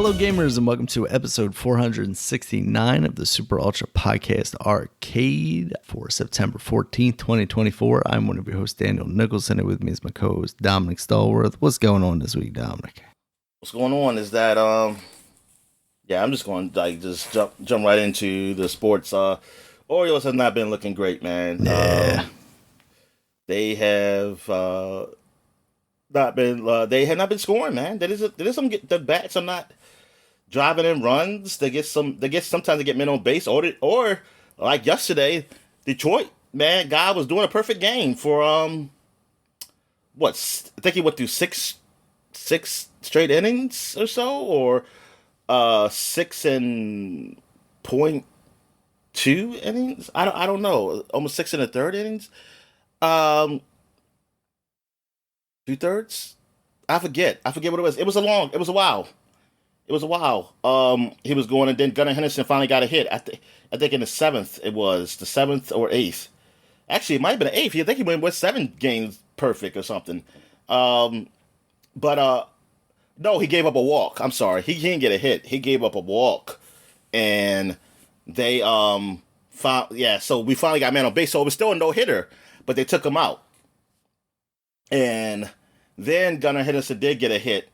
Hello, gamers, and welcome to episode 469 of the Super Ultra Podcast Arcade for September 14th, 2024. I'm one of your hosts, Daniel Nicholson, and with me is my co-host, Dominic Stallworth. What's going on this week, Dominic? What's going on is that, I'm just going to just jump right into the sports. Orioles have not been looking great, man. Yeah. They have they have not been scoring, man. The bats are not driving in runs. Sometimes they get men on base, or like yesterday, Detroit, man, guy was doing a perfect game for I think he went through six straight innings or so, or 6.2 innings. I don't know, almost 6 and a third innings. 2/3. I forget what it was. It was a while. He was going, and then Gunnar Henderson finally got a hit. I think in the seventh, it was the seventh or eighth. Actually, it might have been the eighth. I think he went with 7 games perfect or something. No, he gave up a walk. I'm sorry, he didn't get a hit. He gave up a walk, and they so we finally got man on base. So it was still a no hitter, but they took him out, and then Gunnar Henderson did get a hit.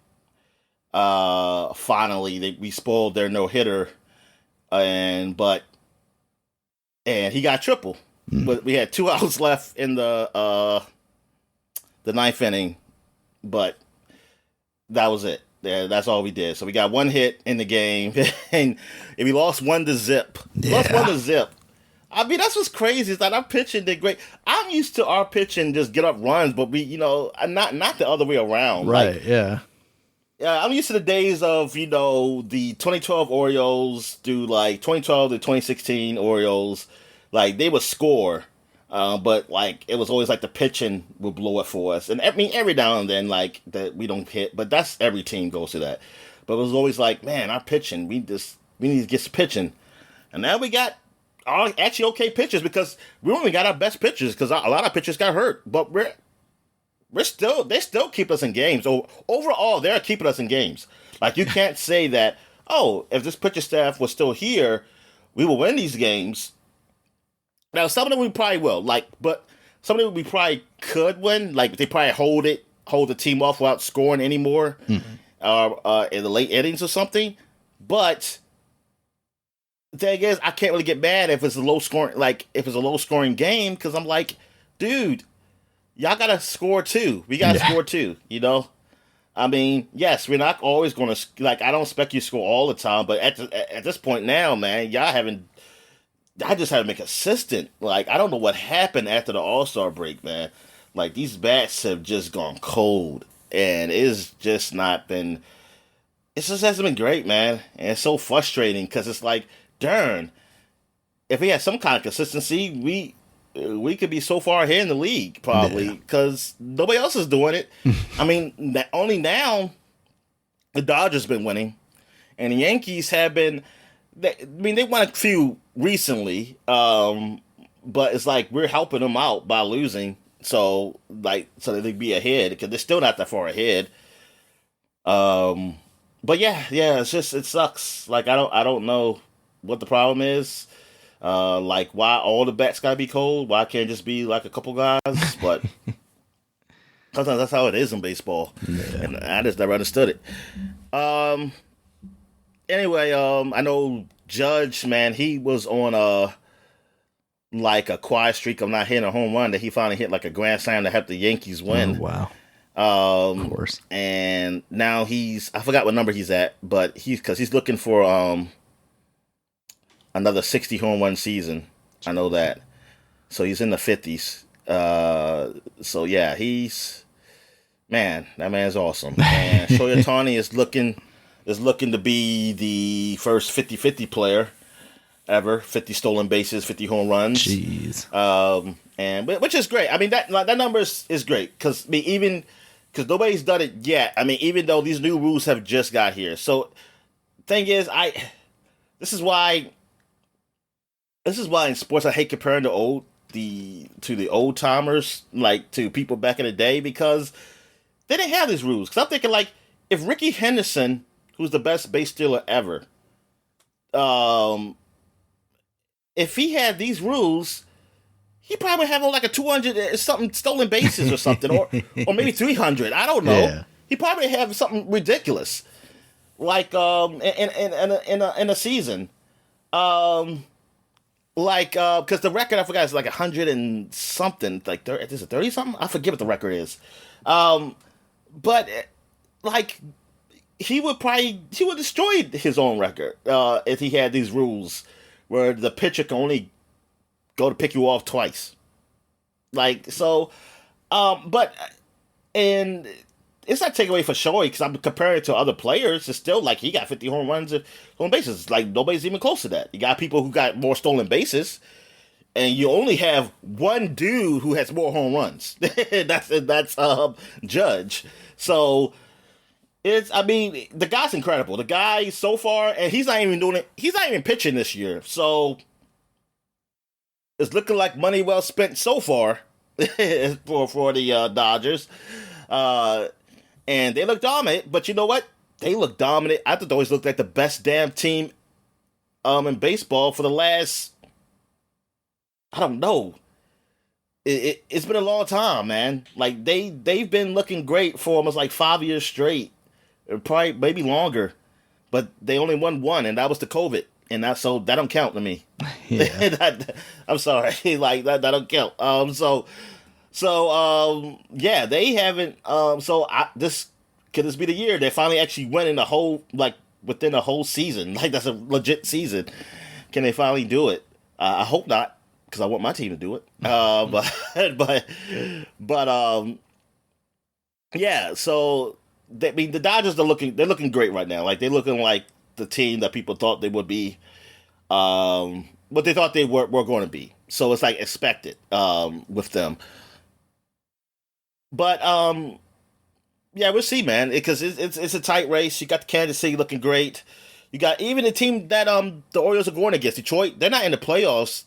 Finally, we spoiled their no hitter, and he got triple. But we had 2 outs left in the ninth inning, but that was it. Yeah, that's all we did. So we got 1 hit in the game, and we lost 1-0. Yeah. Lost 1-0. I mean, that's what's crazy. Is that our pitching did great. I'm used to our pitching just get up runs, but we, not the other way around. Right, like, yeah. Yeah, I'm used to the days of, the 2012 Orioles through, 2012 to 2016 Orioles. They would score, but, it was always, the pitching would blow it for us. And, every now and then, that we don't hit. But that's every team goes to that. But it was always man, our pitching, we need to get some pitching. And now we got our actually okay pitchers, because we only got our best pitchers, because a lot of pitchers got hurt. But they still keep us in games. So overall, they're keeping us in games. You can't say that, if this pitcher staff was still here, we will win these games. Now, some of them we probably will, but some of them we probably could win. They probably hold the team off without scoring anymore, in the late innings or something. But the thing is, I can't really get mad if it's a low scoring game, because I'm dude, y'all gotta score too. We gotta score too. I mean, yes, we're not always gonna I don't expect you to score all the time, but at this point now, man, I just haven't been consistent. I don't know what happened after the All-Star break, man. These bats have just gone cold, and it's just not been. It just hasn't been great, man, and it's so frustrating, because it's darn, if we had some kind of consistency, we could be so far ahead in the league, probably, because nobody else is doing it. I mean, only now the Dodgers been winning, and the Yankees have been. They won a few recently, but it's we're helping them out by losing, so they'd be ahead, because they're still not that far ahead. But it's just, it sucks. I don't know what the problem is. Why all the bats gotta be cold? Why can't it just be a couple guys? But sometimes that's how it is in baseball, and I just never understood it. Anyway, I know Judge, man, he was on a quiet streak of not hitting a home run, that he finally hit a grand slam to help the Yankees win. Oh, wow. Of course. And now I forgot what number he's at, but he's looking for another 60 home run season. I know that. So he's in the 50s. So yeah, that man's awesome. And Shohei Ohtani is looking to be the first 50-50 player ever. 50 stolen bases, 50 home runs. Jeez. Which is great. I mean, that number is great, because nobody's done it yet. I mean, even though these new rules have just got here. So, thing is, this is why in sports I hate comparing to the old timers, to people back in the day, because they didn't have these rules. Because I'm thinking, if Ricky Henderson who's the best base stealer ever. Um, if he had these rules, he probably have like a 200 something stolen bases or something, or maybe 300. I don't know. Yeah. He probably have something ridiculous, like in a season. Because the record I forgot is like 100 and something, like 30, is it 30 something? I forget what the record is. But like he would destroy his own record if he had these rules where the pitcher can only go to pick you off twice. Like so, but and it's not taking away for Shoei because I'm comparing it to other players. It's still like he got 50 home runs and stolen bases. Like nobody's even close to that. You got people who got more stolen bases, and you only have one dude who has more home runs. that's Judge. So I mean, the guy's incredible. The guy so far, and he's not even doing it. He's not even pitching this year. So it's looking like money well spent so far for the Dodgers. And they look dominant, but you know what? They look dominant. I thought they always looked like the best damn team in baseball for the last, I don't know. It's been a long time, man. Like they've been looking great for almost like 5 years straight. Or probably maybe longer. But they only won one, and that was the COVID. And that don't count to me. Yeah. I'm sorry. Like that don't count. Yeah, they haven't. This could this be the year they finally actually win in the whole within a whole season? Like that's a legit season. Can they finally do it? I hope not, because I want my team to do it. Yeah. So the Dodgers they're looking great right now. Like they're looking like the team that people thought they would be. What they thought they were going to be. So it's like expected with them. But yeah, we'll see, man. Because it's a tight race. You got the Kansas City looking great. You got even the team that the Orioles are going against, Detroit. They're not in the playoffs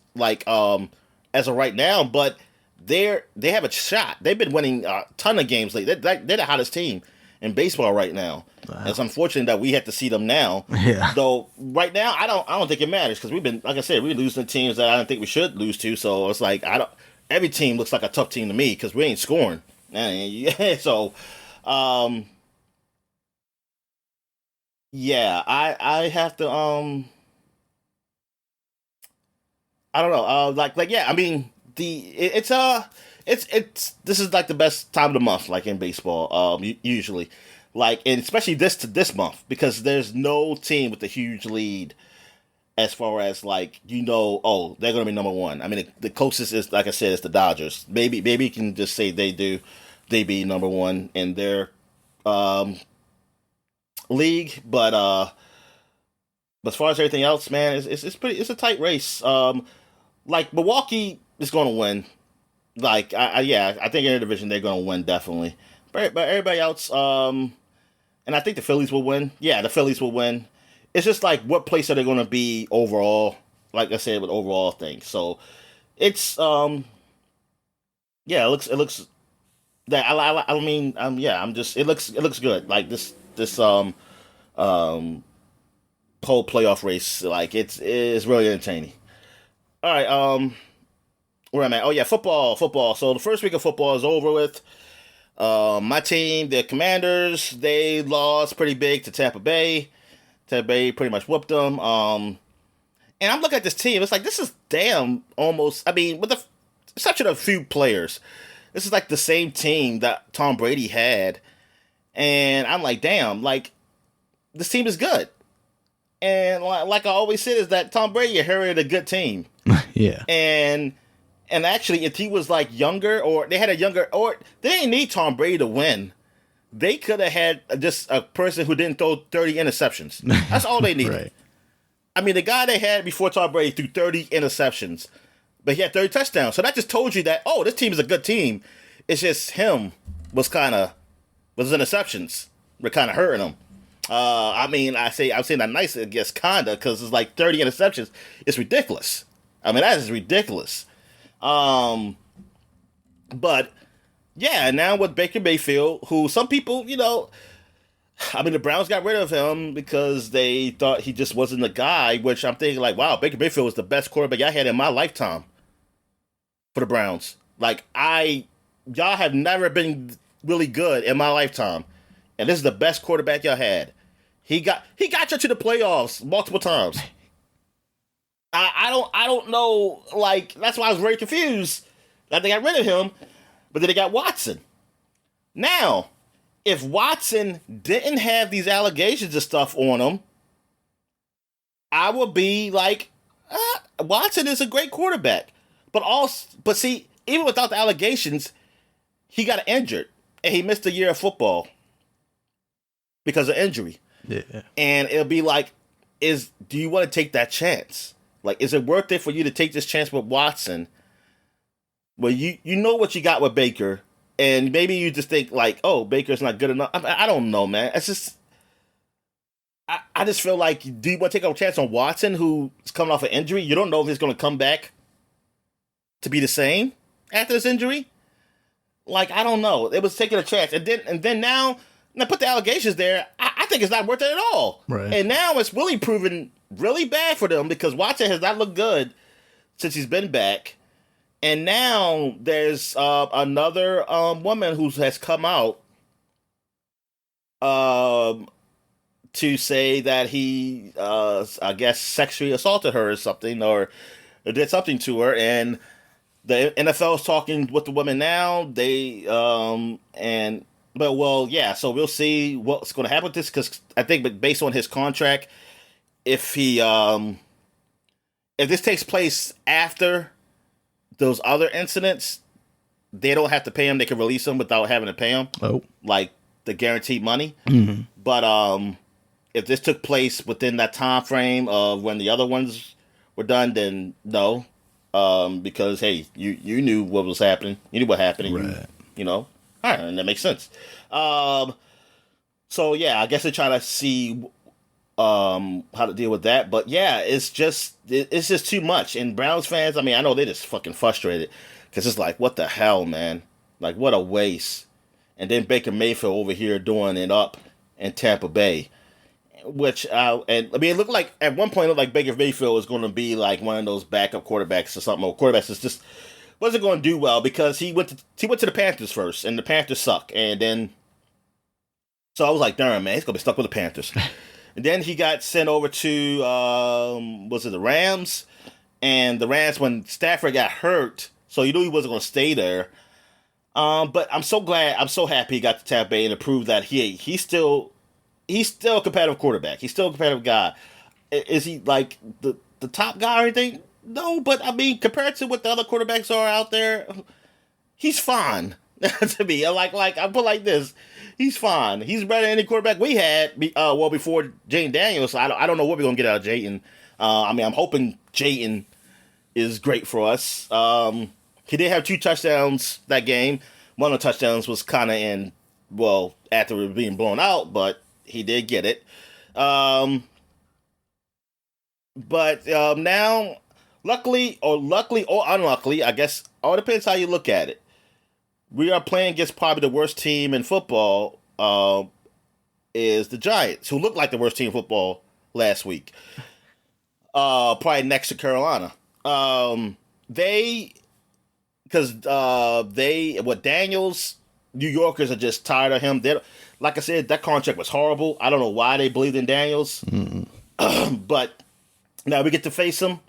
as of right now, but they have a shot. They've been winning a ton of games lately. They're the hottest team in baseball right now. Wow. It's unfortunate that we have to see them now. Yeah. Though right now, I don't think it matters because we've been, like I said, we're losing to teams that I don't think we should lose to. So it's like every team looks like a tough team to me because we ain't scoring. Yeah, so, yeah, I have to, I don't know, yeah, I mean, it's this is like the best time of the month, like in baseball, usually, and especially this month, because there's no team with a huge lead as far as oh, they're gonna be number one. I mean, the closest is, like I said, is the Dodgers. Maybe you can just say they be number one in their league, but as far as everything else, man, it's a tight race. Milwaukee is going to win. I think in their division they're going to win definitely. But everybody else, and I think the Phillies will win. Yeah, the Phillies will win. It's just like what place are they going to be overall? Like I said, with overall things. So it's yeah, it looks. That I mean yeah, it looks good. Like this whole playoff race, like it's really entertaining. All right, where am I? Oh yeah, football. So the first week of football is over with. My team, the Commanders, they lost pretty big to Tampa Bay. Tampa Bay pretty much whooped them. And I'm looking at this team. It's like this is damn almost. I mean, with the exception of a few players. This is like the same team that Tom Brady had. And I'm like, damn, like, this team is good. And like I always said, is that Tom Brady inherited a good team. Yeah. And actually, if he was like younger, or they didn't need Tom Brady to win. They could have had just a person who didn't throw 30 interceptions. That's all they needed. Right. I mean, the guy they had before Tom Brady threw 30 interceptions. But he had 30 touchdowns. So that just told you that, oh, this team is a good team. It's just him was interceptions were kind of hurting him. I mean, I'm saying that nice, I guess, kind of, because it's like 30 interceptions. It's ridiculous. I mean, that is ridiculous. But, yeah, now with Baker Mayfield, who some people, I mean, the Browns got rid of him because they thought he just wasn't the guy, which I'm thinking, like, wow, Baker Mayfield was the best quarterback I had in my lifetime for the Browns. Y'all have never been really good in my lifetime. And this is the best quarterback y'all had. He got you to the playoffs multiple times. I don't know, like, that's why I was very confused that they got rid of him, but then they got Watson. Now, if Watson didn't have these allegations and stuff on him, I would be like, Watson is a great quarterback. But see, even without the allegations, he got injured and he missed a year of football because of injury. Yeah. And it'll be like, do you want to take that chance? Like, is it worth it for you to take this chance with Watson? Well, you know what you got with Baker, and maybe you just think like, oh, Baker's not good enough. I don't know, man. It's just, I just feel like, do you want to take a chance on Watson, who's coming off an injury? You don't know if he's going to come back to be the same after this injury. Like, I don't know. It was taking a chance, and then now put the allegations there. I think it's not worth it at all. Right. And now it's really proven really bad for them because Watson has not looked good since he's been back. And now there's another woman who has come out to say that he, I guess, sexually assaulted her or something, or did something to her. And the NFL is talking with the woman now. So we'll see what's going to happen with this, because I think based on his contract, if this takes place after those other incidents, they don't have to pay him. They can release him without having to pay him. Oh, like the guaranteed money. Mm-hmm. But if this took place within that time frame of when the other ones were done, then no, because hey, you knew what was happening. You knew what happened. Right. You know, all right, and that makes sense. So yeah, I guess they're trying to see how to deal with that. But yeah, it's just too much. And Browns fans, I mean, I know they're just fucking frustrated because it's like, what the hell, man? Like, what a waste. And then Baker Mayfield over here doing it up in Tampa Bay, which it looked like at one point it looked like Baker Mayfield was going to be like one of those backup quarterbacks or something, or quarterbacks that's just wasn't going to do well because he went to the Panthers first, and the Panthers suck, and then so I was like, darn, man, he's going to be stuck with the Panthers. And then he got sent over to, the Rams? And the Rams, when Stafford got hurt, so you knew he wasn't going to stay there. But I'm so happy he got to Tampa Bay and to prove that he's still a competitive quarterback. He's still a competitive guy. Is he like the top guy or anything? No, but I mean, compared to what the other quarterbacks are out there, he's fine. To me, I put like this. He's fine. He's better than any quarterback we had. Before Jayden Daniels. So I don't know what we're gonna get out of Jayden. I'm hoping Jayden is great for us. He did have 2 touchdowns that game. One of the touchdowns was kind of after it was being blown out, but he did get it. But now, luckily or unluckily, I guess all depends how you look at it. We are playing against probably the worst team in football, is the Giants, who looked like the worst team in football last week. Probably next to Carolina. Daniels, New Yorkers are just tired of him. Like I said, that contract was horrible. I don't know why they believed in Daniels. But now we get to face him,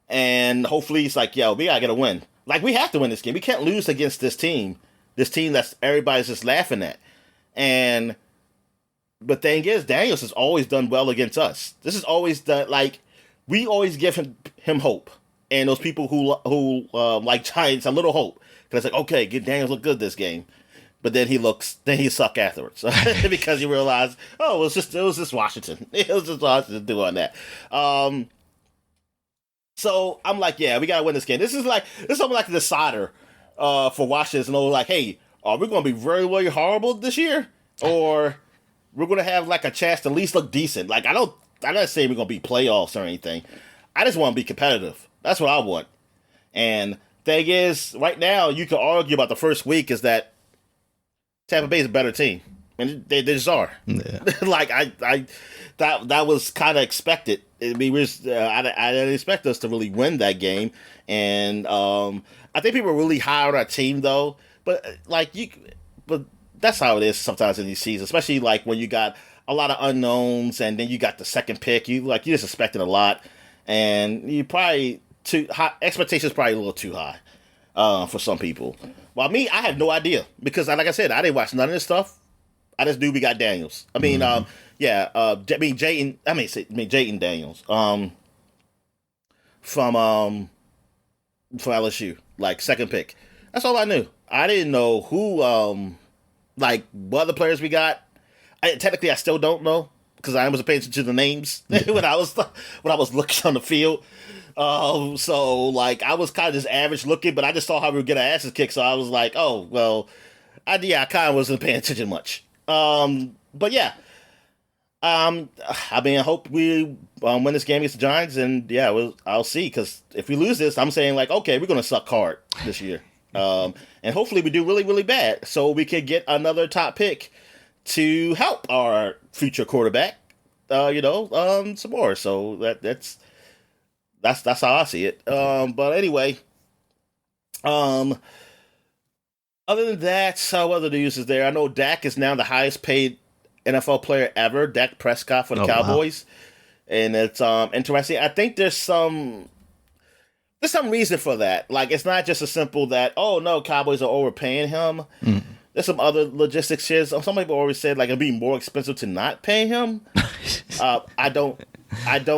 and hopefully it's like, we gotta get a win. Like, we have to win this game. We can't lose against this team. This team that's everybody's just laughing at. But thing is, Daniels has always done well against us. This is always we always give him hope. And those people who like Giants a little hope. Because it's like, okay, get Daniels look good this game. But then he suck afterwards. Because you realize, it was just Washington. It was just Washington doing that. So I'm like, yeah, we gotta win this game. This is something like the decider for Washington. Like, hey, are we gonna be very, very horrible this year, or we're gonna have like a chance to at least look decent? Like, I'm not saying we're gonna be playoffs or anything. I just want to be competitive. That's what I want. And thing is, right now you can argue about the first week is that Tampa Bay is a better team. and they just are. Yeah. Like that was kind of expected. I mean, I didn't expect us to really win that game, and I think people were really high on our team though. But but that's how it is sometimes in these seasons, especially like when you got a lot of unknowns, and then you got the second pick. You just expecting a lot, and you probably too high expectations, probably a little too high for some people. Well, me, I had no idea because, like I said, I didn't watch none of this stuff. I just knew we got Daniels. I mean, Jayden Daniels, from LSU, like second pick. That's all I knew. I didn't know who, like what other players we got. Technically, I still don't know because I wasn't paying attention to the names when I was looking on the field. So like I was kind of just average looking, but I just saw how we would get our asses kicked. So I was like, oh well, I kind of wasn't paying attention much. But yeah, I mean, I hope we win this game against the Giants, and yeah, I'll see. Because if we lose this, I'm saying like, okay, we're gonna suck hard this year, and hopefully we do really, really bad, so we could get another top pick to help our future quarterback. Some more. So that's how I see it. But anyway, other than that, what other news is there? I know Dak is now the highest paid NFL player ever, Dak Prescott for the Cowboys. Wow. And it's interesting. I think there's some reason for that. Like, it's not just as simple that, oh no, Cowboys are overpaying him. Mm. There's some other logistics shit. Some people always said like it'd be more expensive to not pay him. I don't.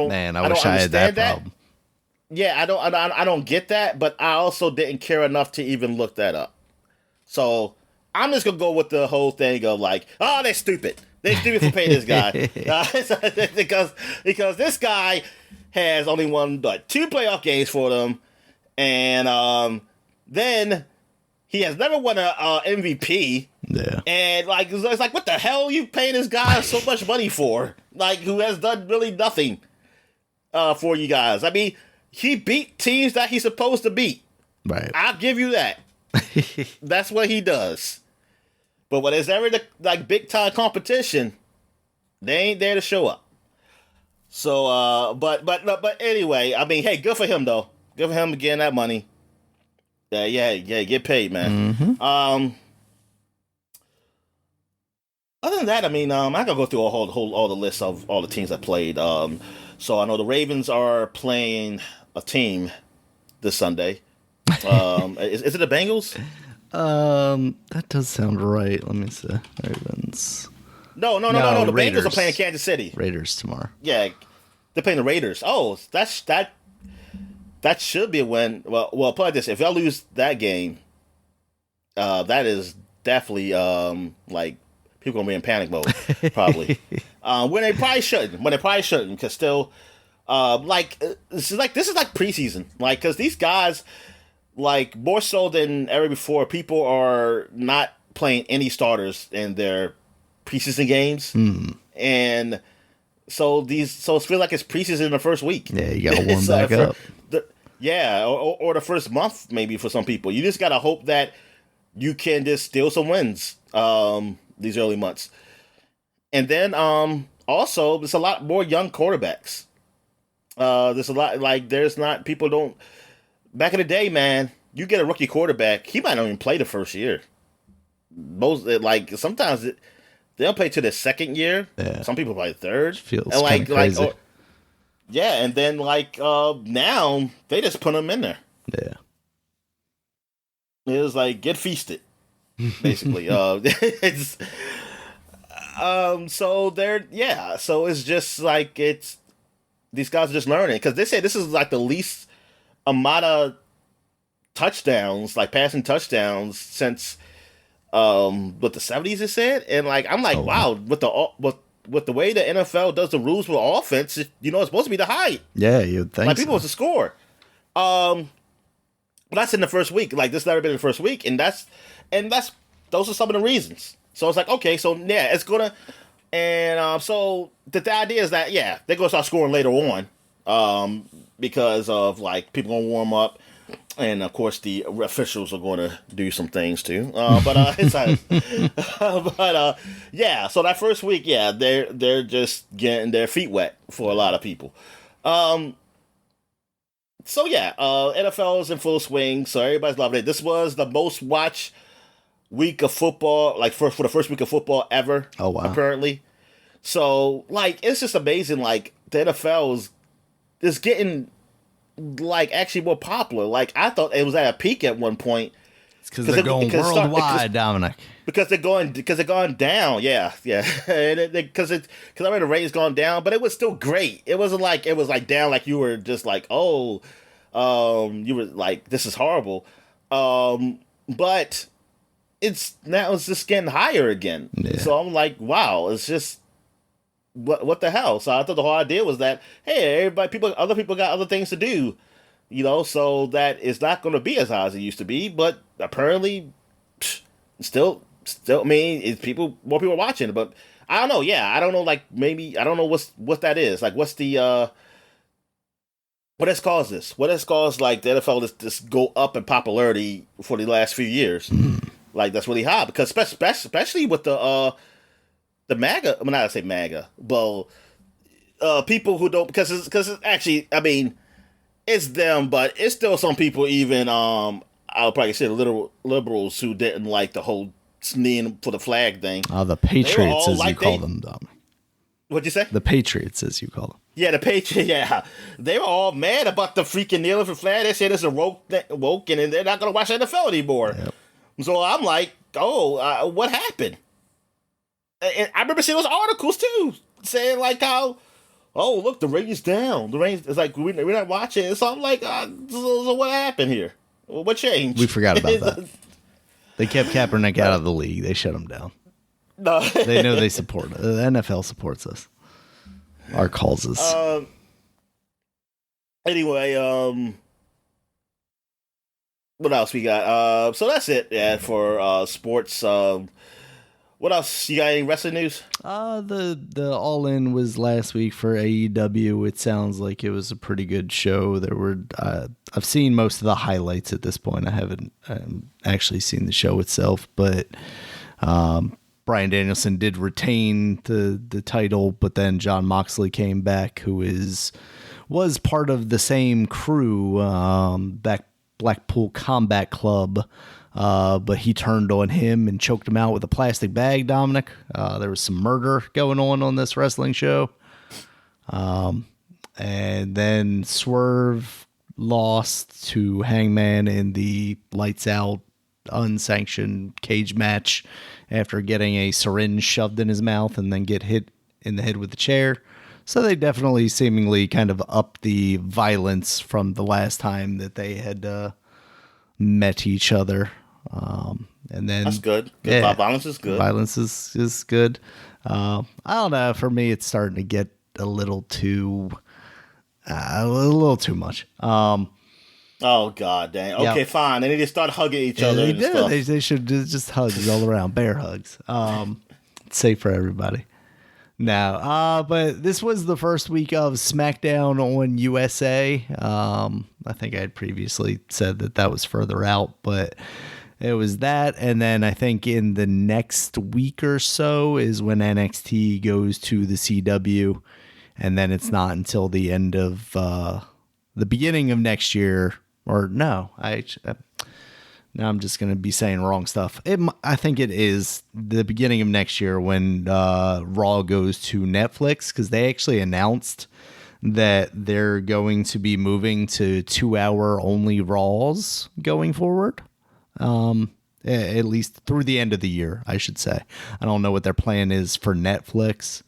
Man, I wish I had that problem. Yeah, I don't get that, but I also didn't care enough to even look that up. So I'm just gonna go with the whole thing of like, oh, they're stupid. They're stupid for paying this guy because this guy has only won 2 playoff games for them, and then he has never won a MVP. Yeah, and like it's like, what the hell are you paying this guy so much money for? Like, who has done really nothing for you guys? I mean, he beat teams that he's supposed to beat. Right, I'll give you that. That's what he does. But when there's ever like big time competition, they ain't there to show up. So, but anyway, I mean, hey, good for him though. Good for him getting that money. Yeah, get paid, man. Mm-hmm. Other than that, I mean, I gotta go through all the list of all the teams I played. So I know the Ravens are playing a team this Sunday. Is it the Bengals? That does sound right. Let me see. Ravens. No. The Raiders. Bengals are playing Kansas City. Raiders tomorrow. Yeah, they're playing the Raiders. Oh, that should be a win. Well, put it like this: if y'all lose that game, that is definitely like people gonna be in panic mode, probably. When they probably shouldn't. Because still, this is like preseason. Like, because these guys, like, more so than ever before, people are not playing any starters in their preseason games, and so it feels like it's preseason in the first week. Yeah, you gotta warm back up. Or the first month maybe for some people. You just gotta hope that you can just steal some wins these early months, and then also there's a lot more young quarterbacks. There's a lot back in the day, man, you get a rookie quarterback, he might not even play the first year. Sometimes they don't play to the second year. Yeah. Some people play third. Feels kind of crazy. And then now they just put them in there. Yeah. It was like, get feasted, basically. It's so it's just like these guys are just learning, because they say this is like the least amount of touchdowns, like passing touchdowns, since what the 70s it said. And like I'm like, wow, with the way the NFL does the rules with offense, it's supposed to be the height. Yeah, you'd think like people supposed to score. But that's in the first week. Like, this never been in the first week, and that's those are some of the reasons. So it's like, okay, so yeah, it's gonna, and so the idea is that they're gonna start scoring later on, because of like people gonna warm up, And of course, the officials are going to do some things too. Yeah. So that first week, yeah, they're just getting their feet wet for a lot of people. Um, so yeah, NFL is in full swing. So everybody's loving it. This was the most watched week of football, like for the first week of football ever. Oh wow! Apparently, so like it's just amazing. Like the NFL is getting like actually more popular. Like I thought it was at a peak at one point. It's because they're going worldwide, Dominic. Because they're going down. Yeah, yeah. Because I read the rate's gone down, but it was still great. It wasn't like it was like down like you were just like you were like this is horrible. But it's just getting higher again. Yeah. So I'm like, wow, it's just. What the hell? So I thought the whole idea was that hey, other people got other things to do, so that it's not going to be as high as it used to be. But apparently, still, I mean, more people are watching. But I don't know. Yeah, I don't know. Like maybe I don't know what that is. Like what's the what has caused this? What has caused like the NFL to just go up in popularity for the last few years? Like that's really high because especially with the MAGA, well, not to say MAGA, but people who don't, because it's actually, I mean, it's them, but it's still some people, even I'll probably say the liberals who didn't like the whole kneeling for the flag thing. The Patriots, as you call them, Dom. What'd you say? The Patriots, as you call them. Yeah, the Patriots. Yeah, they were all mad about the freaking kneeling for flag. They said it's a woke, and they're not going to watch NFL anymore. Yep. So I'm like, what happened? And I remember seeing those articles too, saying like how, oh look, the ratings down. The ratings, it's like we're not watching. So I'm like, so what happened here? What changed? We forgot about that. They kept Kaepernick out of the league. They shut him down. No, they know they support it. The NFL supports us. Our causes. Anyway, what else we got? So that's it. Yeah, for sports. What else? You got any wrestling news? The All In was last week for AEW. It sounds like it was a pretty good show. There were I've seen most of the highlights at this point. I haven't actually seen the show itself, but Bryan Danielson did retain the title, but then Jon Moxley came back, who was part of the same crew, Blackpool Combat Club. But he turned on him and choked him out with a plastic bag, Dominic. There was some murder going on this wrestling show. And then Swerve lost to Hangman in the lights out, unsanctioned cage match after getting a syringe shoved in his mouth and then get hit in the head with the chair. So they definitely seemingly kind of upped the violence from the last time that they had met each other. And then that's good. Yeah, violence is good. Violence is good. I don't know. For me, it's starting to get a little too much. Oh God, dang. Okay, fine. And they just start hugging each other. They should just hugs all around, bear hugs. It's safe for everybody. Now, but this was the first week of SmackDown on USA. I think I had previously said that was further out, but it was that. And then I think in the next week or so is when NXT goes to the CW. And then it's not until the end of the beginning of next year. Or no, now I'm just going to be saying wrong stuff. I think it is the beginning of next year when Raw goes to Netflix, because they actually announced that they're going to be moving to 2-hour only Raws going forward. At least through the end of the year, I should say. I don't know what their plan is for Netflix.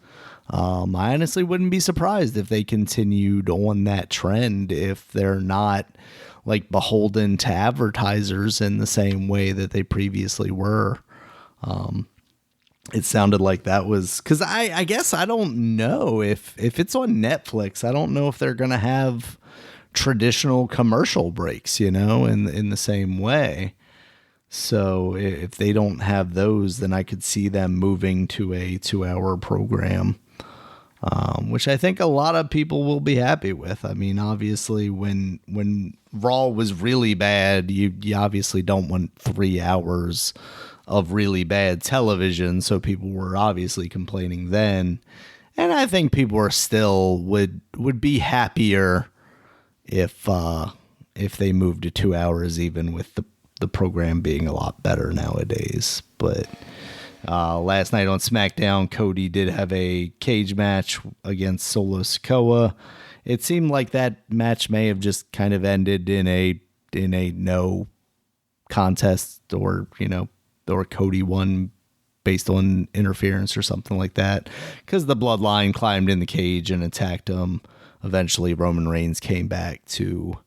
I honestly wouldn't be surprised if they continued on that trend, if they're not like beholden to advertisers in the same way that they previously were. It sounded like that was, because I guess I don't know if it's on Netflix. I don't know if they're going to have traditional commercial breaks, in the same way. So if they don't have those, then I could see them moving to a 2-hour program. which I think a lot of people will be happy with. I mean, obviously, when Raw was really bad, you obviously don't want 3 hours of really bad television, so people were obviously complaining then. And I think people are still would be happier if they moved to 2 hours, even with the program being a lot better nowadays. But last night on SmackDown, Cody did have a cage match against Solo Sikoa. It seemed like that match may have just kind of ended in a no contest, or Cody won based on interference or something like that, because the Bloodline climbed in the cage and attacked him. Eventually, Roman Reigns came back to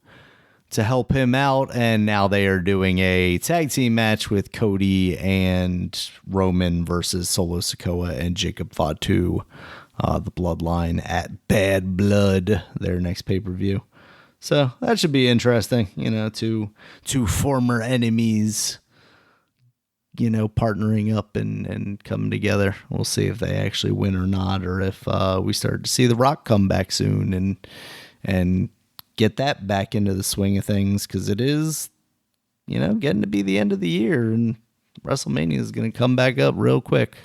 help him out, and now they are doing a tag team match with Cody and Roman versus Solo Sikoa and Jacob Fatu, the Bloodline, at Bad Blood, their next pay-per-view. So that should be interesting, two former enemies, partnering up and coming together. We'll see if they actually win or not, or if we start to see The Rock come back soon and get that back into the swing of things, because it is, getting to be the end of the year, and WrestleMania is going to come back up real quick.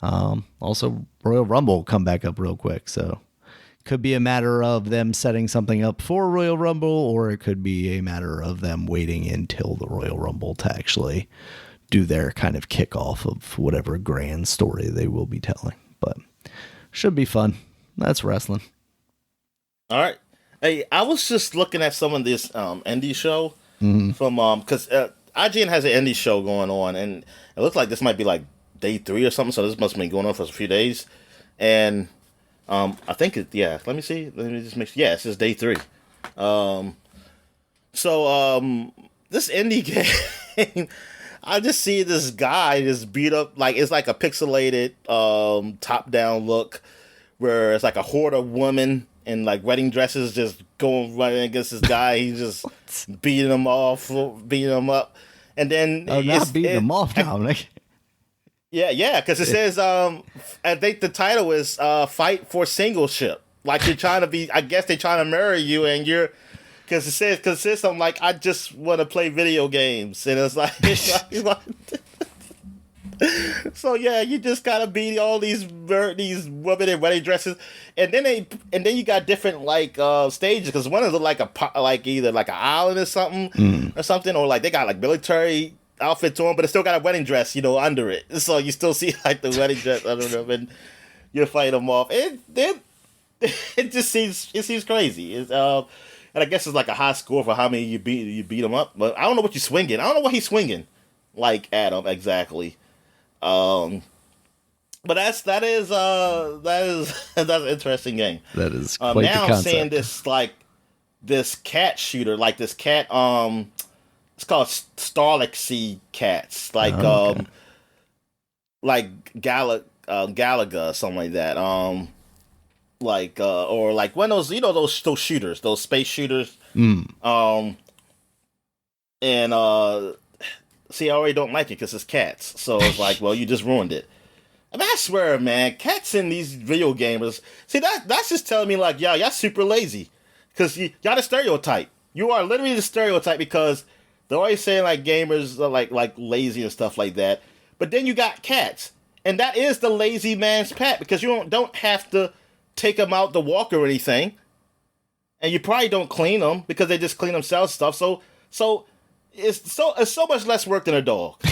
Also, Royal Rumble will come back up real quick, so could be a matter of them setting something up for Royal Rumble, or it could be a matter of them waiting until the Royal Rumble to actually do their kind of kickoff of whatever grand story they will be telling. But should be fun. That's wrestling. All right. Hey, I was just looking at some of this indie show from because IGN has an indie show going on, and it looks like this might be like day 3 or something. So this must have been going on for a few days, and I think let me see. Let me just make sure. Yeah, it says day 3. This indie game. I just see this guy just beat up, like it's like a pixelated top-down look, where it's like a horde of women in like wedding dresses just running against this guy. He's just beating them up, and then not beating them off, Dominic. Yeah, because it says I think the title is "Fight for Singleship." Like you're trying to be, I guess they're trying to marry you, and you're. Because it says something like, I just want to play video games. And it's like so yeah, you just gotta beat all these women in wedding dresses, and then you got different like stages, because one is like either like an island or something, or like they got like military outfits on, but it still got a wedding dress, under it. So you still see like the wedding dress under them, and you fight them off. It just seems crazy. It's and I guess it's like a high score for how many you beat him up. But I don't know what you're swinging. I don't know what he's swinging like at him exactly. But that's an interesting game. That is quite the now concept. I'm seeing this cat shooter, like this cat. It's called Starlight Sea Cats, like like Galaga or something like that. Or like one of those, those shooters, those space shooters. And see, I already don't like it because it's cats. So it's like, well, you just ruined it. I mean, I swear, man, cats in these video gamers. See, that's just telling me like, y'all super lazy, because y'all the stereotype. You are literally the stereotype, because they're always saying like gamers are like lazy and stuff like that. But then you got cats, and that is the lazy man's pet, because you don't have to take them out to walk or anything, and you probably don't clean them because they just clean themselves stuff. So it's so much less work than a dog,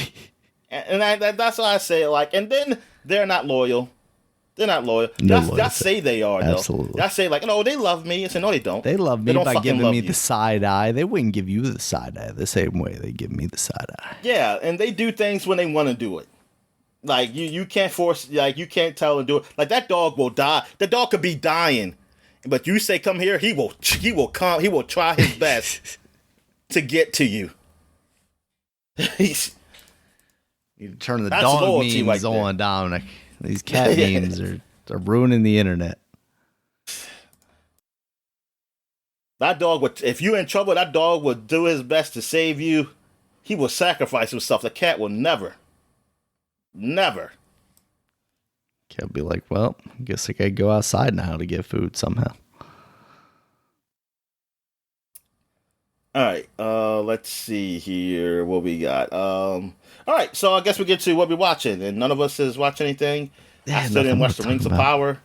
and that's why I say like. And then they're not loyal. They're not loyal. Y'all say they are, though. Absolutely. Y'all say like, no, they love me. I say no, they don't. They love me by giving me the side eye. They wouldn't give you the side eye the same way they give me the side eye. Yeah, and they do things when they want to do it. Like you can't force, like you can't tell them to do it. Like that dog will die. The dog could be dying, but you say come here, he will come. He will try his best to get to you. You turn the dog memes on, Dominic. These cat memes are ruining the internet. That dog would, if you're in trouble, that dog would do his best to save you. He will sacrifice himself. The cat will never. I'll be like, well, I guess I gotta go outside now to get food somehow. All right, let's see here what we got. All right, so I guess we get to what we're watching, and none of us has watched anything. Yeah, I still didn't watch The nothing Rings to of talk Power.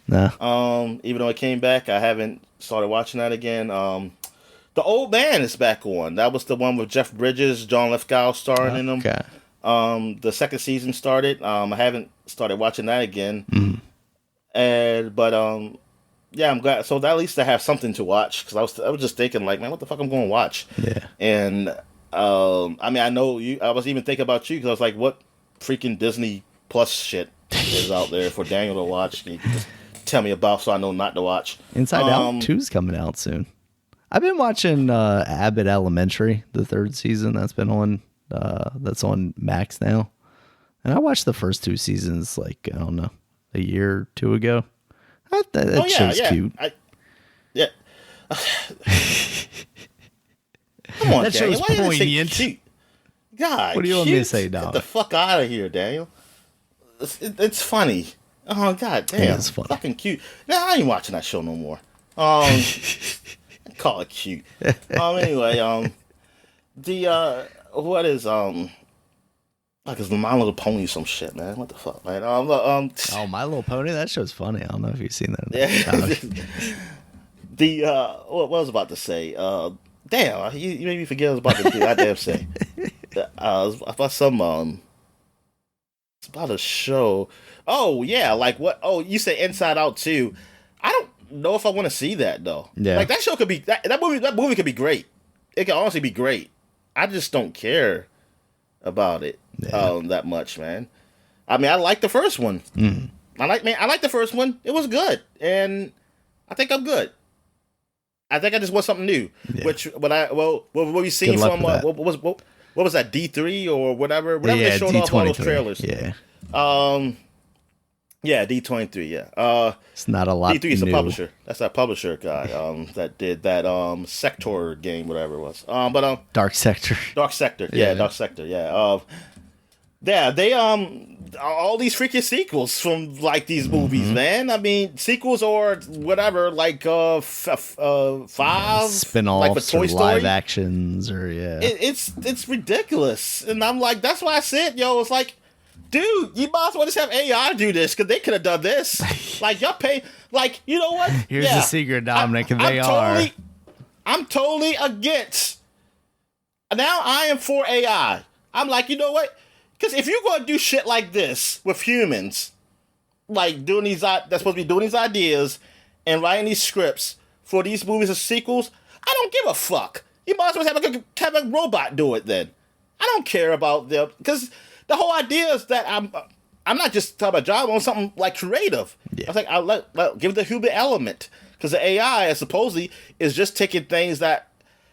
No. Even though it came back, I haven't started watching that again. The Old Man is back on. That was the one with Jeff Bridges, John Lithgow starring in them. Okay. The second season started. I haven't started watching that again. Mm. But yeah, I'm glad. So at least I have something to watch because I was just thinking like, man, what the fuck I'm going to watch? Yeah. And I mean, I know you. I was even thinking about you because I was like, what freaking Disney Plus shit is out there for Daniel to watch? You can just tell me about so I know not to watch. Inside Out 2's coming out soon. I've been watching Abbott Elementary, the third season. That's been on. That's on Max now, and I watched the first two seasons like I don't know a year or two ago. That show's cute. Yeah. Come on, that Daniel. show's Why did you poignant. say cute? God, what do you want me to say, Dom? Get the fuck out of here, Daniel. It's funny. Oh God, damn, it's funny. Fucking cute. Now I ain't watching that show no more. Call it cute. Anyway, what is like is My Little Pony some shit, man? What the fuck, man? Oh, My Little Pony, that show's funny. I don't know if you've seen that. Yeah. What was I about to say? Damn, you made me forget what I was about to do. I damn say. About some it's about a show. Oh yeah, like what? Oh, you say Inside Out 2. I don't know if I want to see that though. Yeah. Like that show could be that movie could be great. It could honestly be great. I just don't care about it that much, man. I mean, I like the first one. Mm. I like the first one. It was good, and I think I'm good. I think I just want something new. Yeah. What we seen from what was that D3 or whatever they showed D23. off all those trailers. Yeah. Yeah, D23. Yeah. It's not a lot. D3 is the publisher. That's that publisher guy. That did that Sector game, whatever it was. Dark Sector. Dark Sector. Yeah, Dark Sector. Yeah. Yeah, they all these freaking sequels from like these movies, man. I mean, sequels or whatever, like 5 spin-offs like for Toy or Story. live actions or It's ridiculous, and I'm like, that's why I said, yo, it's like, dude, you might as well just have AI do this because they could have done this. Like y'all pay, like you know what? Here's the secret, Dominic. I'm totally against. Now I am for AI. I'm like, you know what? Because if you're going to do shit like this with humans, like doing these, that's supposed to be doing these ideas and writing these scripts for these movies and sequels, I don't give a fuck. You might as well have a robot do it then. I don't care about them because the whole idea is that I'm not just talking about job, I want something like creative. Yeah. I was like, I'll give the human element because the AI, supposedly, is just taking things that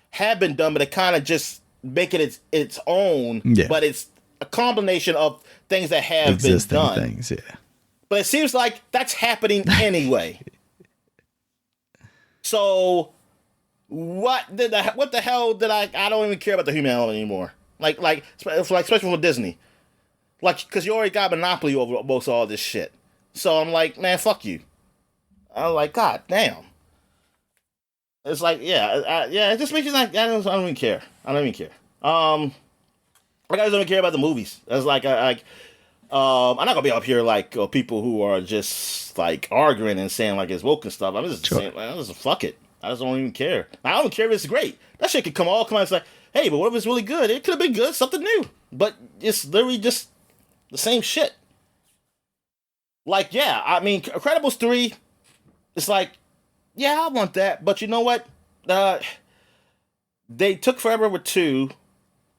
have been done, but it kind of just make it its own. Yeah. But it's a combination of things that have been done. Things, yeah. But it seems like that's happening anyway. So what the hell did I don't even care about the human element anymore. Like especially with Disney. Like, because you already got a monopoly over most of all this shit. So I'm like, man, fuck you. I'm like, God damn. It's like, it just makes you like, I don't even care. I guys don't even care about the movies. It's like, I'm not gonna be up here like people who are just like arguing and saying like it's woke and stuff. I'm just saying, like, fuck it. I just don't even care. I don't care if it's great. That shit could come out and say, hey, but what if it's really good? It could have been good, something new. But it's literally just the same shit. Like, yeah, I mean, Incredibles 3, it's like, yeah, I want that. But you know what? They took forever with 2,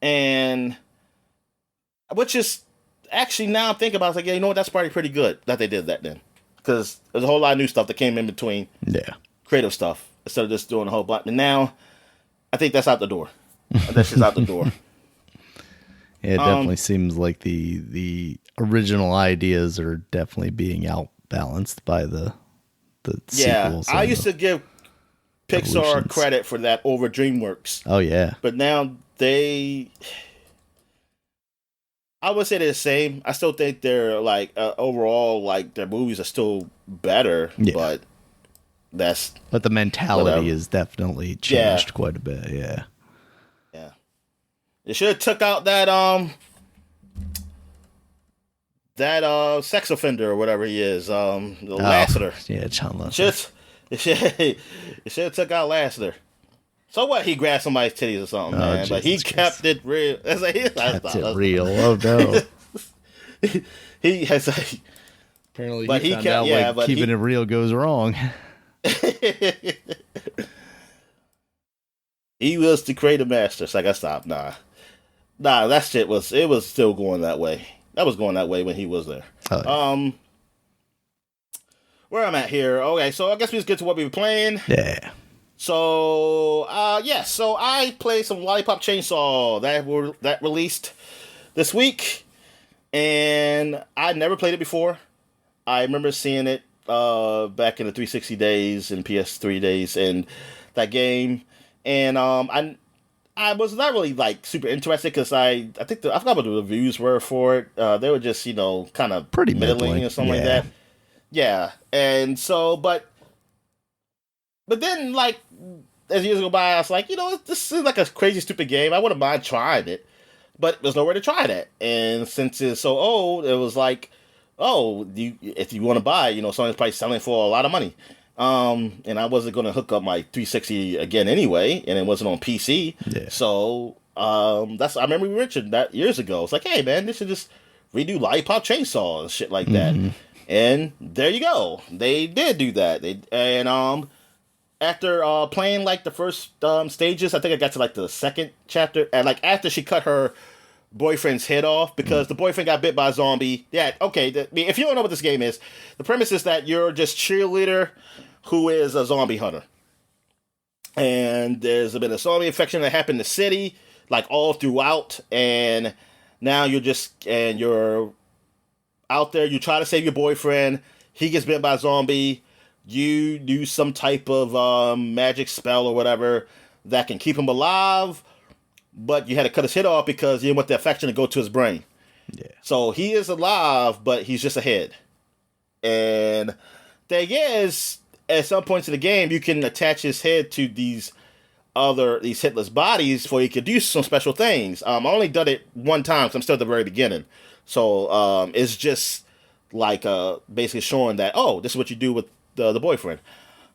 and which is actually now I'm thinking about it, it's like, yeah, you know what? That's probably pretty good that they did that then. Because there's a whole lot of new stuff that came in between. Yeah. Creative stuff. Instead of just doing a whole bunch. And now, I think that's out the door. That's just out the door. Yeah, it definitely seems like the original ideas are definitely being outbalanced by the sequels. I used to give Pixar credit for that over DreamWorks. Oh, yeah. But now I would say they're the same. I still think they're like overall like their movies are still better, Yeah. But the mentality is definitely changed quite a bit. Yeah. Yeah. They should have took out that sex offender or whatever he is, the Lasseter. Yeah, John Lasseter. It should have took out Lasseter. So what? He grabbed somebody's titties or something, man. Jesus But he Christ. kept it real. That's like, Kept it real. Oh no. he has like, Apparently, but he he found kept, out yeah, like but keeping he, it real goes wrong. he was the creative master. So I got stopped. Nah, that shit was still going that way. That was going that way when he was there. Oh, yeah. Where I'm at here. Okay, so I guess we just get to what we were playing. Yeah. So, so I played some Lollipop Chainsaw that released this week, and I never played it before. I remember seeing it back in the 360 days and PS3 days and that game, and I was not really like super interested because I think I forgot what the reviews were for it. They were just kind of Pretty middling middling. or something like that. Yeah, and so but then like as years go by, I was like, this is like a crazy stupid game. I wouldn't mind trying it, but there's nowhere to try that. And since it's so old, it was like, oh, if you want to buy, Sony's probably selling for a lot of money. And I wasn't going to hook up my 360 again anyway, and it wasn't on PC. Yeah. So I remember we mentioned that years ago. It's like, hey man, they should just redo Lollipop Chainsaw and shit like that. And there you go. They did do that. After playing like the first stages, I think I got to like the second chapter, and like after she cut her boyfriend's head off because the boyfriend got bit by a zombie. Yeah, okay. If you don't know what this game is, the premise is that you're just cheerleader who is a zombie hunter, and there's been a zombie infection that happened in the city, like all throughout, and now you're out there. You try to save your boyfriend. He gets bit by a zombie. You do some type of magic spell or whatever that can keep him alive, but you had to cut his head off because you didn't want the infection to go to his brain. Yeah. So he is alive, but he's just a head. And thing is, at some points in the game, you can attach his head to these headless bodies for you could do some special things. I only done it one time because I'm still at the very beginning. So it's just like basically showing that, oh, this is what you do with the boyfriend.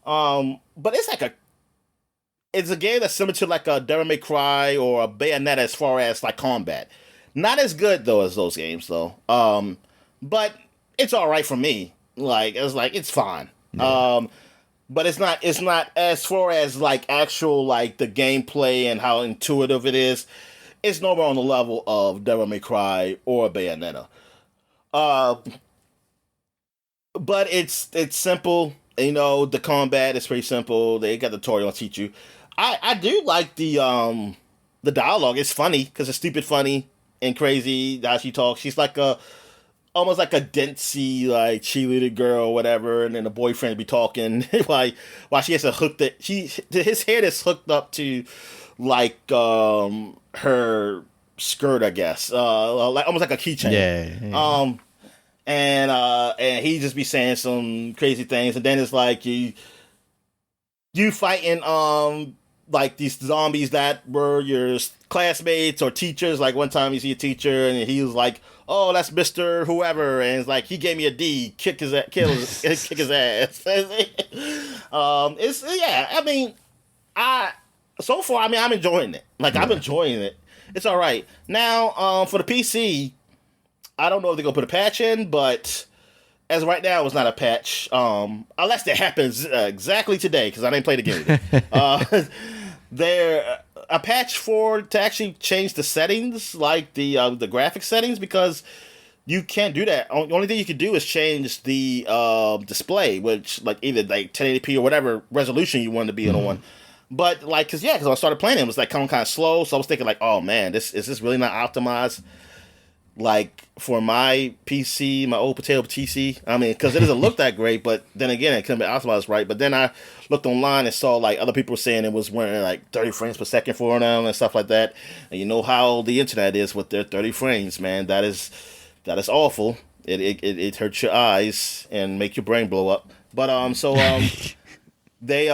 But it's a game that's similar to like a Devil May Cry or a Bayonetta as far as like combat. Not as good though as those games though. But it's all right for me. It's fine. Yeah. But it's not as far as like actual like the gameplay and how intuitive it is. It's nowhere on the level of Devil May Cry or Bayonetta. But it's simple. The combat is pretty simple. They got the tutorial to teach you. I do like the dialogue. It's funny because it's stupid funny and crazy how she talks. She's like almost like a ditzy like cheerleader girl or whatever, and then the boyfriend be talking while she has to his head is hooked up to like her skirt, I guess, like almost like a keychain. Yeah. And he just be saying some crazy things, and then it's like you fighting like these zombies that were your classmates or teachers. Like one time you see a teacher and he was like, "Oh, that's Mr. Whoever," and it's like he gave me a D, kick his ass. So far, I'm enjoying it. I'm enjoying it. It's all right. Now, for the PC, I don't know if they're gonna put a patch in, but as of right now, it's not a patch. Unless that happens exactly today, because I didn't play the game. There a patch to actually change the settings, like the graphic settings, because you can't do that. The only thing you can do is change the display, which like either like 1080p or whatever resolution you want to be on. But because I started playing it was like kind of slow, so I was thinking like, oh man, is this really not optimized? like for my PC, my old potato PC. I mean, because it doesn't look that great, but then again, it couldn't be optimized right. But then I looked online and saw like other people were saying it was running like 30 frames per second for them and stuff like that. And you know how the internet is with their 30 frames, man. That is awful. It hurts your eyes and make your brain blow up. But they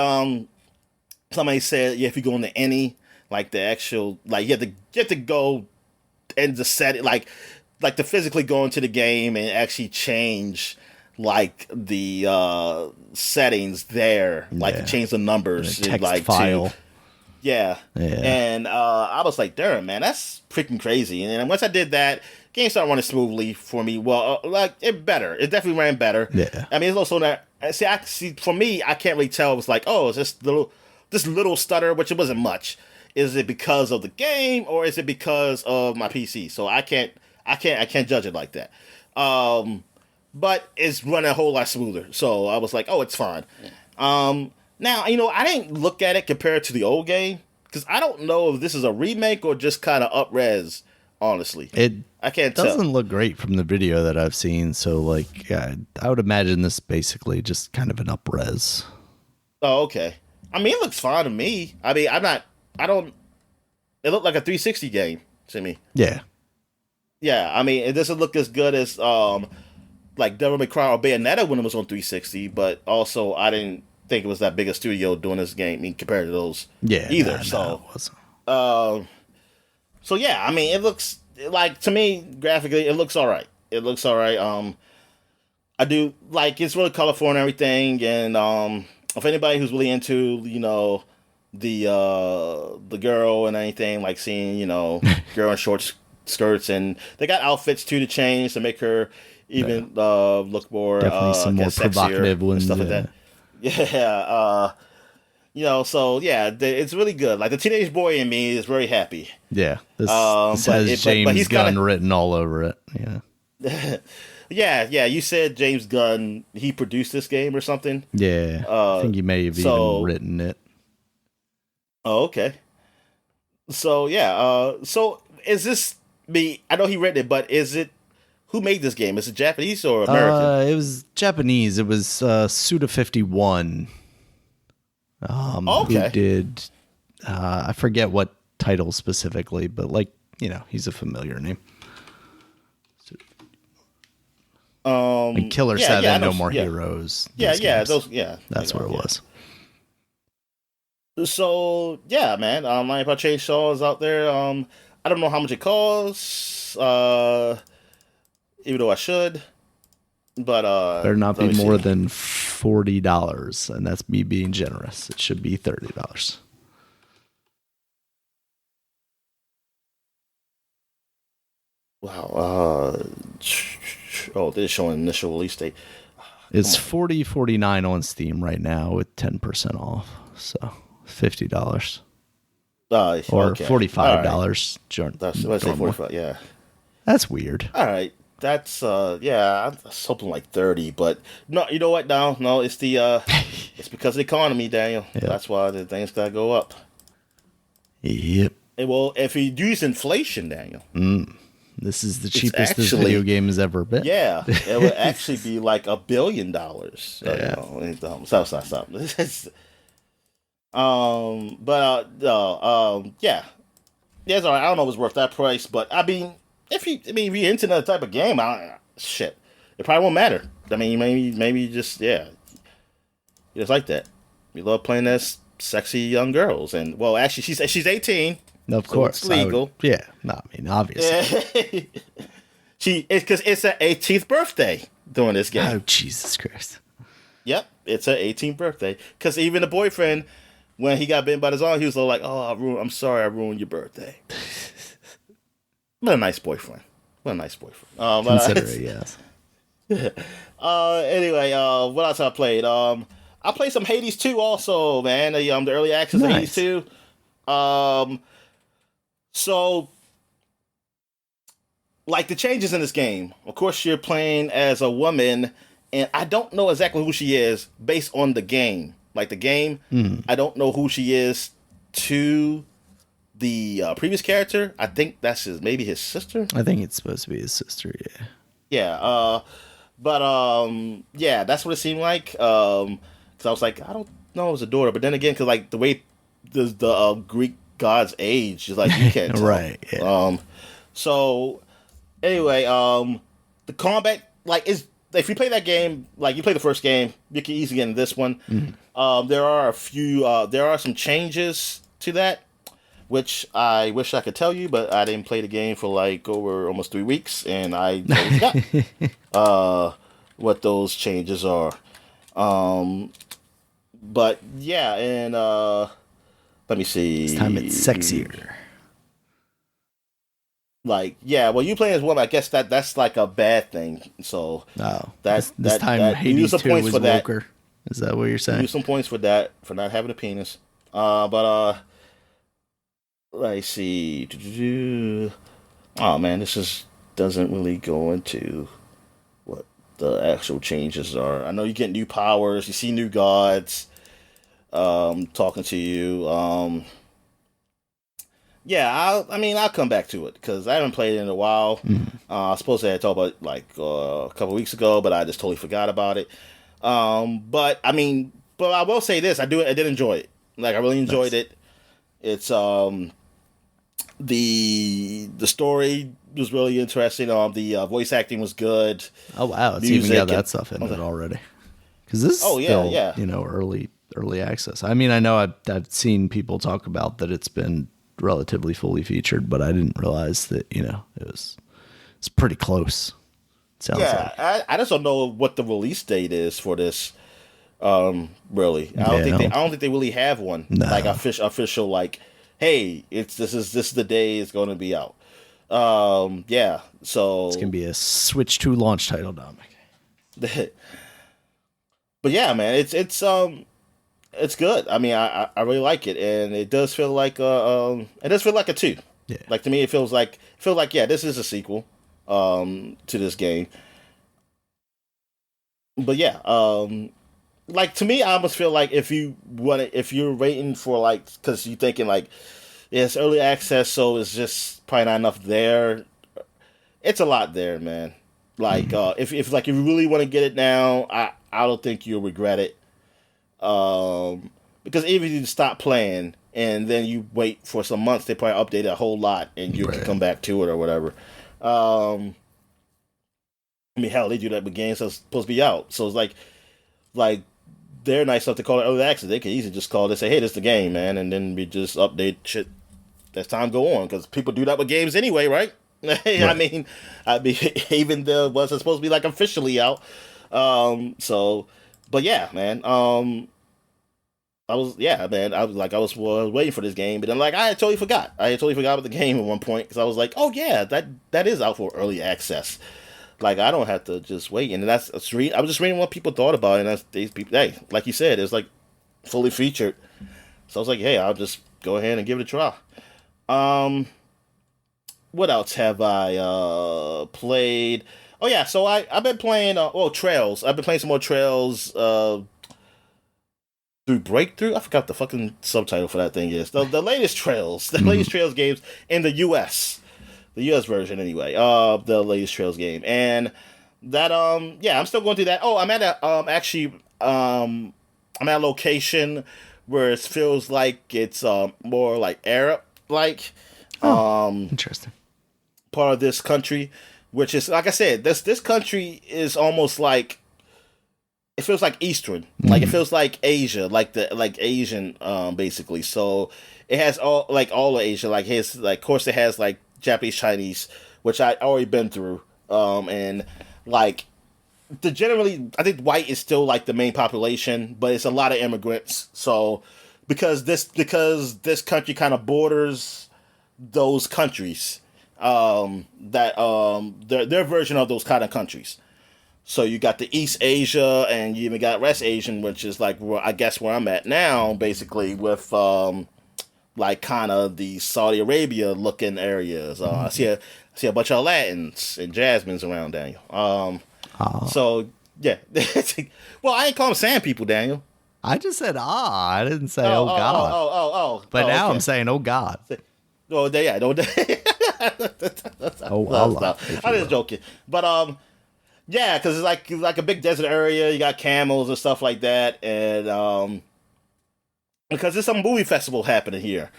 somebody said, yeah, if you go into any like the actual like you have to go and to set it like to physically go into the game and actually change like the settings there, like to change the numbers, the text like file. Yeah. And I was like, damn, man, that's freaking crazy. And then once I did that, game started running smoothly for me. Well, like it definitely ran better. Yeah. I mean, it's also that see for me, I can't really tell. It was like, oh, it's just this little stutter, which it wasn't much. Is it because of the game or is it because of my PC? So I can't judge it like that. But it's running a whole lot smoother. So I was like, oh, it's fine. Now, I didn't look at it compared to the old game because I don't know if this is a remake or just kind of up-res, honestly. I can't tell. It doesn't look great from the video that I've seen. So, like, yeah, I would imagine this basically just kind of an up-res. Oh, okay. I mean, it looks fine to me. I mean, it looked like a 360 game to me. Yeah. Yeah, I mean, it doesn't look as good as, like, Devil May Cry or Bayonetta when it was on 360, but also I didn't think it was that big a studio doing this game compared to those either. So yeah, I mean, it looks like, to me, graphically, it looks all right. I do like it's really colorful and everything, and if anybody who's really into the girl and anything, like seeing girl in short skirts, and they got outfits too to change to make her even look more definitely some more provocative ones, stuff like that. Yeah, so yeah, it's really good. Like the teenage boy in me is very happy. Yeah, this has James Gunn written all over it. Yeah. Yeah. You said James Gunn, he produced this game or something. Yeah, I think he may have even written it. Oh, okay. So yeah, so is this me? I know he written it, but is it? Who made this game? Is it Japanese or American? It was Japanese. It was Suda51. Okay. Who did? I forget what title specifically, but he's a familiar name. And Killer 7, No More Heroes. That's where it was. So yeah, man, Lollipop Chainsaw is out there. I don't know how much it costs. Even though I should, but better not be more than $40, and that's me being generous. It should be $30. Wow. They're showing initial release date. It's $40.49 on Steam right now with 10% off, so $50. Or $45. Right. Let's say 45. Yeah, that's weird. All right. That's I was hoping like 30, but no, you know what? No, it's the it's because of the economy, Daniel. Yep. That's why the things gotta go up. Yep. And well, if you use inflation, Daniel, this is the cheapest this video game has ever been. Yeah, it would actually be like $1 billion. Yeah. Stop. Yeah, it's all right. I don't know if it's worth that price, but I mean. If you're into that type of game, it probably won't matter. I mean, maybe just you just like that. You love playing as sexy young girls, and well, actually, she's 18. Of course, it's legal. Obviously. Because it's her 18th birthday during this game. Oh, Jesus Christ! Yep, it's her 18th birthday. Because even the boyfriend, when he got bitten by the zombie, he was like, "Oh, I'm sorry, I ruined your birthday." What a nice boyfriend. Consider it, yes. Anyway, what else I played? I played some Hades 2 also, man. The early access of Hades 2. So, like the changes in this game. Of course, you're playing as a woman, and I don't know exactly who she is based on the game. Like the game, I don't know who she is to the previous character. I think that's maybe his sister. I think it's supposed to be his sister. Yeah. Yeah. But yeah, that's what it seemed like. Because I was like, I don't know, it was a daughter. But then again, because like the way the Greek gods age is like you can't tell. Right. Yeah. So anyway, the combat like is if you play that game, like you play the first game, you can easily get in this one. There are there are some changes to that, which I wish I could tell you, but I didn't play the game for like over almost 3 weeks, and I totally forgot what those changes are. But yeah, and let me see. This time it's sexier. Like, yeah, well, you playing as woman, I guess that's like a bad thing. So this time Hades 2 was woker. Is that what you're saying? Use some points for that, for not having a penis. But let's see. Oh man, doesn't really go into what the actual changes are. I know you get new powers, you see new gods talking to you. Yeah, I'll come back to it because I haven't played it in a while. I was supposed to have talked about it like a couple weeks ago, but I just totally forgot about it. But I will say this: I did enjoy it. Like I really enjoyed it. It's the story was really interesting. The voice acting was good. Oh wow, it's even got that stuff in it already. Because this is still early access. I mean, I know I've seen people talk about that it's been relatively fully featured, but I didn't realize that it's pretty close. Sounds like. I just don't know what the release date is for this. Really, I don't think they really have one. No. Like official like, hey, this is the day it's going to be out. Yeah, so it's gonna be a Switch 2 launch title, Dominic. But yeah, man, it's good. I mean, I really like it, and it does feel like a 2. Yeah. Like to me, it feels like this is a sequel to this game. But yeah, like to me, I almost feel like if you're waiting for like, because you're thinking like, yeah, it's early access, so it's just probably not enough there. It's a lot there, man. Like if you really want to get it now, I don't think you'll regret it. Because even if you stop playing and then you wait for some months, they probably update it a whole lot and you can come back to it or whatever. I mean, hell, they do that with games that's supposed to be out. So it's like they're nice enough to call it early access. They could easily just call it and say, hey, this is the game, man. And then we just update shit as time go on. Because people do that with games anyway, right? Right. I mean, even the ones that's supposed to be like officially out. But yeah, man. I was waiting for this game, but then like I had totally forgot. About the game at one point because I was like, oh yeah, that is out for early access. Like I don't have to just wait, and I was just reading what people thought about it, and that's these people. Hey, like you said, it's like fully featured. So I was like, hey, I'll just go ahead and give it a try. What else have I played? Oh yeah, so I've been playing Trails. I've been playing some more Trails through Breakthrough. I forgot the fucking subtitle for that thing is. The latest Trails. The latest Trails games in the US. The US version anyway. The latest Trails game. And that I'm still going through that. Oh, I'm at I'm at a location where it feels like it's more like Arab like. Interesting. Part of this country, which is like I said, this country is almost like it feels like Eastern, like it feels like Asia, like Asian, basically. So it has all of Asia, like of course it has like Japanese, Chinese, which I already been through, and like generally I think white is still like the main population, but it's a lot of immigrants. So because this country kind of borders those countries. Their version of those kind of countries. So you got the East Asia, and you even got West Asian, which is like where I'm at now, basically with like kind of the Saudi Arabia looking areas. I see a bunch of Latins and Jasmines around, Daniel. So yeah, well, I ain't call them sand people, Daniel. I just said I didn't say oh God. Oh. But now okay. I'm saying oh God. Oh, yeah, no. Oh, Allah. I'm just joking, but yeah, because it's like a big desert area. You got camels and stuff like that, and because there's some movie festival happening here.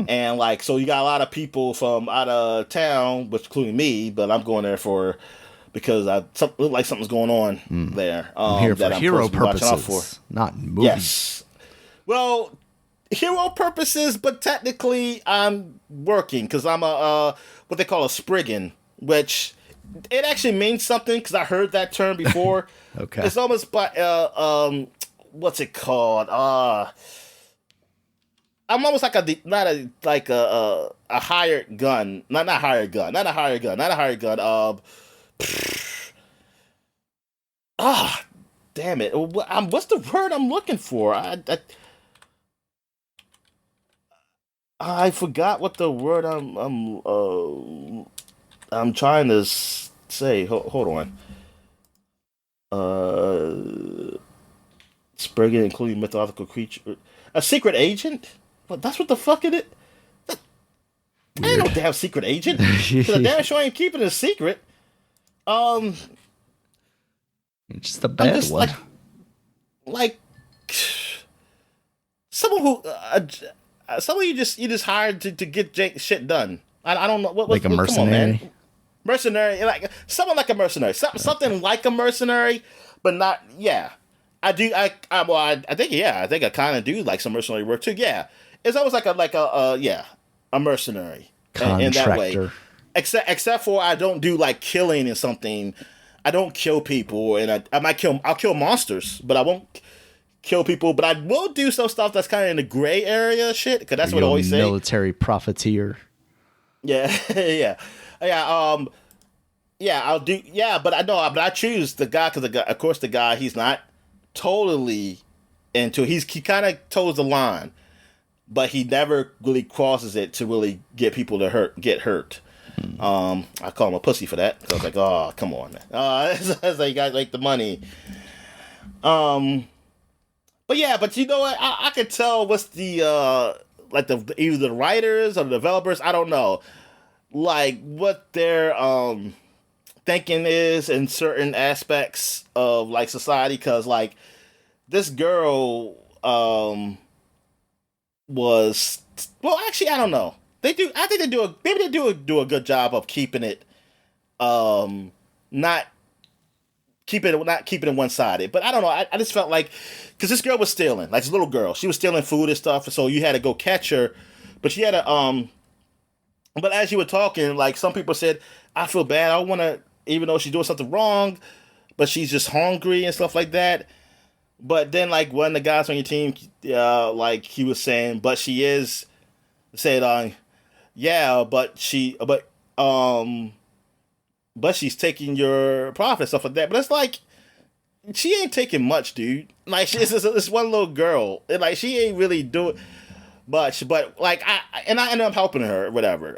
And like, so you got a lot of people from out of town, which including me, but I'm going there because look like something's going on there. I'm here that for I'm hero supposed to be watching out purposes, not movies. Yes. Well, hero purposes, but technically I'm working because I'm a what they call a spriggan, which it actually means something because I heard that term before. Okay. It's almost what's it called? I'm almost like a hired gun, not a hired gun. Damn it! What's the word I'm looking for? I forgot what the word I'm trying to say. Hold on. Spriggan, including mythological creature, a secret agent. Well, that's what the fuck it is. I ain't no damn secret agent. Because I damn sure ain't keeping it a secret. It's just a bad one. Like someone who someone you just hired to get shit done. I don't know what like a mercenary. Come on, man. Mercenary, like someone like a mercenary, something like a mercenary, but not. Yeah, I do. I think I think I kind of do like some mercenary work too. Yeah, it's almost like a mercenary in that way. Except for I don't do like killing and something. I don't kill people, and I'll kill monsters, but I won't kill people. But I will do some stuff that's kind of in the gray area shit, because that's what I always say. Military profiteer. Yeah, yeah. I'll do. Yeah, but I choose the guy because of course, the guy, he's not totally into. He kind of toes the line, but he never really crosses it to really get people to get hurt. I call him a pussy for that. So I was like, oh, come on, man. It's like you guys like the money. But yeah, but you know what? I could tell what's the like either the writers or the developers. I don't know, like what their thinking is in certain aspects of like society. Because like this girl was, well, actually, I don't know. They do. I think they do a good job of keeping it, not keeping it one sided. But I don't know. I just felt like, because this girl was stealing, like this little girl, she was stealing food and stuff, so you had to go catch her. But she had to But as you were talking, like some people said, I feel bad. I want to, even though she's doing something wrong, but she's just hungry and stuff like that. But then like one of the guys on your team, like he was saying, but she is said yeah, but she's taking your profit, stuff like that. But it's like, she ain't taking much, dude. Like, it's one little girl. And like, she ain't really doing much. But like, I ended up helping her, whatever,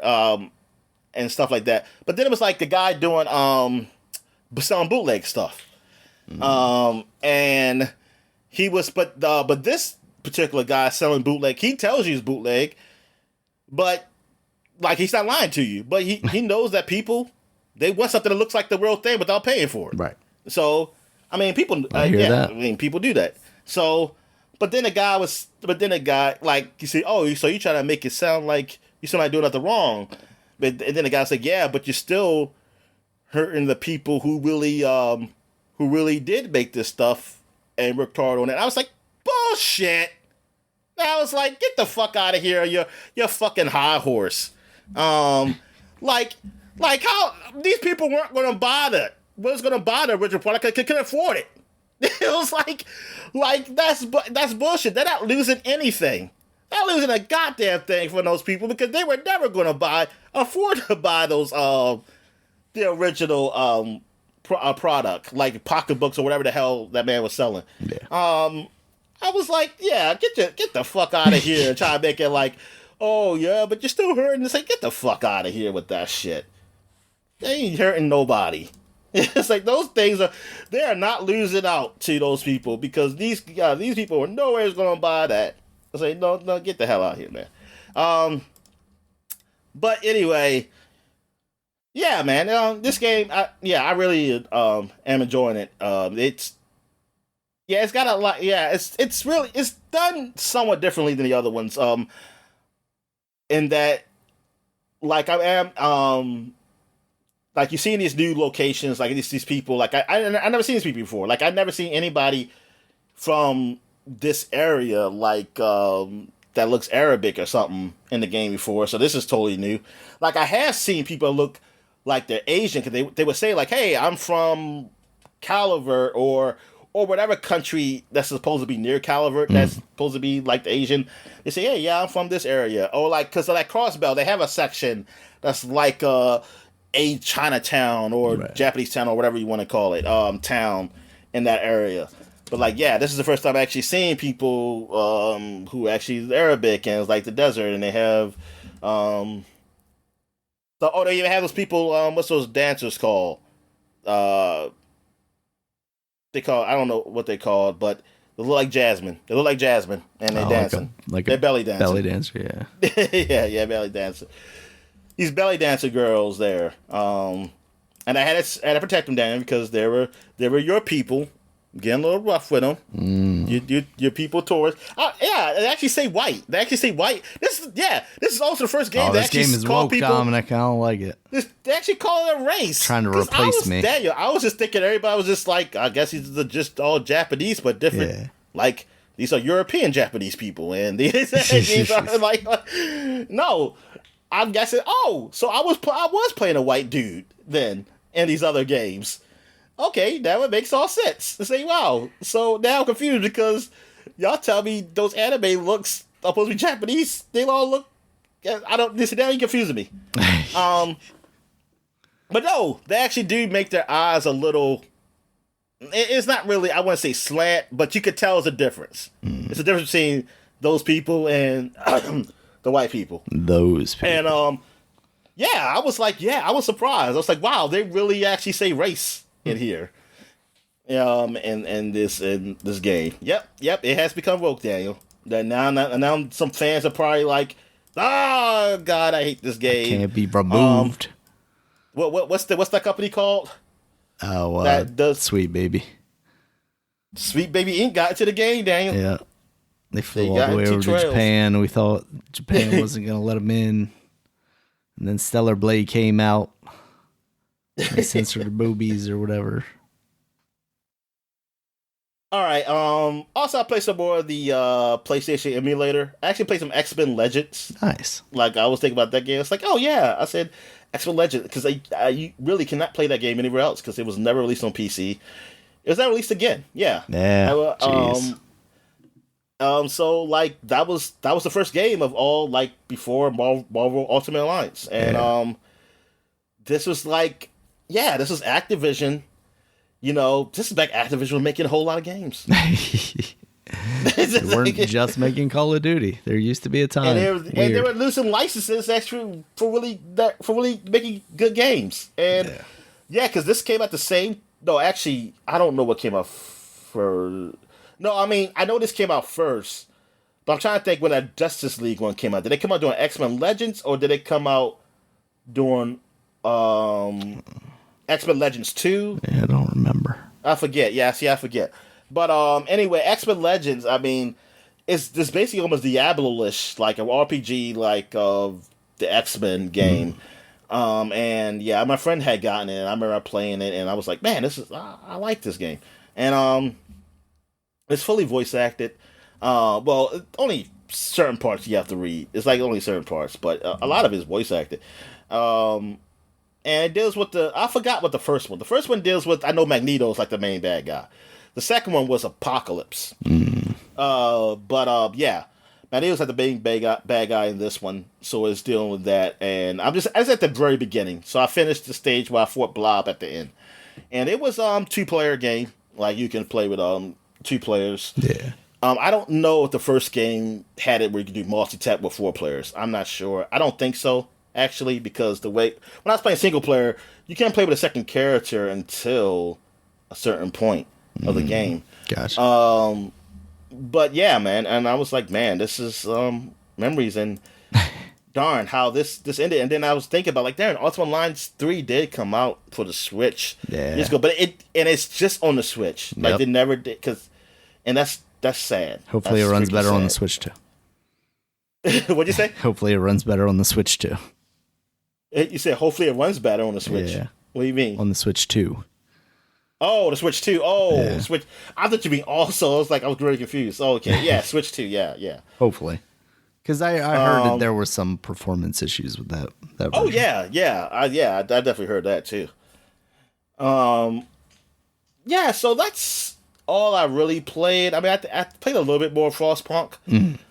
and stuff like that. But then it was like the guy doing selling bootleg stuff, and he was, but this particular guy selling bootleg, he tells you it's bootleg, but like, he's not lying to you, but he knows that people, they want something that looks like the real thing without paying for it. Right. So, I mean, people, that. I mean, people do that. So, but then the guy, like, you say, oh, so you trying to make it sound like you sound like doing nothing wrong. And then the guy said, yeah, but you're still hurting the people who really did make this stuff and worked hard on it. I was like, bullshit. I was like, get the fuck out of here, you're fucking high horse. Like how these people weren't going to buy that. Was going to buy the original product because they couldn't afford it. It was like that's bullshit. They're not losing anything. They're not losing a goddamn thing for those people, because they were never going to afford to buy those the original product, like pocketbooks or whatever the hell that man was selling. Yeah. I was like, yeah, get the fuck out of here and try to make it like, oh yeah, but you're still hurting. It's like, get the fuck out of here with that shit. They ain't hurting nobody. It's like those things they are not losing out to those people, because these people are nowhere going to buy that. I say, no, get the hell out of here, man. But anyway, yeah, man. This game, I really am enjoying it. It's got a lot. Yeah, it's really it's done somewhat differently than the other ones. In that, like I am, like you see in these new locations, like these people, like I never seen these people before. Like I never seen anybody from this area, like that looks Arabic or something in the game before. So this is totally new. Like I have seen people look like they're Asian because they would say like, "Hey, I'm from Caliver," or whatever country that's supposed to be near Caliver, that's supposed to be like the Asian. They say, "Hey, yeah, I'm from this area." Or like, because of that Crossbell, they have a section that's like a Chinatown or Right. Japanese town or whatever you want to call it, town in that area. But like, yeah, this is the first time actually seeing people who actually is Arabic and it's like the desert, and they have they even have those people. What's those dancers called? Uh, they call I don't know what they called, but they look like Jasmine. They look like Jasmine, and they're dancing. They're belly dancing. Belly dancer, yeah. yeah, belly dancer. These belly dancer girls there. And I had to protect them, Daniel, because they were your people. Getting a little rough with them. Your people tourists. Yeah, they actually say white. This is also the first game. Oh, this game is woke, Dom, and I kind of like it. They actually call it a race. Trying to replace me. Daniel, I was just thinking everybody was just like, I guess these are just all Japanese, but different. Yeah. Like, these are European Japanese people, and these are like, no, I'm guessing. Oh, so I was playing a white dude then in these other games. Okay, that would make all sense. To say, wow. So now I'm confused because y'all tell me those anime looks are supposed to be Japanese. They all look. I don't. This now you confusing me. But no, they actually do make their eyes a little. It's not really. I want to say slant, but you could tell it's a difference. It's a difference between those people and the white people. Those people. And I was like, I was surprised. I was like, wow, they really actually say race in here, in this game. Yep, it has become woke, Daniel. That now some fans are probably like, oh God, I hate this game. Can't be removed. What's that company called? Oh, that does Sweet Baby. Sweet Baby Inc. got into the game, Daniel. Yeah, they flew all the way over to Japan. We thought Japan wasn't gonna let them in, and then Stellar Blade came out. They censored the boobies or whatever. All right. Also, I played some more of the PlayStation emulator. I actually played some X-Men Legends. Nice. Like I was thinking about that game. It's like, oh yeah, I said X-Men Legends because you really cannot play that game anywhere else because it was never released on PC. It was never released again. Yeah. Yeah. So like that was the first game of all like before Marvel Ultimate Alliance, and this was like. Yeah, this is Activision. This is back Activision was making a whole lot of games. They weren't just making Call of Duty. There used to be a time. And they were losing licenses actually for really making good games. And because this came out the same. No, actually, I don't know what came out first. No, I mean I know this came out first, but I'm trying to think when that Justice League one came out. Did it come out during X-Men Legends or did it come out during X-Men Legends 2? Yeah, I don't remember. I forget. Yeah, see, I forget. But anyway, X-Men Legends, I mean, it's this basically almost Diablo-ish, like an RPG like of the X-Men game. And yeah, my friend had gotten it, and I remember playing it, and I was like, man, I like this game. And it's fully voice acted. Well, only certain parts you have to read. It's like only certain parts, but a lot of it is voice acted. And it deals with I forgot what the first one. The first one deals with, I know Magneto's like the main bad guy. The second one was Apocalypse. Yeah. Magneto's like the main bad guy in this one. So it's dealing with that. And I was at the very beginning. So I finished the stage where I fought Blob at the end. And it was 2-player game. Like you can play with 2 players. Yeah. I don't know if the first game had it where you could do multi-tap with 4 players. I'm not sure. I don't think so. Actually, because when I was playing single player, you can't play with a second character until a certain point of the game. Gotcha. But yeah, man, and I was like, man, this is memories, and darn, how this ended. And then I was thinking about, like, darn, Ultimate Lines 3 did come out for the Switch. Yeah. Years ago, but it's just on the Switch. Like, Yep. they never did, and that's sad. Hopefully That's it runs freaking better on the sad. Switch too. What'd you say? Hopefully it runs better on the Switch too. You said hopefully it runs better on the Switch. Yeah. What do you mean? On the Switch 2. Oh, the Switch 2. Oh, Yeah. Switch. I thought you mean also. I was really confused. Oh, okay. Yeah, Switch 2. Yeah. Hopefully. Because I heard that there were some performance issues with that Oh, version. yeah. I definitely heard that too. Yeah, so that's all I really played. I mean, I played a little bit more Frostpunk.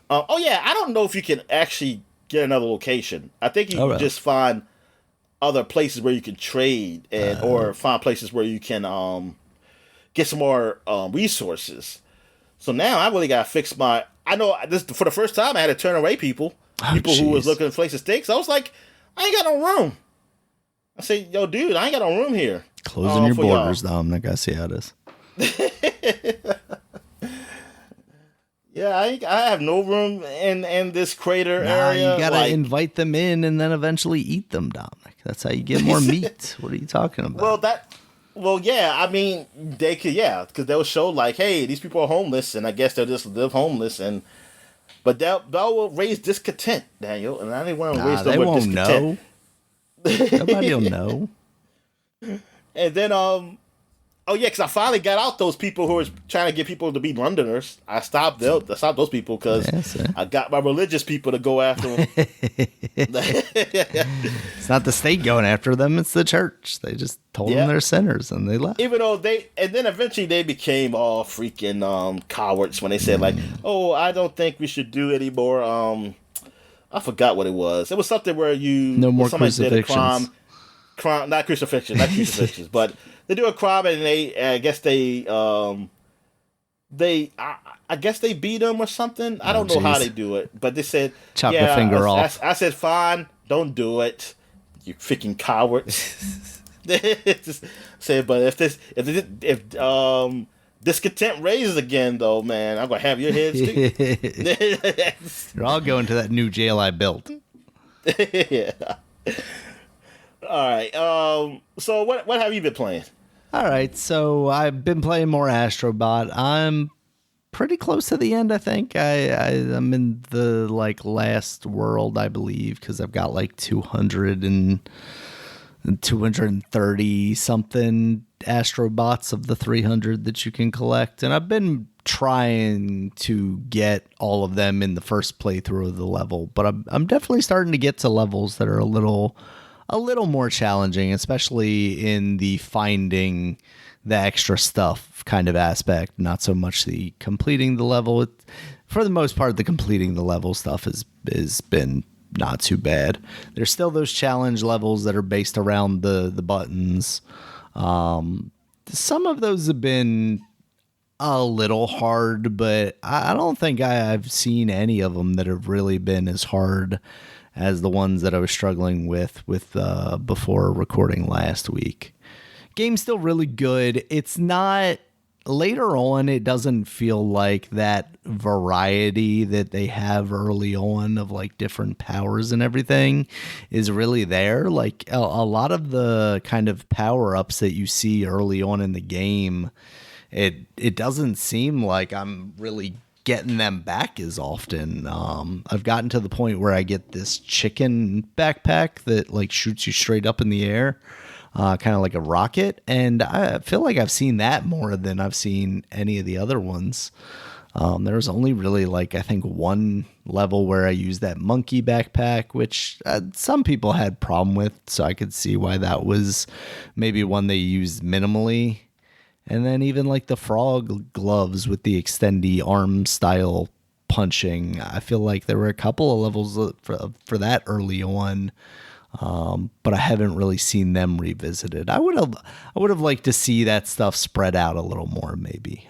Oh, yeah, I don't know if you can actually get another location. I think you can just find other places where you can trade or find places where you can get some more resources. So now I really got to fix my... I know this for the first time I had to turn away people who was looking for places to stay. So I was like, I ain't got no room. I said, yo, dude, I ain't got no room here. Closing your borders, Dominic. I see how it is. Yeah, I have no room in this crater area. You gotta invite them in and then eventually eat them, Dominic. That's how you get more meat. What are you talking about? Well, yeah. I mean, they could, because they'll show like, hey, these people are homeless, and I guess they'll just live homeless, but that will raise discontent, Daniel, and I didn't want to raise they won't discontent. Know. Nobody will know. And then oh yeah, because I finally got out those people who were trying to get people to be Londoners. I stopped those people because I got my religious people to go after them. It's not the state going after them; it's the church. They just told them they're sinners, and they left. Even though and then eventually they became all freaking cowards when they said like, "Oh, I don't think we should do any more." I forgot what it was. It was something where no more crucifixions. Not crucifixions, but they do a crime and I guess they beat them or something. I don't know how they do it, but they said chop the finger off. I said fine, don't do it, you freaking cowards. Said, but if discontent raises again, though, man, I'm gonna have your heads too. You're all going to that new jail I built. Yeah. All right. So what have you been playing? All right. So I've been playing more Astrobot. I'm pretty close to the end. I think I'm in the last world, I believe, because I've got 230 something Astrobots of the 300 that you can collect, and I've been trying to get all of them in the first playthrough of the level, but I'm definitely starting to get to levels that are a little more challenging, especially in the finding the extra stuff kind of aspect, not so much the completing the level. For the most part, the completing the level stuff has been not too bad. There's still those challenge levels that are based around the buttons. Some of those have been a little hard, but I don't think I've seen any of them that have really been as hard as the ones that I was struggling with before recording last week. Game's still really good. It's not... Later on, it doesn't feel like that variety that they have early on of different powers and everything is really there. A lot of the kind of power-ups that you see early on in the game, it doesn't seem like I'm really getting them back as often. I've gotten to the point where I get this chicken backpack that shoots you straight up in the air. Kind of like a rocket, and I feel like I've seen that more than I've seen any of the other ones. There was only really I think one level where I used that monkey backpack, which some people had problem with, so I could see why that was maybe one they used minimally. And then even the frog gloves with the extendy arm style punching, I feel like there were a couple of levels for that early on. But I haven't really seen them revisited. I would have liked to see that stuff spread out a little more, maybe.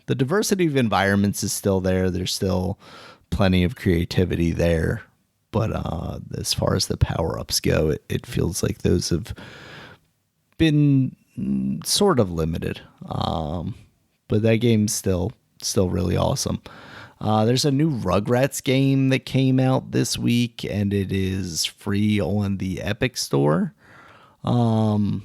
The diversity of environments is still there. There's still plenty of creativity there. But as far as the power-ups go, it feels like those have been sort of limited. But that game's still really awesome. There's a new Rugrats game that came out this week, and it is free on the Epic Store. And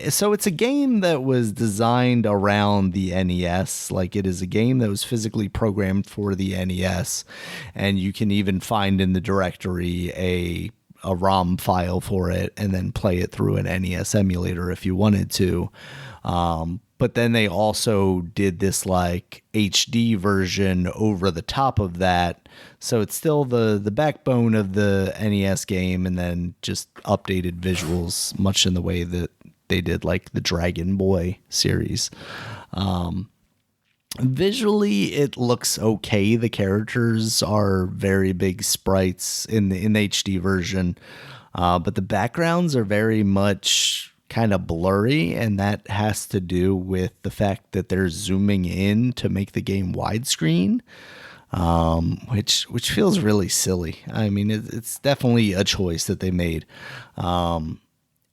so it's a game that was designed around the NES. Like, it is a game that was physically programmed for the NES, and you can even find in the directory a ROM file for it and then play it through an NES emulator if you wanted to. But then they also did this like HD version over the top of that. So it's still the backbone of the NES game, and then just updated visuals, much in the way that they did like the Dragon Boy series. Visually, it looks okay. The characters are very big sprites in the HD version, but the backgrounds are very much kind of blurry, and that has to do with the fact that they're zooming in to make the game widescreen, which feels really silly. I mean, it's definitely a choice that they made.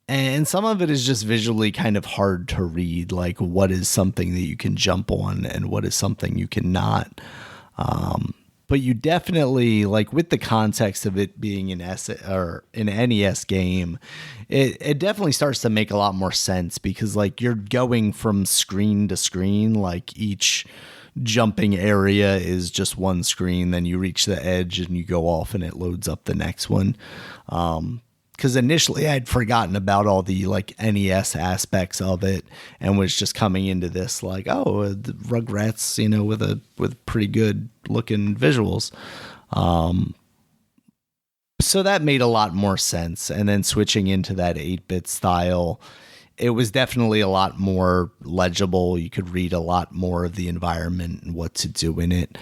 And some of it is just visually kind of hard to read, like what is something that you can jump on and what is something you cannot. But you definitely, like, with the context of it being an NES game, it definitely starts to make a lot more sense, because like you're going from screen to screen, like each jumping area is just one screen, then you reach the edge and you go off and it loads up the next one. Because initially I'd forgotten about all the like NES aspects of it and was just coming into this like, oh, the Rugrats, you know, with pretty good looking visuals. So that made a lot more sense. And then switching into that 8-bit style, it was definitely a lot more legible. You could read a lot more of the environment and what to do in it.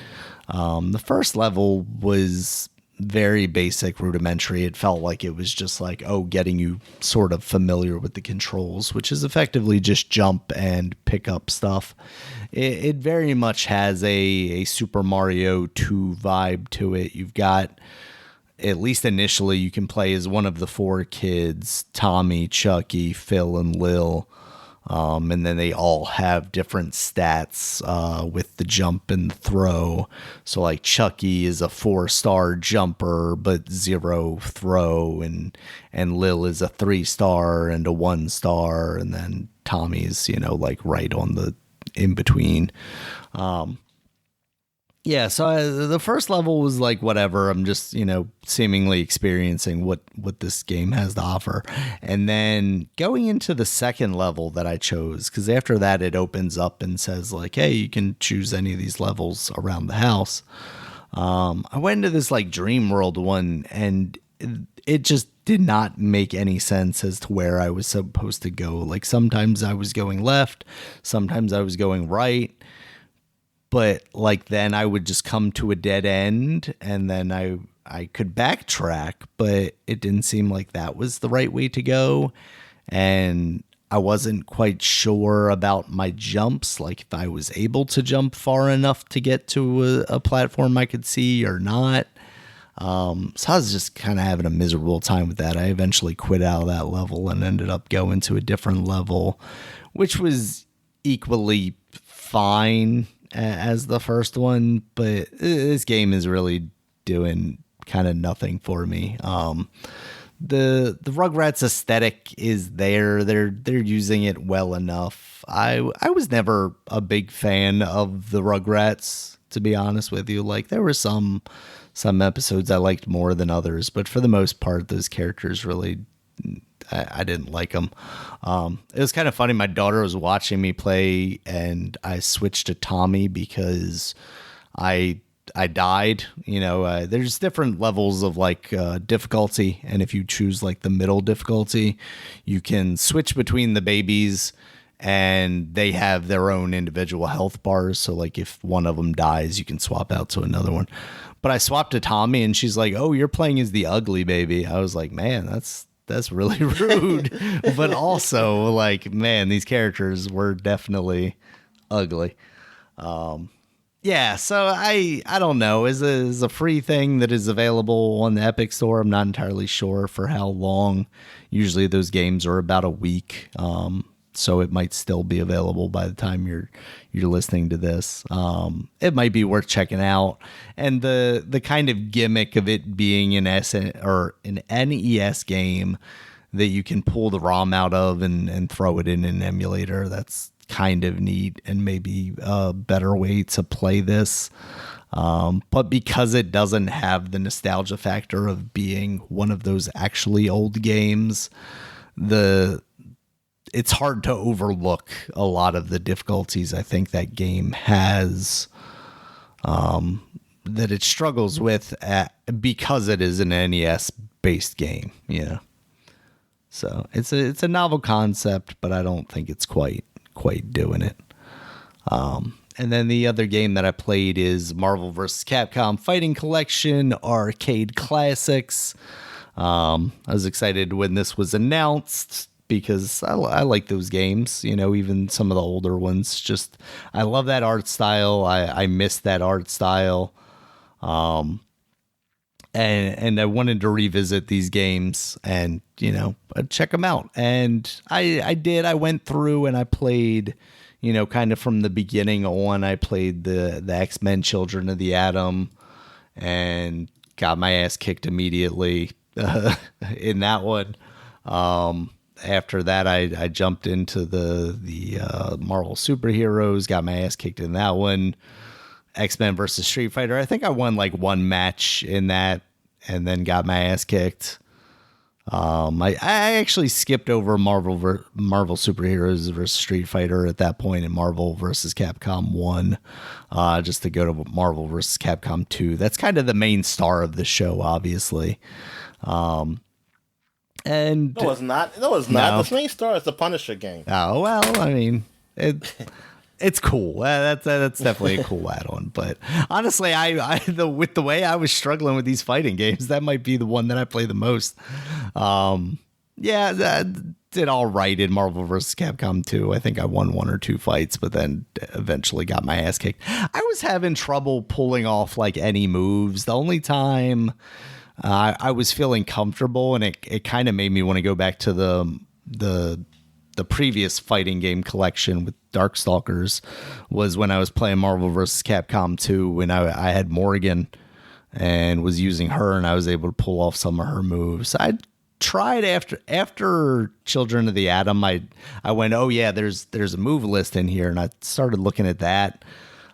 The first level was very basic, rudimentary. It felt like it was just like, getting you sort of familiar with the controls, which is effectively just jump and pick up stuff. It very much has a Super Mario 2 vibe to it. You've got, at least initially, you can play as one of the 4 kids, Tommy, Chucky, Phil, and Lil. And then they all have different stats with the jump and the throw. So like Chucky is a 4-star jumper but 0 throw, and Lil is a 3-star and a 1-star, and then Tommy's, you know, like right on the in between. Yeah, so the first level was like, whatever, I'm just, you know, seemingly experiencing what this game has to offer. And then going into the second level that I chose, because after that it opens up and says like, hey, you can choose any of these levels around the house. I went into this like Dream World one, and it just did not make any sense as to where I was supposed to go. Like sometimes I was going left, sometimes I was going right. But like then I would just come to a dead end, and then I could backtrack, but it didn't seem like that was the right way to go. And I wasn't quite sure about my jumps, like if I was able to jump far enough to get to a platform I could see or not. So I was just kind of having a miserable time with that. I eventually quit out of that level and ended up going to a different level, which was equally fine as the first one, but this game is really doing kind of nothing for me. The Rugrats aesthetic is there. They're using it well enough. I was never a big fan of the Rugrats, to be honest with you. Like there were some episodes I liked more than others, but for the most part, those characters really, I didn't like them. It was kind of funny. My daughter was watching me play, and I switched to Tommy because I died. You know, there's different levels of like difficulty, and if you choose like the middle difficulty, you can switch between the babies, and they have their own individual health bars. So like if one of them dies, you can swap out to another one. But I swapped to Tommy, and she's like, "Oh, you're playing as the ugly baby." I was like, "Man, that's really rude." But also like, man, these characters were definitely ugly. Yeah, so I don't know. Is a free thing that is available on the Epic Store. I'm not entirely sure for how long. Usually those games are about a week. so it might still be available by the time you're listening to this. It might be worth checking out, and the kind of gimmick of it being an an NES game that you can pull the ROM out of and throw it in an emulator. That's kind of neat and maybe a better way to play this. But because it doesn't have the nostalgia factor of being one of those actually old games, it's hard to overlook a lot of the difficulties I think that game has, that it struggles with because it is an NES based game, So it's a novel concept, but I don't think it's quite doing it. And then the other game that I played is Marvel vs. Capcom Fighting Collection Arcade Classics. I was excited when this was announced because I like those games, even some of the older ones. Just, I love that art style. I miss that art style. And I wanted to revisit these games and, check them out. And I did. I went through and I played, kind of from the beginning on. I played the X-Men Children of the Atom and got my ass kicked immediately in that one. After that, I jumped into the Marvel superheroes, got my ass kicked in that one. X-Men versus Street Fighter. I think I won like one match in that and then got my ass kicked. I actually skipped over Marvel superheroes versus Street Fighter at that point in Marvel versus Capcom 1, just to go to Marvel versus Capcom 2. That's kind of the main star of the show, obviously. And no, it's not. No, it's not. The main star is the Punisher game. Oh well, I mean it's cool. That's definitely a cool add-on. But honestly, with the way I was struggling with these fighting games, that might be the one that I play the most. That did all right in Marvel vs. Capcom 2. I think I won one or two fights, but then eventually got my ass kicked. I was having trouble pulling off like any moves. The only time I was feeling comfortable, and it kind of made me want to go back to the previous fighting game collection with Darkstalkers, was when I was playing Marvel vs. Capcom 2, when I had Morgan and was using her, and I was able to pull off some of her moves. I tried after Children of the Atom. I went, oh yeah, there's a move list in here, and I started looking at that.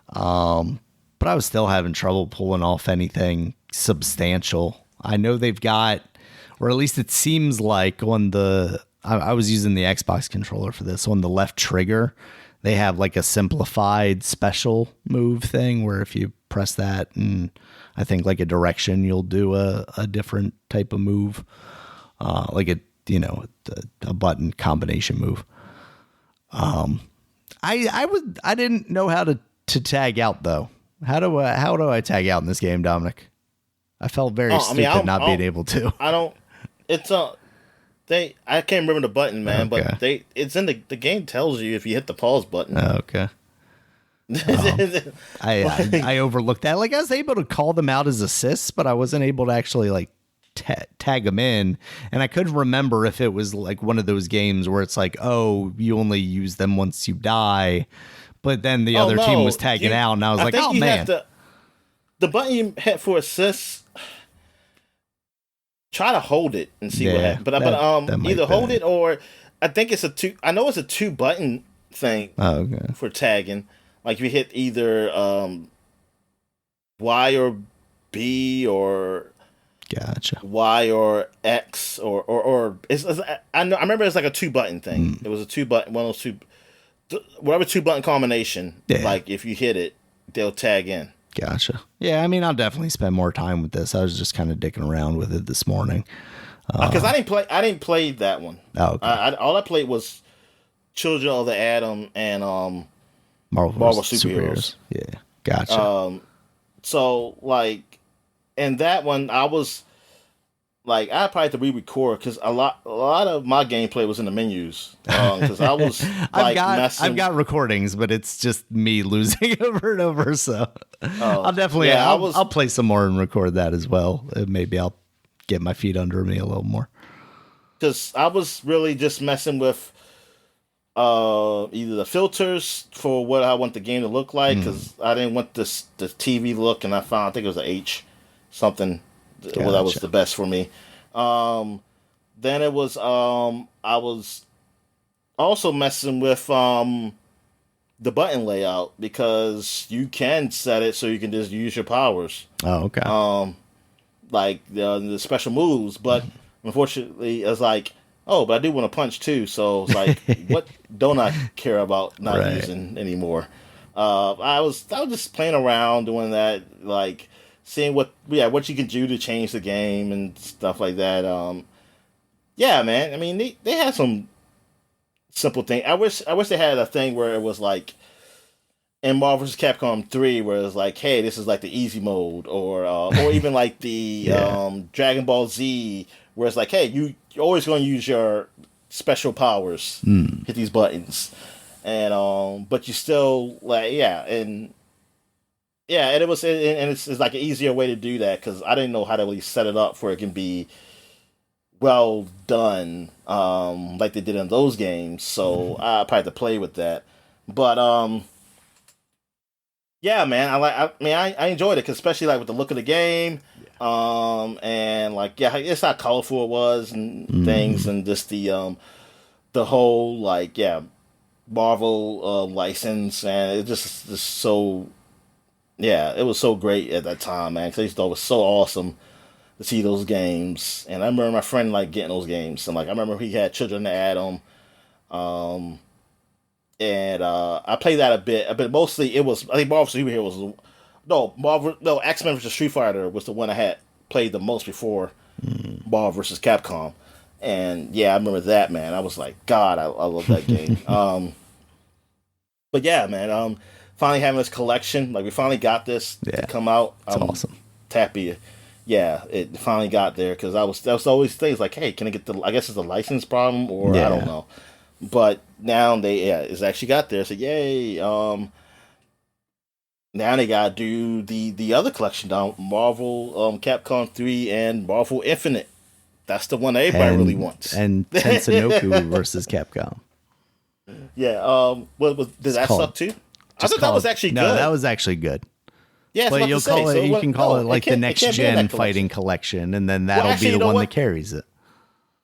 But I was still having trouble pulling off anything substantial. I know they've got, or at least it seems like I was using the Xbox controller for this. On the left trigger, they have like a simplified special move thing where if you press that and I think like a direction, you'll do a different type of move, like a button combination move. I didn't know how to tag out though. How do I tag out in this game, Dominic? I felt very stupid not being able to. I don't. It's I can't remember the button, man, okay. But it's in the game tells you if you hit the pause button. Oh, okay. I overlooked that. Like, I was able to call them out as assists, but I wasn't able to actually like tag them in. And I couldn't remember if it was like one of those games where it's like, oh, you only use them once you die. But then the other team was tagging out, and I was like, oh man. The button you hit for assists, try to hold it and see what happens. But either hold it or I think it's I know it's a 2-button thing for tagging. Like if you hit either Y or B or gotcha Y or X or I remember it's like a 2-button thing. It was a 2-button, one of those whatever 2-button combination. Yeah. Like if you hit it, they'll tag in. Gotcha. Yeah, I mean, I'll definitely spend more time with this. I was just kind of dicking around with it this morning. Because I didn't play that one. Oh, okay. All I played was Children of the Atom and Marvel Superheroes. Yeah, gotcha. So like, in that one, I was like, I probably have to re-record because a lot of my gameplay was in the menus. Because I was like, I've got recordings, but it's just me losing over and over. So I'll definitely, I'll play some more and record that as well. Maybe I'll get my feet under me a little more. Because I was really just messing with Either the filters for what I want the game to look like, because I didn't want the TV look, and I think it was a H something. Well, that was the best for me. Then it was I was also messing with the button layout, because you can set it so you can just use your powers. Oh, okay. Like the special moves, but unfortunately, it's like, oh, but I do want to punch too. So it's like, what don't I care about not using anymore? I was just playing around doing that, like seeing what you can do to change the game and stuff like that. Yeah, man. I mean, they had some simple thing. I wish they had a thing where it was like in Marvel vs. Capcom 3, where it's like, hey, this is like the easy mode, or even like the Dragon Ball Z, where it's like, hey, you're always going to use your special powers, hit these buttons, and but you still like, and it was, and it's like an easier way to do that, because I didn't know how to really set it up for it can be well done, like they did in those games. So I probably had to play with that, but yeah, man, I enjoyed it, 'cause especially like with the look of the game, and like, yeah, it's how colorful it was and things, and just the whole, like, Marvel license, and it just so, it was so great at that time, man. 'Cause I just thought it was so awesome to see those games, and I remember my friend like getting those games, and like I remember he had Children of Adam, and I played that a bit, but mostly it was, I think Marvel Superhero was X-Men vs. Street Fighter was the one I had played the most before Marvel vs. Capcom, and I remember that, man. I was like, God, I love that game. But yeah, man, finally having this collection, like we finally got this to come out. It's awesome. Happy. Yeah, it finally got there, because that was always things like, hey, can I get I guess it's a license problem, or I don't know. But now it's actually got there. So yay! Now they gotta do the other collection down, Marvel, Capcom 3, and Marvel Infinite. That's the one everybody really wants. And Tatsunoko versus Capcom. Yeah. Did that suck too? I thought that was actually good. No, that was actually good. Yeah, but you can call it like the next gen fighting collection, and then that'll be the one that carries it.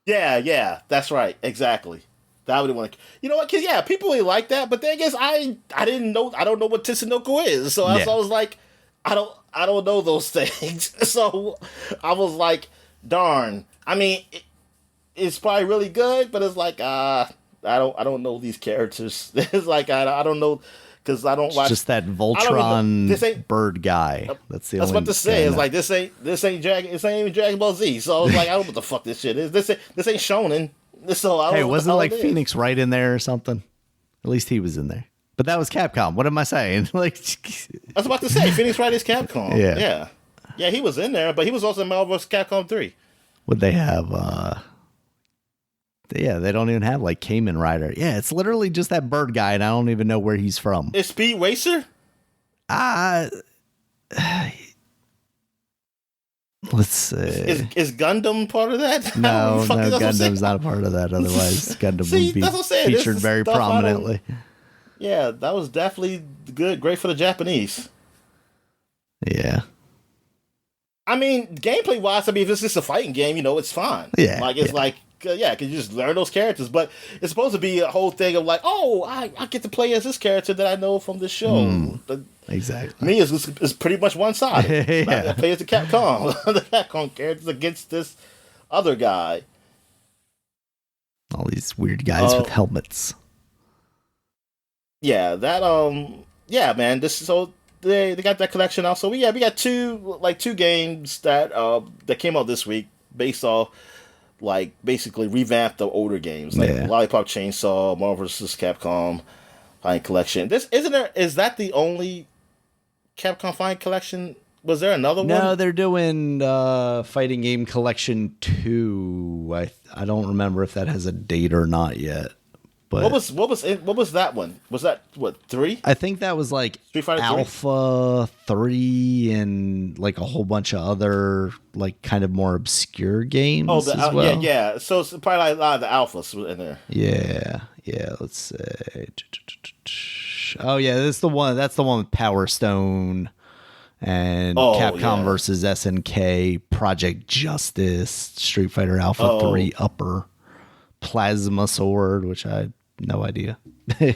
Yeah, that's right, exactly. That would want to, you know what? Because people really like that, but then I guess I don't know what Tatsunoko is, so I was like, I don't know those things, so I was like, darn. I mean, it's probably really good, but it's like, I don't know these characters. It's like I don't know. Because I don't watch. Just that Voltron bird guy. That's the. That's what to say. It's like this ain't even Dragon Ball Z. So I was like, I don't know what the fuck this shit is. This ain't Shonen. So I don't know wasn't like Phoenix Wright in there or something? At least he was in there. But that was Capcom. What am I saying? Like, I was about to say Phoenix Wright is Capcom. Yeah. He was in there, but he was also in Marvel vs. Capcom 3. Would they have? They don't even have like Kamen Rider. Yeah, it's literally just that bird guy, and I don't even know where he's from. Is Speed Racer? Let's see. Is Gundam part of that? No, Gundam's not a part of that. Otherwise, Gundam would be featured very prominently. Yeah, that was definitely great for the Japanese. Yeah. I mean, gameplay wise, if it's just a fighting game, it's fine. Yeah. Like, it's like, because you just learn those characters, but it's supposed to be a whole thing of like, oh, I get to play as this character that I know from the show. Exactly. Me is pretty much one sided. I play as the Capcom, the Capcom characters against this other guy. All these weird guys with helmets. Yeah, that man. They got that collection out. So we got two games that came out this week based off, like, basically revamped the older games, like Lollipop Chainsaw, Marvel vs. Capcom Fighting Collection. Is that the only Capcom Fighting Collection? Was there another one? No, they're doing Fighting Game Collection 2. I don't remember if that has a date or not yet. But what was that one? Was that what 3? I think that was like Street Fighter 3? Alpha 3 and like a whole bunch of other like kind of more obscure games as well. yeah. So it's probably like a lot of the alphas in there. Yeah. Let's say. Oh yeah, that's the one. That's the one with Power Stone and Capcom versus SNK, Project Justice, Street Fighter Alpha 3 Upper, Plasma Sword, which I had no idea. Yeah,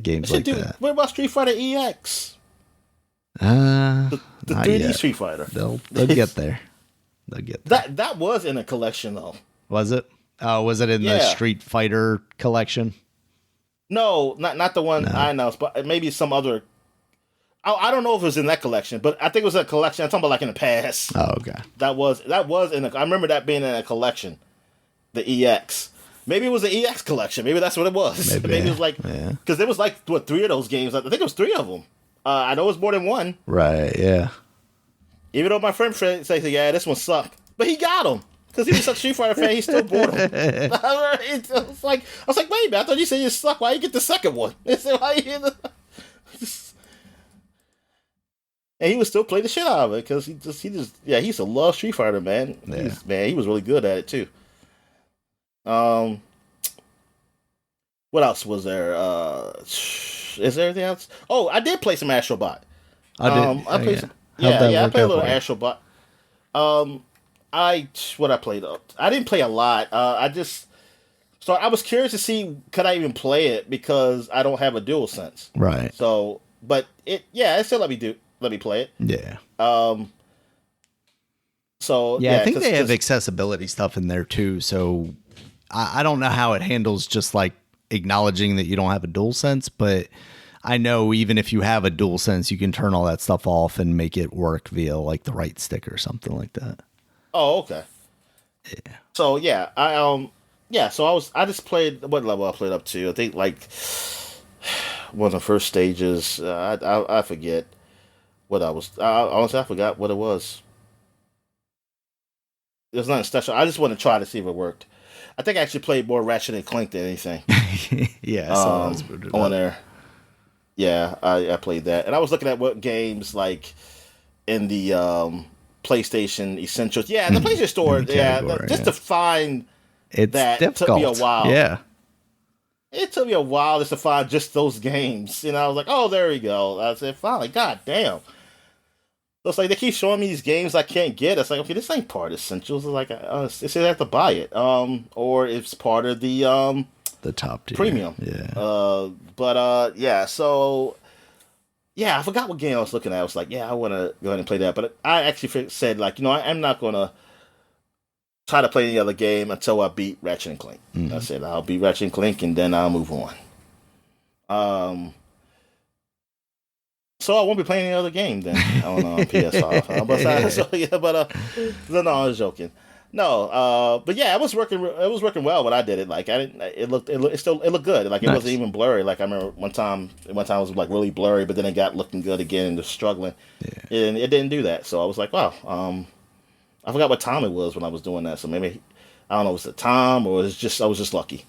games like that. What about Street Fighter EX? The 3D yet. Street Fighter. They'll get there. They'll get there. That was in a collection though. Was it? Oh, was it in the Street Fighter collection? No, not the one I announced, but maybe some other. I don't know if it was in that collection, but I think it was a collection. I'm talking about like in the past. Oh, okay. That was in. I remember that being in a collection. The EX. Maybe it was the EX collection. Maybe that's what it was. Maybe it was like because there was like 3 of those games. I think it was 3 of them. I know it was more than one. Right. Yeah. Even though my friend said, "Yeah, this one sucked," but he got them. Because he was such a Street Fighter fan, he still bought him. I was like, wait a minute, I thought you said you suck. Why you get the second one? And he would still play the shit out of it because he used to love Street Fighter, man. Yeah. He was really good at it too. What else was there? Is there anything else? Oh, I did play some Astro Bot. I did. I played some. I played a little Astro Bot. I played. I didn't play a lot. I was curious to see could I even play it because I don't have a DualSense. Right. So, but it still let me play it. Yeah. So I think they have accessibility stuff in there too. So I don't know how it handles just like acknowledging that you don't have a DualSense, but I know even if you have a DualSense, you can turn all that stuff off and make it work via like the right stick or something like that. Oh, okay. Yeah. So I just played what level I played up to. I think like one of the first stages. I forget what I was. Honestly, I forgot what it was. There's nothing special. I just want to try to see if it worked. I think I actually played more Ratchet and Clank than anything. Yeah, on there. Yeah, I played that, and I was looking at what games like in the PlayStation Essentials. Yeah, the PlayStation Store. To find that difficult. Took me a while. Yeah, it took me a while just to find just those games. I was like, oh, there we go. I said, finally, god damn. So it's like they keep showing me these games I can't get. It's like, okay, this ain't part of Essentials. It's like, they say I have to buy it, or it's part of the top tier premium. Yeah. So I forgot what game I was looking at. I was like, I want to go ahead and play that, but I actually said like, I'm not gonna try to play any other game until I beat Ratchet and Clank. Mm-hmm. I said I'll beat Ratchet and Clank and then I'll move on. So I won't be playing any other game then on PS5. No, I was joking. No, but yeah, it was working. It was working well when I did it. Like it looked good. Like it nice. Wasn't even blurry. Like I remember one time it was like really blurry, but then it got looking good again and just struggling. Yeah. And it didn't do that. So I was like, wow. I forgot what time it was when I was doing that. So maybe I don't know, was it time or I was just lucky.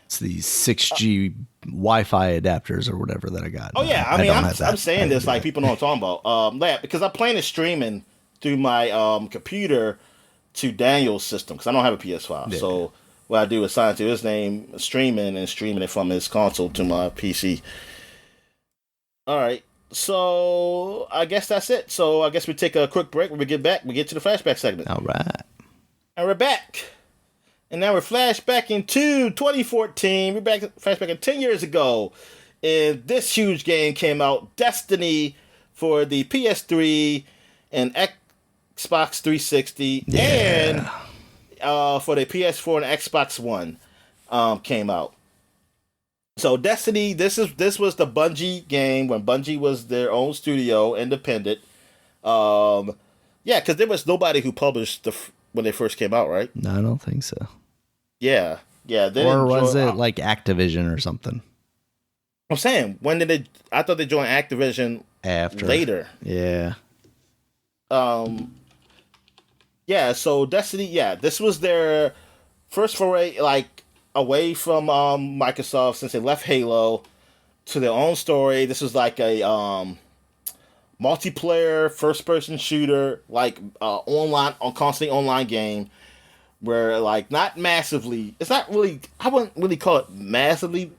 It's these 6G Wi-Fi adapters or whatever that I got. Oh yeah, I'm saying this like people know what I'm talking about. Because I'm playing it streaming through my computer to Daniel's system because I don't have a PS5. Yeah. So what I do is sign to his name, streaming it from his console to my PC. All right, so I guess that's it. So I guess we take a quick break. When we get back, we get to the flashback segment. All right, and we're back. And now we're flashbacking to 2014. We're flashbacking 10 years ago. And this huge game came out, Destiny, for the PS3 and Xbox 360. Yeah. And for the PS4 and Xbox One came out. So Destiny, this was the Bungie game when Bungie was their own studio, independent. Because there was nobody who published when they first came out, right? No, I don't think so. Yeah. Or was it like Activision or something? I'm saying, when did they? I thought they joined Activision after later. Yeah. So Destiny. Yeah, this was their first foray, like away from Microsoft since they left Halo to their own story. This was like a multiplayer first person shooter, like online on constantly online game where like not massively. It's not really. I wouldn't really call it massively.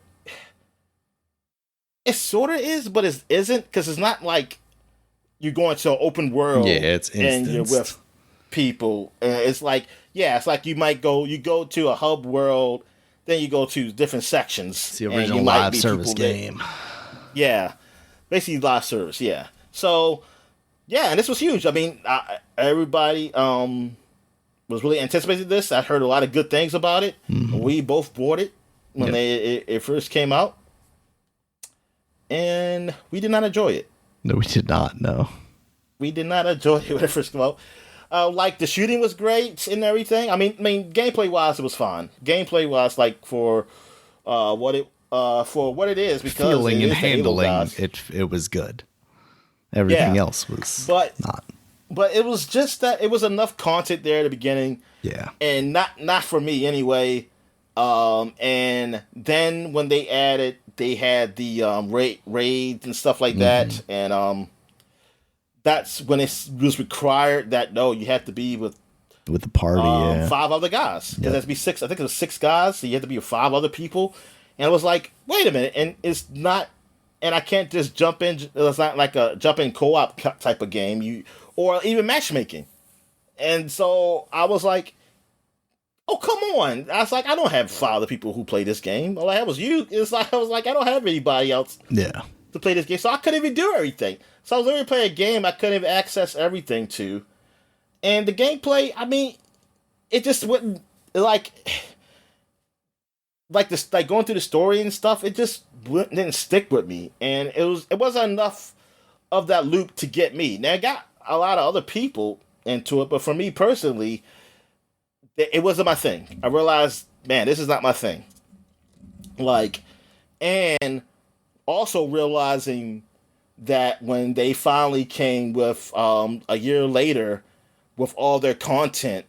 It sort of is, but it isn't because it's not like you're going to an open world. Yeah, it's and you're with people. It's like it's like you go to a hub world, then you go to different sections. It's the original live service game. Yeah, basically live service. Yeah. So and this was huge. I mean, everybody was really anticipating this. I heard a lot of good things about it. Mm-hmm. We both bought it when it first came out. And we did not enjoy it. No, we did not. No, we did not enjoy it when it first came out. Like the shooting was great and everything. I mean, gameplay wise, it was fine. Gameplay wise, like for what it is, because feeling and handling, it was good. Everything else was not. But it was just that it was enough content there at the beginning. Yeah, and not for me anyway. And then when they added. They had the raids and stuff like that, and that's when it was required that you have to be with the party, 5 other guys. Because it has to be 6. I think it was 6 guys, so you have to be with 5 other people. And it was like, wait a minute, and it's not, and I can't just jump in. It's not like a jump in co-op type of game, or even matchmaking. And so I was like, oh, come on. I was like, I don't have 5 other people who play this game. All I had was you. It's like I was like, I don't have anybody else to play this game. So I couldn't even do everything. So I was literally playing a game I couldn't even access everything to. And the gameplay, I mean, it just wouldn't like this, like going through the story and stuff, it just didn't stick with me. And it wasn't enough of that loop to get me. Now, I got a lot of other people into it, but for me personally, it wasn't my thing. I realized, man, this is not my thing. Like, and also realizing that when they finally came with a year later with all their content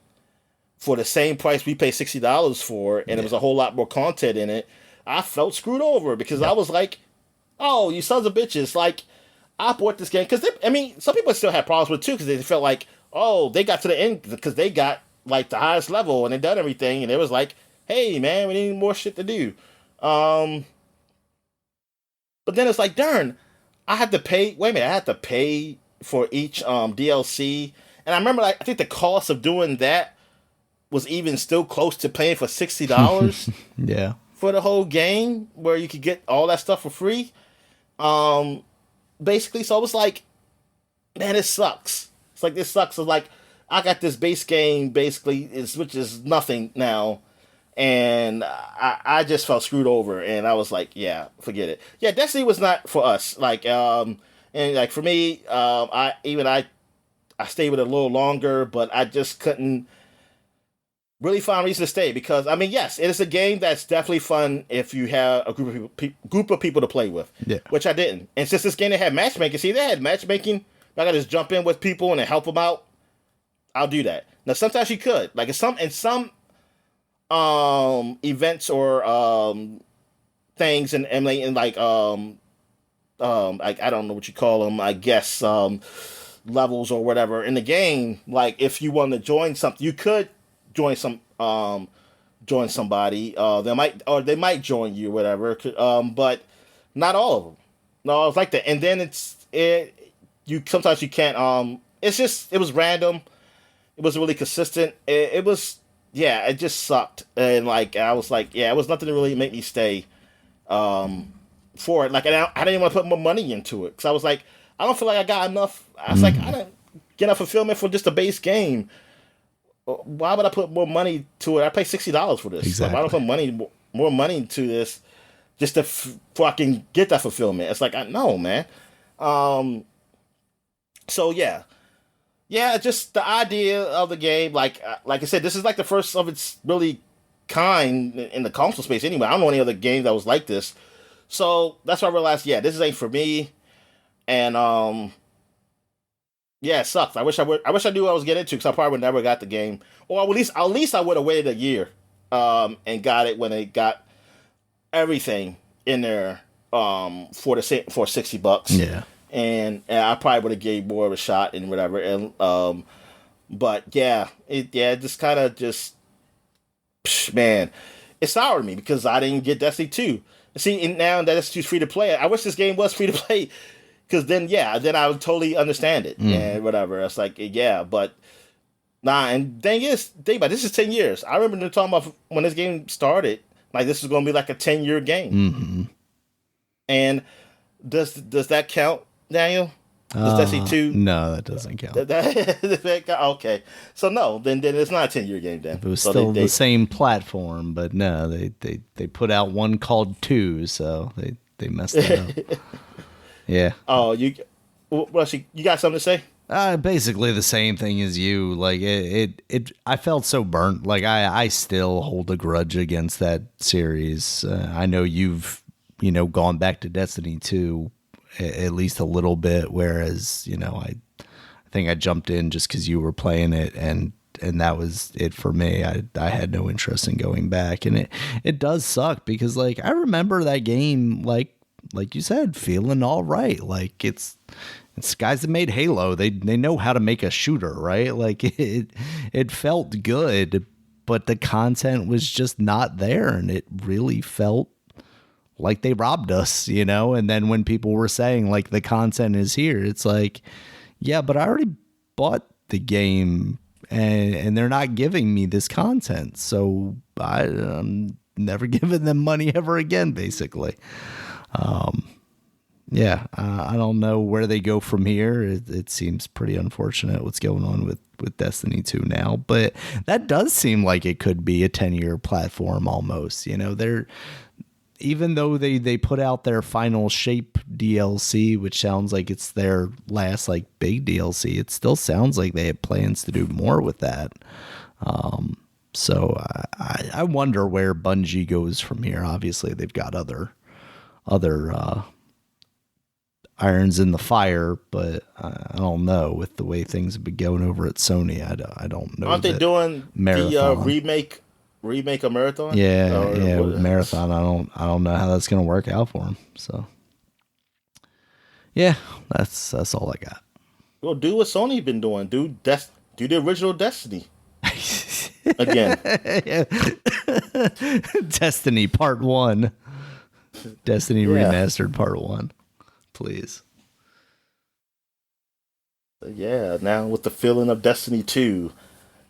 for the same price we paid $60 for, and it was a whole lot more content in it, I felt screwed over because I was like, oh, you sons of bitches. Like, I bought this game because, some people still had problems with it too because they felt like, oh, they got to the end because they got like the highest level and they done everything, and it was like, hey man, we need more shit to do. But then it's like, darn, I had to pay. Wait a minute, I had to pay for each DLC, and I remember, like, I think the cost of doing that was even still close to paying for $60. Yeah, for the whole game, where you could get all that stuff for free. Basically, so it was like, man, it sucks. It's like, this sucks. It's like, I got this base game, basically, which is nothing now, and I just felt screwed over, and I was like, yeah, forget it. Yeah, Destiny was not for us. Like, and like for me, I stayed with it a little longer, but I just couldn't really find reason to stay because, I mean, yes, it is a game that's definitely fun if you have a group of people to play with, which I didn't. And since this game they had matchmaking, they had matchmaking, I gotta just jump in with people and help them out. I'll do that. Now, sometimes you could, like in some events or things, and like I don't know what you call them. I guess levels or whatever in the game. Like if you want to join something, you could join somebody. They might join you, whatever. But not all of them. No, it's like that. And then sometimes you can't. It was random. It wasn't really consistent. It just sucked. And like I was like, it was nothing to really make me stay for it. Like I didn't even want to put more money into it because I was like, I don't feel like I got enough. I was like, I didn't get enough fulfillment for just a base game. Why would I put more money to it? I paid $60 for this. Exactly. Like, why don't I put more money into this just to fucking get that fulfillment? It's like, no, man. So yeah. Yeah, just the idea of the game, like I said, this is like the first of its really kind in the console space anyway. I don't know any other game that was like this. So that's why I realized, this ain't for me. And it sucks. I wish I knew what I was getting into because I probably would never got the game. Or at least I would have waited a year and got it when it got everything in there for $60. Yeah. And I probably would have gave more of a shot and whatever. And but yeah, it just kind of just man, it soured me because I didn't get Destiny 2. See, and now that Destiny 2's free to play, I wish this game was free to play because then I would totally understand it and whatever. It's like but. Nah, and think about it, this is 10 years. I remember them talking about when this game started, like this is going to be like a 10-year game. Mm-hmm. And does that count, Daniel? Does Destiny 2? No, that doesn't count. Okay. So no, then it's not a 10-year game then. It was so still the same platform, but no, they put out one called 2, so they messed it up. Yeah. Oh, you got something to say? Basically the same thing as you. Like I felt so burnt. Like I still hold a grudge against that series. I know you've gone back to Destiny 2 at least a little bit, whereas I think I jumped in just because you were playing it, and that was it for me. I had no interest in going back, and it does suck because like I remember that game like you said feeling all right. Like it's guys that made Halo. They know how to make a shooter, right? Like it felt good, but the content was just not there, and it really felt like they robbed us, And then when people were saying like the content is here, it's like, yeah, but I already bought the game, and they're not giving me this content, so I'm never giving them money ever again, basically. Yeah, I don't know where they go from here. It seems pretty unfortunate what's going on with Destiny 2 now, but that does seem like it could be a 10-year platform almost. They're, even though they put out their final shape DLC, which sounds like it's their last like big DLC, it still sounds like they have plans to do more with that. So I wonder where Bungie goes from here. Obviously, they've got other irons in the fire, but I don't know with the way things have been going over at Sony. I don't know. Aren't they doing Marathon. the remake of Marathon? Yeah, with Marathon. I don't know how that's going to work out for them. So yeah, that's all I got. Well, do what Sony been doing. Do the original Destiny again. Destiny Part 1. Destiny Remastered Part 1. Please. Yeah, now with the feeling of Destiny 2.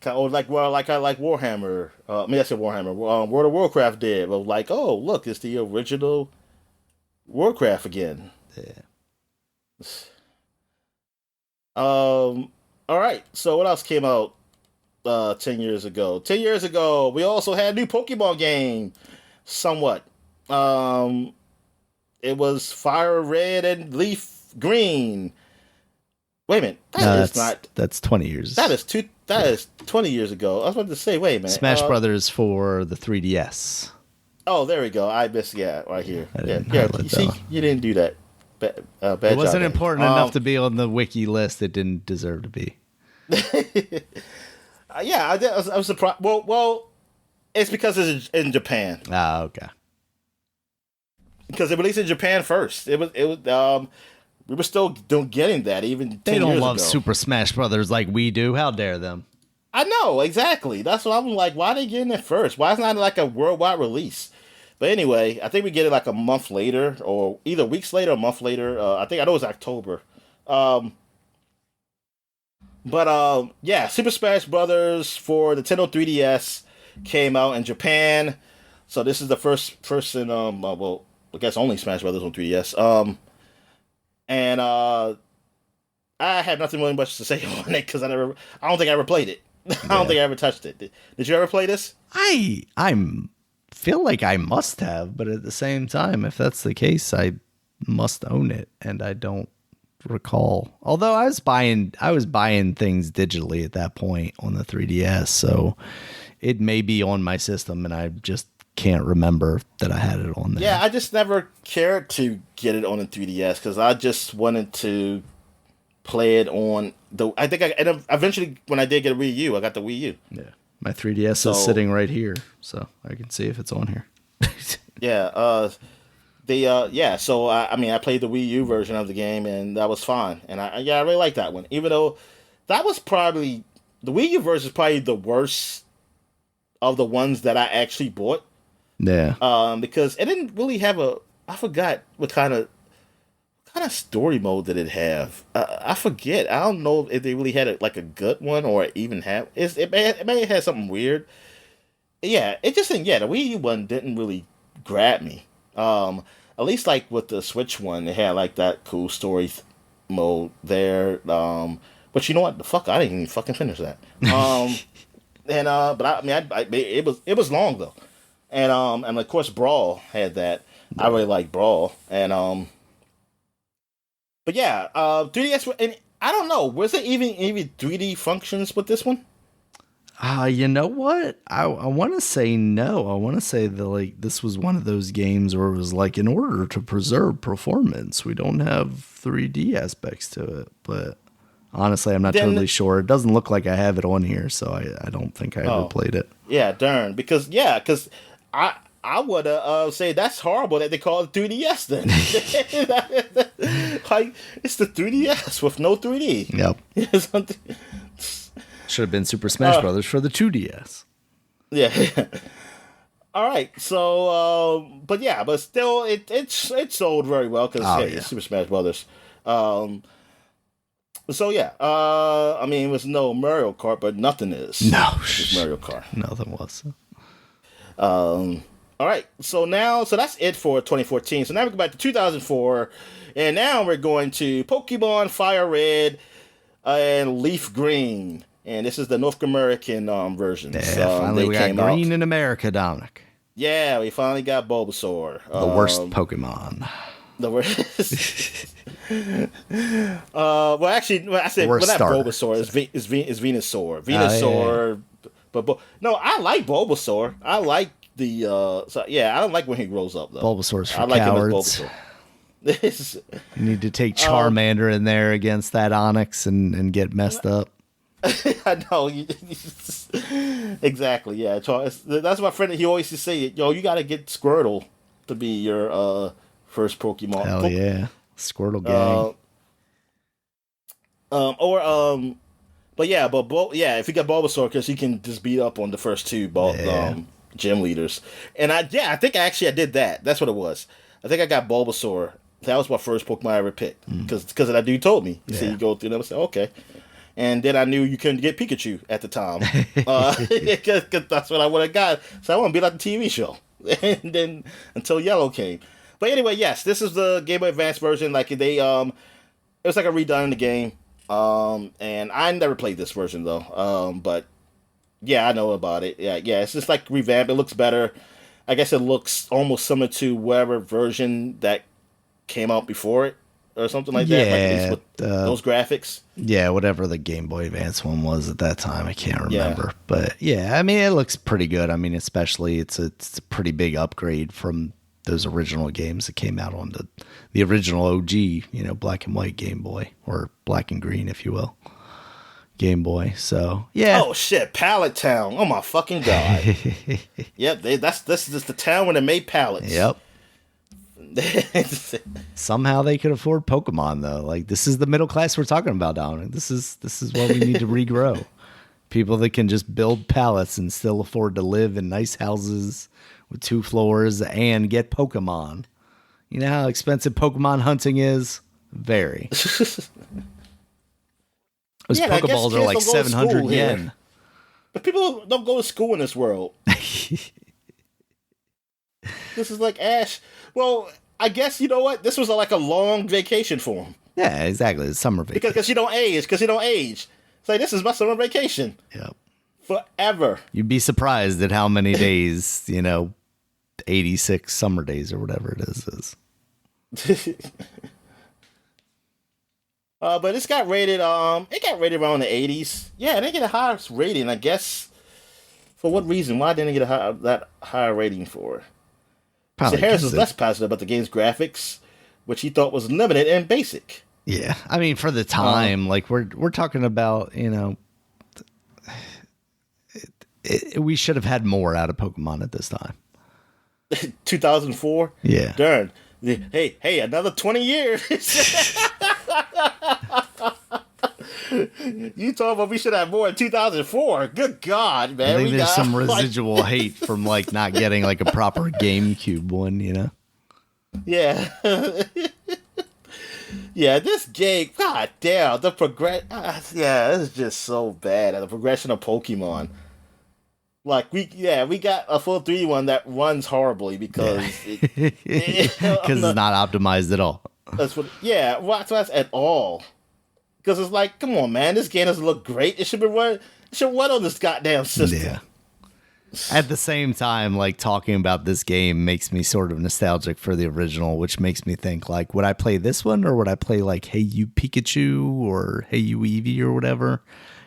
Or like Warhammer. I said Warhammer. World of Warcraft did. But like, oh, look, it's the original Warcraft again. Yeah. All right. So what else came out 10 years ago? 10 years ago, we also had a new Pokemon game. Somewhat. It was Fire Red and Leaf Green. Wait a minute. That's 20 years. That is 20 years ago. I was about to say, wait a minute. Smash Brothers for the 3DS. Oh, there we go. I missed right here. You see, you didn't do that. Bad it wasn't job, important enough to be on the wiki list. It didn't deserve to be. I was surprised. Well, it's because it's in Japan. Ah, okay. Because it released in Japan first. It was. We were still getting that even 10 They don't years love ago. Super Smash Brothers like we do. How dare them? I know, exactly. That's what I'm like. Why are they getting it first? Why is it not like a worldwide release? But anyway, I think we get it like a month later, or either weeks later or a month later. I know it was October. Yeah, Super Smash Brothers for the Nintendo 3DS came out in Japan. So this is the first person, I guess only Smash Brothers on 3DS. And I have nothing really much to say on it because I don't think I ever played it. I don't think I ever touched it. Did you ever play this? I feel like I must have, but at the same time, if that's the case, I must own it, and I don't recall. Although I was buying things digitally at that point on the 3DS, so it may be on my system, and I just can't remember that I had it on there. Yeah, I just never cared to get it on the 3DS because I just wanted to play it on the. I think eventually when I did get a Wii U, I got the Wii U. Yeah. My 3DS is sitting right here, so I can see if it's on here. Yeah. So I mean, I played the Wii U version of the game, and that was fine. And I really like that one, even though that was probably the Wii U version is probably the worst of the ones that I actually bought. Yeah. Because it didn't really have I forgot what kind of story mode did it have. I forget. I don't know if they really had a good one or even have. It may have had something weird. Yeah, it just didn't. Yeah, the Wii U one didn't really grab me. At least like with the Switch one, they had like that cool story mode there. But you know what? The fuck, I didn't even fucking finish that. But I mean, it was long though, and of course Brawl had that. I really like Brawl, and but yeah, 3DS, and I don't know, was it even 3D functions with this one? You know what? I want to say no. I want to say that like this was one of those games where it was like, in order to preserve performance, we don't have 3D aspects to it. But honestly, I'm not totally sure. It doesn't look like I have it on here, so I don't think I ever played it. Yeah, darn. Because I would say that's horrible that they call it 3DS then. Like, it's the 3DS with no 3D. Yep. Should have been Super Smash Brothers for the 2DS. Yeah. All right. So, but still, it sold very well because it's Super Smash Brothers. So yeah. I mean, it was no Mario Kart, but nothing is. No. It's Mario Kart. Nothing was. All right. So that's it for 2014. So now we go back to 2004, and now we're going to Pokemon Fire Red and Leaf Green. And this is the North American version. Yeah, finally we got green in America, Dominic. Yeah, we finally got Bulbasaur. The worst Pokemon. The worst. Well, actually, I said, well, not Bulbasaur. It's Venusaur. Venusaur. But no, I like Bulbasaur. I like the. I don't like when he grows up though. Bulbasaur's for cowards. Him as Bulbasaur. You need to take Charmander in there against that Onix and get messed up. I know. Exactly, yeah. That's my friend. He always used to say, yo, you got to get Squirtle to be your first Pokemon. Hell yeah. Squirtle gang. If you got Bulbasaur, because you can just beat up on the first two gym leaders. And I think I did that. That's what it was. I think I got Bulbasaur. That was my first Pokemon I ever picked. Because that dude told me. He said you go through them. I said, okay. And then I knew you couldn't get Pikachu at the time. Because that's what I would have got. So I want to be like the TV show. And then until Yellow came. But anyway, yes, this is the Game Boy Advance version. Like it was like a redone in the game. And I never played this version though. But yeah, I know about it. Yeah, it's just like revamped. It looks better. I guess it looks almost similar to whatever version that came out before it. Or something like that, like at least with those graphics. Yeah, whatever the Game Boy Advance one was at that time, I can't remember. Yeah. But yeah, I mean, it looks pretty good. I mean, especially it's a pretty big upgrade from those original games that came out on the original OG, black and white Game Boy, or black and green, if you will, Game Boy. So yeah. Oh shit, Pallet Town! Oh my fucking god! Yep, this is the town where they made pallets. Yep. Somehow they could afford Pokemon though. Like, this is the middle class we're talking about, Dominic. This is what we need to regrow. People that can just build pallets and still afford to live in nice houses with 2 floors and get Pokemon. You know how expensive Pokemon hunting is? Very. Those Pokeballs are like 700 yen. Here. But people don't go to school in this world. This is like Ash. Well, I guess, you know what? This was like a long vacation for him. Yeah, exactly. It's summer vacation. Because you don't age. It's like, this is my summer vacation. Yep. Forever. You'd be surprised at how many days, 86 summer days or whatever it is. But it's got rated, it got rated around the 80s. Yeah, they get a higher rating, I guess. For what reason? Why didn't it get that higher rating for? So Harris was less positive about the game's graphics, which he thought was limited and basic. Yeah, I mean, for the time, like we're talking about, it We should have had more out of Pokemon at this time. 2004. Yeah. Darn. Hey, another 20 years. You told me we should have more in 2004. Good God, man. I think there's some residual hate from like not getting like a proper GameCube one, you know? Yeah. Yeah, this game, god damn, the yeah, it's just so bad. The progression of Pokemon. Like we got a full 3D one that runs horribly because it's not optimized at all. That's at all. Because it's like, come on, man, this game doesn't look great. It should run on this goddamn system. Yeah. At the same time, like talking about this game makes me sort of nostalgic for the original, which makes me think like, would I play this one or would I play like Hey You Pikachu or Hey You Eevee or whatever?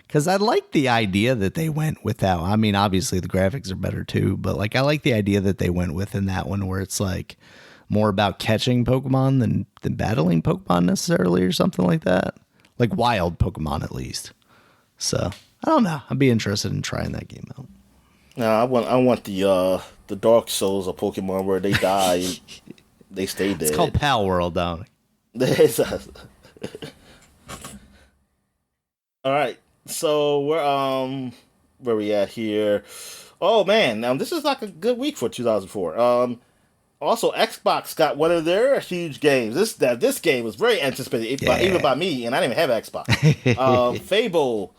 Because I like the idea that they went without. I mean, obviously the graphics are better too, but like I like the idea that they went with in that one where it's like more about catching Pokemon than battling Pokemon necessarily or something like that. Like wild Pokemon at least. So I don't know. I'd be interested in trying that game out. No, I want the Dark Souls of Pokemon where they die, they stay dead. It's called Pal World, don't it? All right, so we're where we at here? Oh man, now this is like a good week for 2004. Also, Xbox got one of their huge games. This game was very anticipated, even by me, and I didn't even have Xbox. Fable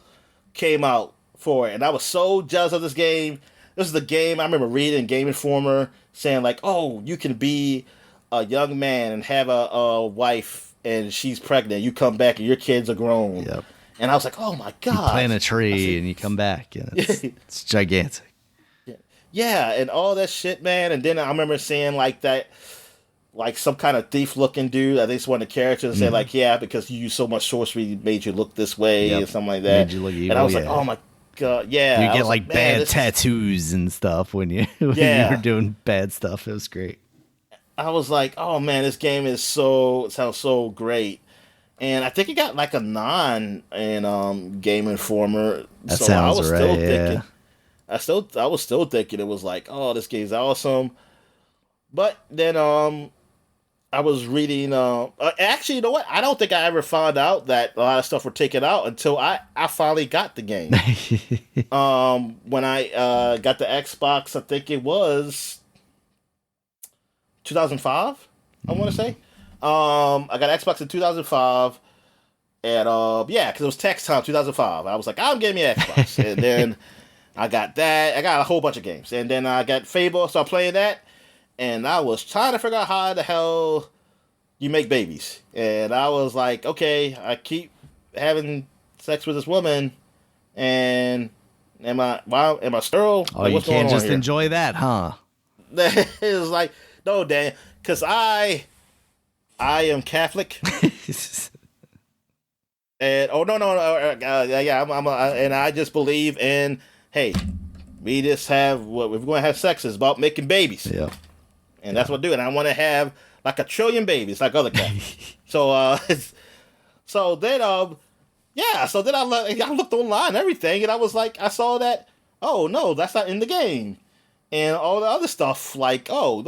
came out for it, and I was so jealous of this game. This is the game I remember reading in Game Informer saying like, "Oh, you can be a young man and have a wife, and she's pregnant. You come back, and your kids are grown." Yep. And I was like, "Oh my god!" You plant a tree and you come back, and it's gigantic. Yeah, and all that shit, man. And then I remember seeing like that, like some kind of thief-looking dude. I think it's one of the characters and said like, "Yeah, because you use so much sorcery, made you look this way," and something like that. Made you look evil, and I was like, "Oh my god, yeah!" You get like bad tattoos and stuff when you were doing bad stuff. It was great. I was like, "Oh man, this game sounds so great." And I think it got like a 9 in Game Informer. That sounds I was still thinking. I was still thinking it was like, oh, this game's awesome. But then I was reading actually, you know what? I don't think I ever found out that a lot of stuff were taken out until I finally got the game. When I got the Xbox, I think it was 2005, I want to say. I got Xbox in 2005. And because it was tax time 2005. I was like, I'm getting me an Xbox. And then I got that. I got a whole bunch of games. And then I got Fable, so I'm playing that. And I was trying to figure out how the hell you make babies. And I was like, okay, I keep having sex with this woman. And am I sterile? Oh, like, you can't just enjoy that, huh? It was like, no, Dan, because I am Catholic. And and I just believe in, hey, we just have what we're going to have sex is about making babies. Yeah. And that's what I do. And I want to have like 1 trillion babies like other cats. So then I looked online and everything, and I was like, I saw that, oh no, that's not in the game. And all the other stuff, like, oh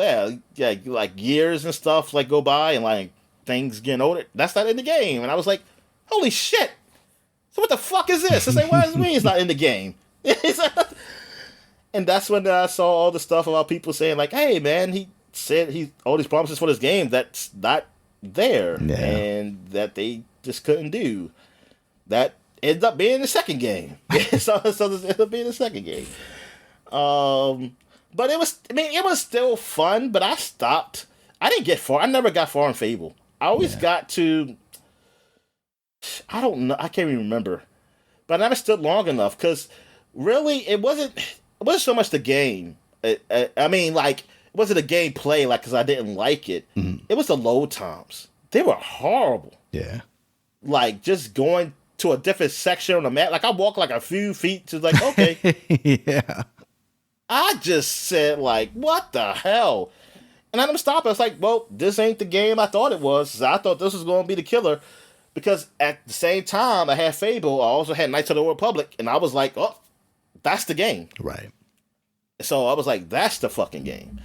yeah, like years and stuff like go by and like things getting older, that's not in the game. And I was like, holy shit! So what the fuck is this? It's like, what does it mean it's not in the game? And that's when I saw all the stuff about people saying like, hey man, he said all these promises for this game that's not there, and that they just couldn't do. That ended up being the second game. so this ended up being the second game. But it was still fun, but I stopped. I didn't get far. I never got far in Fable. I always got to, I don't know, I can't even remember. But I never stood long enough, because really, it wasn't so much the game. I mean, like, it wasn't a gameplay, like, because I didn't like it. Mm-hmm. It was the load times. They were horrible. Yeah. Like, just going to a different section on the map. Like, I walked like a few feet to, like, okay. Yeah. I just said, like, what the hell? And I didn't stop. I was like, well, this ain't the game I thought it was. I thought this was going to be the killer. Because at the same time I had Fable, I also had Knights of the Old Republic. And I was like, oh, That's the game. Right. So I was like, that's the fucking game.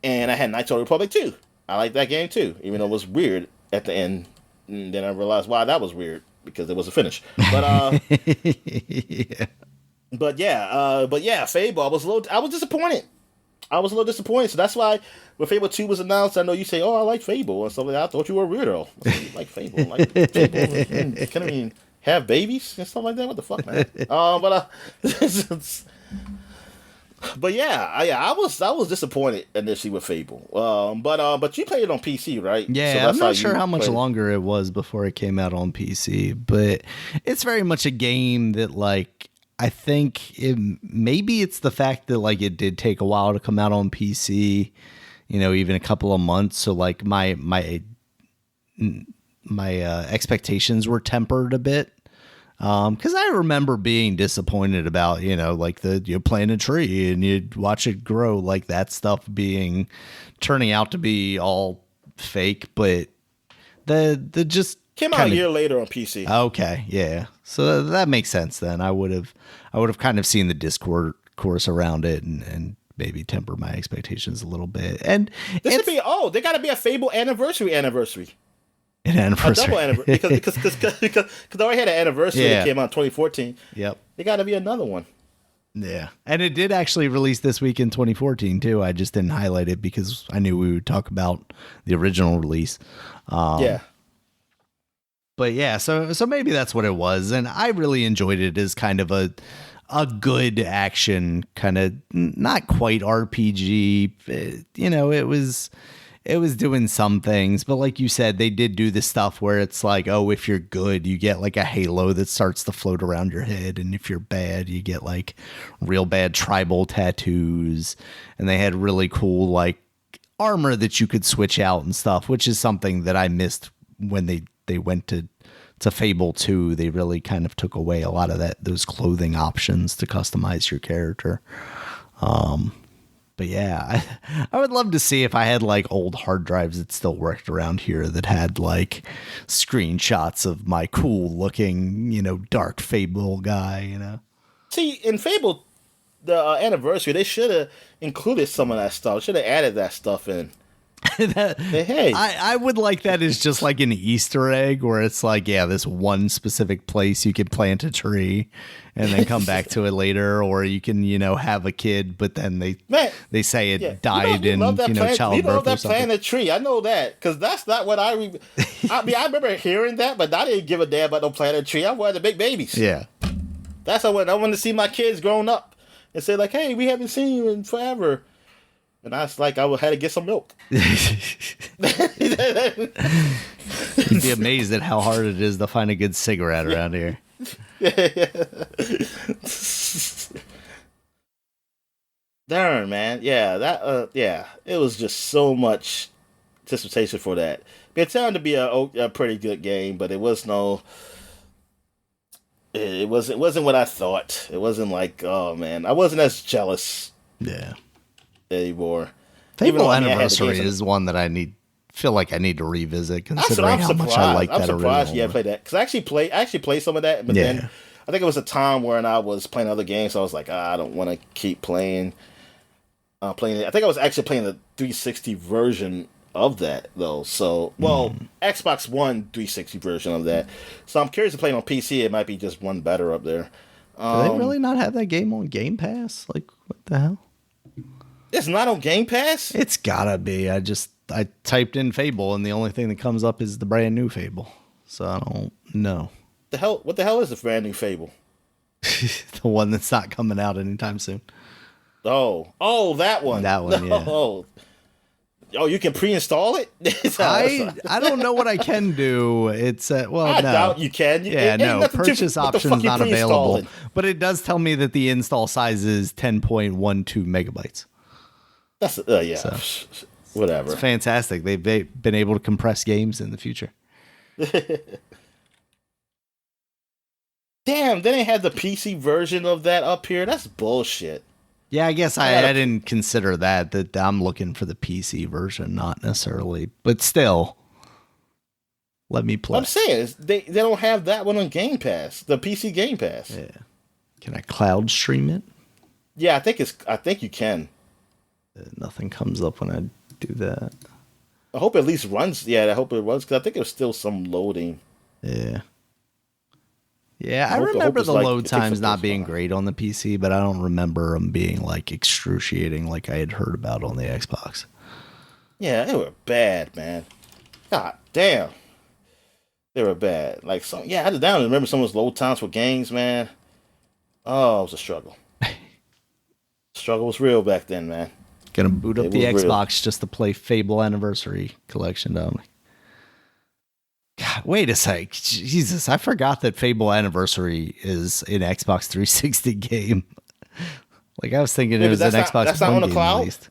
And I had Knights of the Republic 2. I like that game too, even though it was weird at the end. And then I realized why that was weird, because it was a finish. But Yeah. but yeah, Fable. I was disappointed. I was a little disappointed. So that's why when Fable 2 was announced, I know you say, "Oh, I like Fable," and stuff like that. I thought you were a weirdo. I was like, Fable, like Fable. Can I mean have babies and stuff like that? What the fuck, man? But I was disappointed initially with Fable. But you played it on PC, right? Yeah, So I'm not sure how much longer it was before it came out on PC, but it's very much a game that, like, I think maybe it's the fact that, like, it did take a while to come out on PC, even a couple of months. So, like, my expectations were tempered a bit. Because I remember being disappointed about, like you plant a tree and you watch it grow, like that stuff turning out to be all fake. But the just came out a year later on PC. Okay, yeah, so that makes sense. Then I would have kind of seen the discourse around it and maybe temper my expectations a little bit. And this should be they got to be a Fable anniversary. An anniversary. A double anniversary, because they already had an anniversary that came out in 2014. Yep. It got to be another one. Yeah. And it did actually release this week in 2014 too. I just didn't highlight it because I knew we would talk about the original release. Yeah. But yeah, so maybe that's what it was, and I really enjoyed it as kind of a good action, kind of not quite RPG. It was doing some things, but like you said, they did do the stuff where it's like, oh, if you're good, you get like a halo that starts to float around your head. And if you're bad, you get like real bad tribal tattoos. And they had really cool like armor that you could switch out and stuff, which is something that I missed when they went to Fable 2. They really kind of took away a lot of those clothing options to customize your character. But yeah, I would love to see if I had like old hard drives that still worked around here that had like screenshots of my cool looking, dark Fable guy, See, in Fable, the anniversary, they should have included some of that stuff. Should have added that stuff in. Hey, I would like that as just like an Easter egg where it's like, yeah, this one specific place you could plant a tree and then come back to it later, or you can, have a kid, but then they say it died in childbirth. You know that or something. plant a tree. I know that because that's not what I mean, I remember hearing that, but I didn't give a damn about no plant a tree. I wanted to make babies. Yeah, that's how I wanted to see my kids grown up and say like, hey, we haven't seen you in forever. And I was like, I had to get some milk. You'd be amazed at how hard it is to find a good cigarette around here. Darn, man. Yeah, that. It was just so much anticipation for that. It turned to be a pretty good game, but it was no. It wasn't what I thought. It wasn't like, oh man, I wasn't as jealous. Yeah. Anymore. Fable Anniversary is one that I feel like I need to revisit, considering how much I like that original. I'm surprised you haven't played that, because I actually played some of that, but then I think it was a time when I was playing other games, so I was like, I don't want to keep playing it. I think I was actually playing the 360 version of that though. So, Xbox One 360 version of that. So I'm curious to play it on PC. It might be just one better up there. Do they really not have that game on Game Pass? Like, what the hell? It's not on Game Pass? It's gotta be. I typed in Fable, and the only thing that comes up is the brand new Fable. So I don't know. What the hell is the brand new Fable? The one that's not coming out anytime soon. Oh, that one. That one, yeah. Oh, you can pre-install it? I don't know what I can do. It's I doubt you can. Purchase options not available. But it does tell me that the install size is 10.12 megabytes. That's So, whatever. It's fantastic. They've been able to compress games in the future. Damn, they didn't have the PC version of that up here. That's bullshit. Yeah, I guess I didn't consider that I'm looking for the PC version, not necessarily, but still, let me play. I'm saying they don't have that one on Game Pass, the PC Game Pass. Yeah, Can I cloud stream it? Yeah, I think you can. Nothing comes up when I do that. I hope it at least runs. Yeah, I hope it runs because I think there's still some loading. Yeah. Yeah, I hope remember it's the like, load it takes times up not this being far. great on the PC, but I don't remember them being like excruciating like I had heard about on the Xbox. Yeah, they were bad, man. God damn, they were bad. Like some, yeah, I don't remember some of those load times for games, man. Oh, it was a struggle. Struggle was real back then, man. Gonna boot up It the was real. Xbox just to play Fable Anniversary Collection, Dominic. God, wait a sec. Jesus, I forgot that Fable Anniversary is an Xbox 360 game. Like I was thinking it Yeah, but was an that's Xbox not One on the game at cloud. least.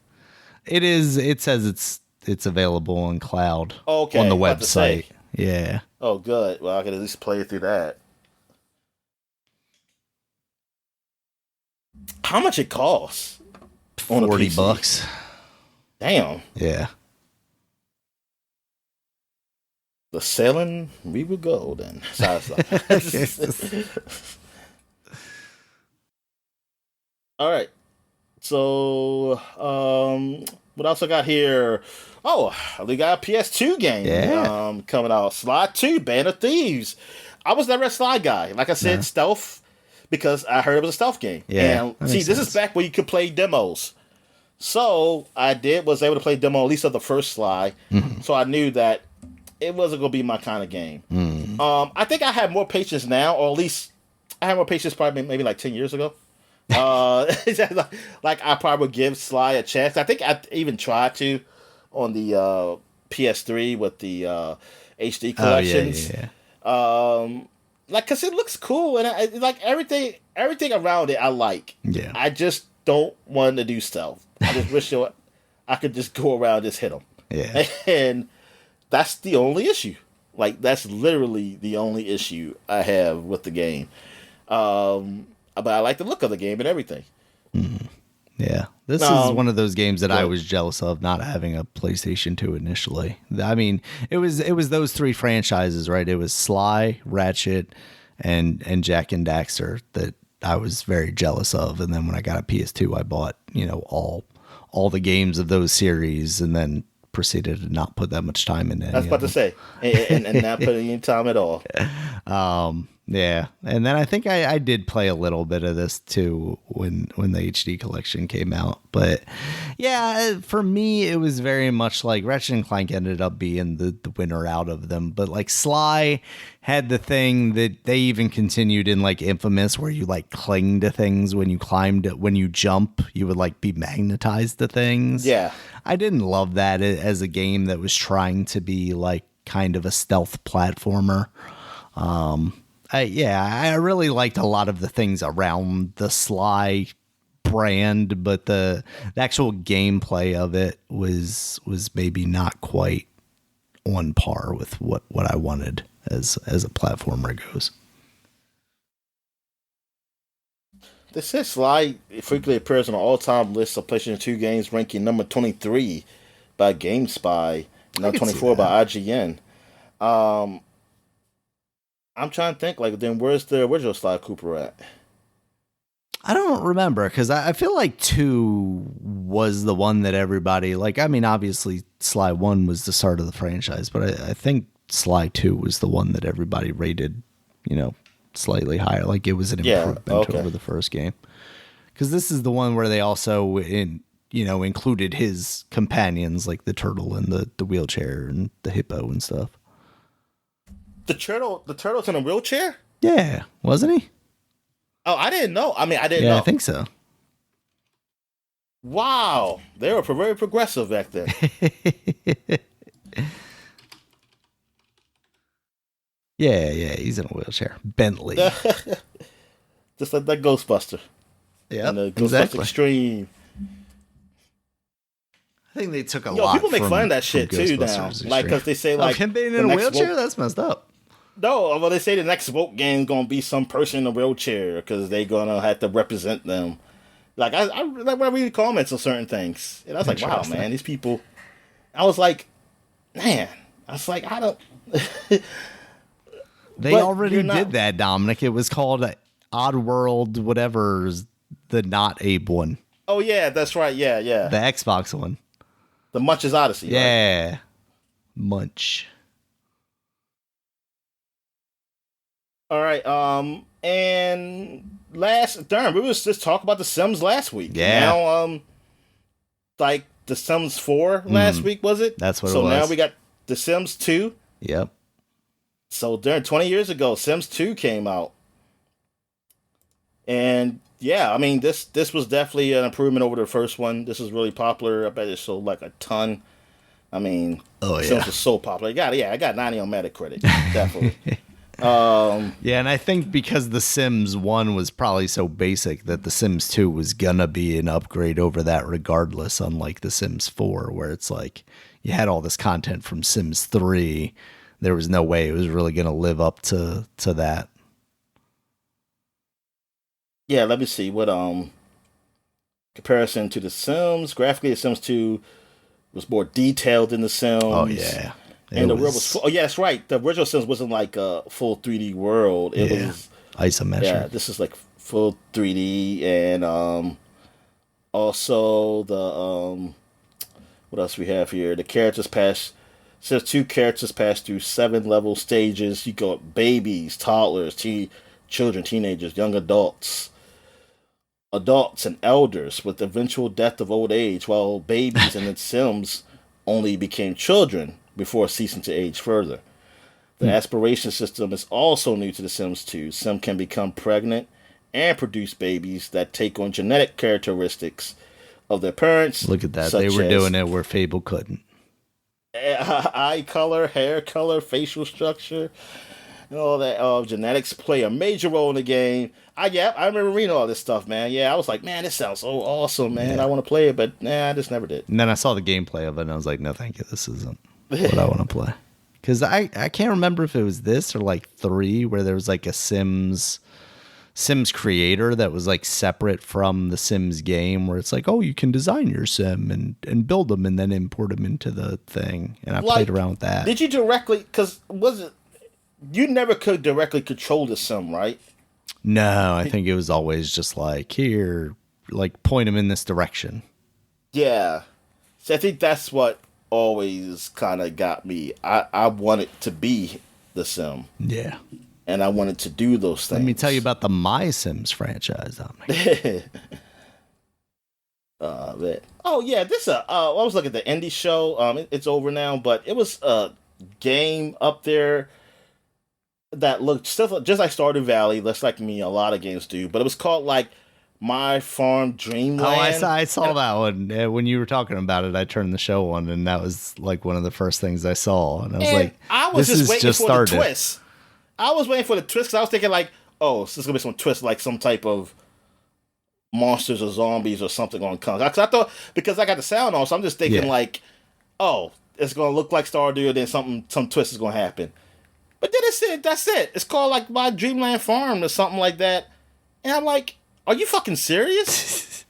It is. It says it's available on cloud on Okay, the about to say. website. Yeah, Oh, good. Well, I can at least play through that. How much it costs on a PC? $40. Damn. Yeah. The selling, we will go then. Sorry. All right. So, what else I got here? Oh, we got a PS2 game Yeah. coming out. Sly 2, Band of Thieves. I was never a Sly guy. Like I said, No. stealth, because I heard it was a stealth game. Yeah, And that see, makes this is sense. back where you could play demos. So was able to play demo at least of the first Sly. Mhm. So I knew that it wasn't gonna be my kind of game. Mm. I think I have more patience now, or at least I had more patience probably maybe like 10 years ago. Like I probably would give Sly a chance. I think I even tried to on the PS3 with the HD Oh yeah, collections. yeah, Like, cause it looks cool and like everything around it I like. yeah. I just don't want to do stealth. I just wish I could just go around and just hit them. Yeah. And that's the only issue. Like that's literally the only issue I have with the game. But I like the look of the game and everything. Yeah, this is Um, one of those games that I well- was jealous of not having a PlayStation 2 initially. I mean, it was those three franchises, right? It was Sly, Ratchet, and Jack and Daxter that I was very jealous of. And then when I got a PS2, I bought all the games of those series, and then proceeded to not put that much time into any I was about of to them. say, and not putting any time at all. Yeah, and then I think I did play a little bit of this too when the HD collection came out. But yeah, for me, it was very much like Ratchet and Clank ended up being the winner out of them. But like Sly had the thing that they even continued in like Infamous, where you like cling to things when you jump, you would like be magnetized to things. Yeah. I didn't love that as a game that was trying to be like kind of a stealth platformer. I really liked a lot of the things around the Sly brand, but the actual gameplay of it was maybe not quite on par with what I wanted as a platformer goes. This says Sly frequently appears on an all-time list of PlayStation 2 games, ranking number 23 by GameSpy, and number I can see 24 that. by IGN. I'm trying to think, like, then where's the original Sly Cooper at? I don't remember because I feel like 2 was the one that everybody like. I mean, obviously Sly 1 was the start of the franchise, but I think Sly 2 was the one that everybody rated, slightly higher. Like it was an improvement over the first game. Because this is the one where they also included his companions like the turtle and the wheelchair and the hippo and stuff. The turtle's in a wheelchair? Yeah, wasn't he? Oh, I didn't know. I mean, I didn't Yeah, know. I think so. Wow, they were very progressive back then. Yeah, he's in a wheelchair. Bentley. Just like that Ghostbuster. Yeah, And the Ghostbuster exactly. Extreme. I think they took a lot. People make from, fun of that from shit too now. Ghostbusters Like, because they say, like, him being the in a next wheelchair, woke- that's messed up. No, well, they say the next woke game gonna be some person in a wheelchair because they gonna have to represent them. Like I like when I read comments on certain things, and I was like, wow, Interesting. man, these people. I was like, man, I was like, I don't. They But already you're not- did that, Dominic. It was called Oddworld, whatever's the not Abe one. Oh yeah, that's right. Yeah, yeah. The Xbox one. The Munch's Odyssey. Yeah. Right? Munch. All right. And we was just talking about The Sims last week. Yeah. Now, like The Sims 4 last week, was it? That's what it was. So now we got The Sims 2. Yep. So 20 years ago, Sims 2 came out. And yeah, I mean, this was definitely an improvement over the first one. This is really popular. I bet it sold like a ton. I mean, Sims was so popular. I got 90 on Metacritic. Definitely. Yeah, and I think because The Sims 1 was probably so basic that The Sims 2 was gonna be an upgrade over that regardless, unlike The Sims 4, where it's like you had all this content from Sims 3. There was no way it was really gonna live up to that. Yeah, let me see what comparison to The Sims. Graphically, The Sims 2 was more detailed than The Sims. Oh yeah. And the world was full. Oh yeah, that's right. The original Sims wasn't like a full 3D world. It was isometric. Yeah, this is like full 3D, and also the what else we have here? The characters Sims 2 characters pass through 7 level stages. You got babies, toddlers, children, teenagers, young adults and elders with eventual death of old age, while babies in the Sims only became children before ceasing to age further. The aspiration system is also new to The Sims 2. Sim can become pregnant and produce babies that take on genetic characteristics of their parents. Look at that. They were doing it where Fable couldn't. Eye color, hair color, facial structure, and all that. Genetics play a major role in the game. I remember reading all this stuff, man. Yeah, I was like, man, this sounds so awesome, man. Yeah. I want to play it, but I just never did. And then I saw the gameplay of it, and I was like, no, thank you. This isn't what I want to play. Because I can't remember if it was this or like 3, where there was like a Sims creator that was like separate from the Sims game, where it's like, oh, you can design your Sim and build them and then import them into the thing. And I played around with that. Did you directly, because you never could directly control the Sim, right? No, I think it was always just like, here, like point them in this direction. Yeah. So I think that's what always kind of got me. I wanted to be the Sim. Yeah. And I wanted to do those things. Let me tell you about the My Sims franchise, Dominic. Oh yeah, I was looking at the indie show. It's over now, but it was a game up there that looked just like Stardew Valley. That's like me, a lot of games do. But it was called like My Farm Dreamland. Oh, I saw that one. When you were talking about it, I turned the show on, and that was like one of the first things I saw. And I was like, I was just waiting for the twist. I was waiting for the twist because I was thinking like, oh, so there's going to be some twist, like some type of monsters or zombies or something on come. I thought, because I got the sound on, so I'm just thinking like, oh, it's going to look like Stardew, and then some twist is going to happen. But then that's it. It's called like My Dreamland Farm or something like that. And I'm like, are you fucking serious?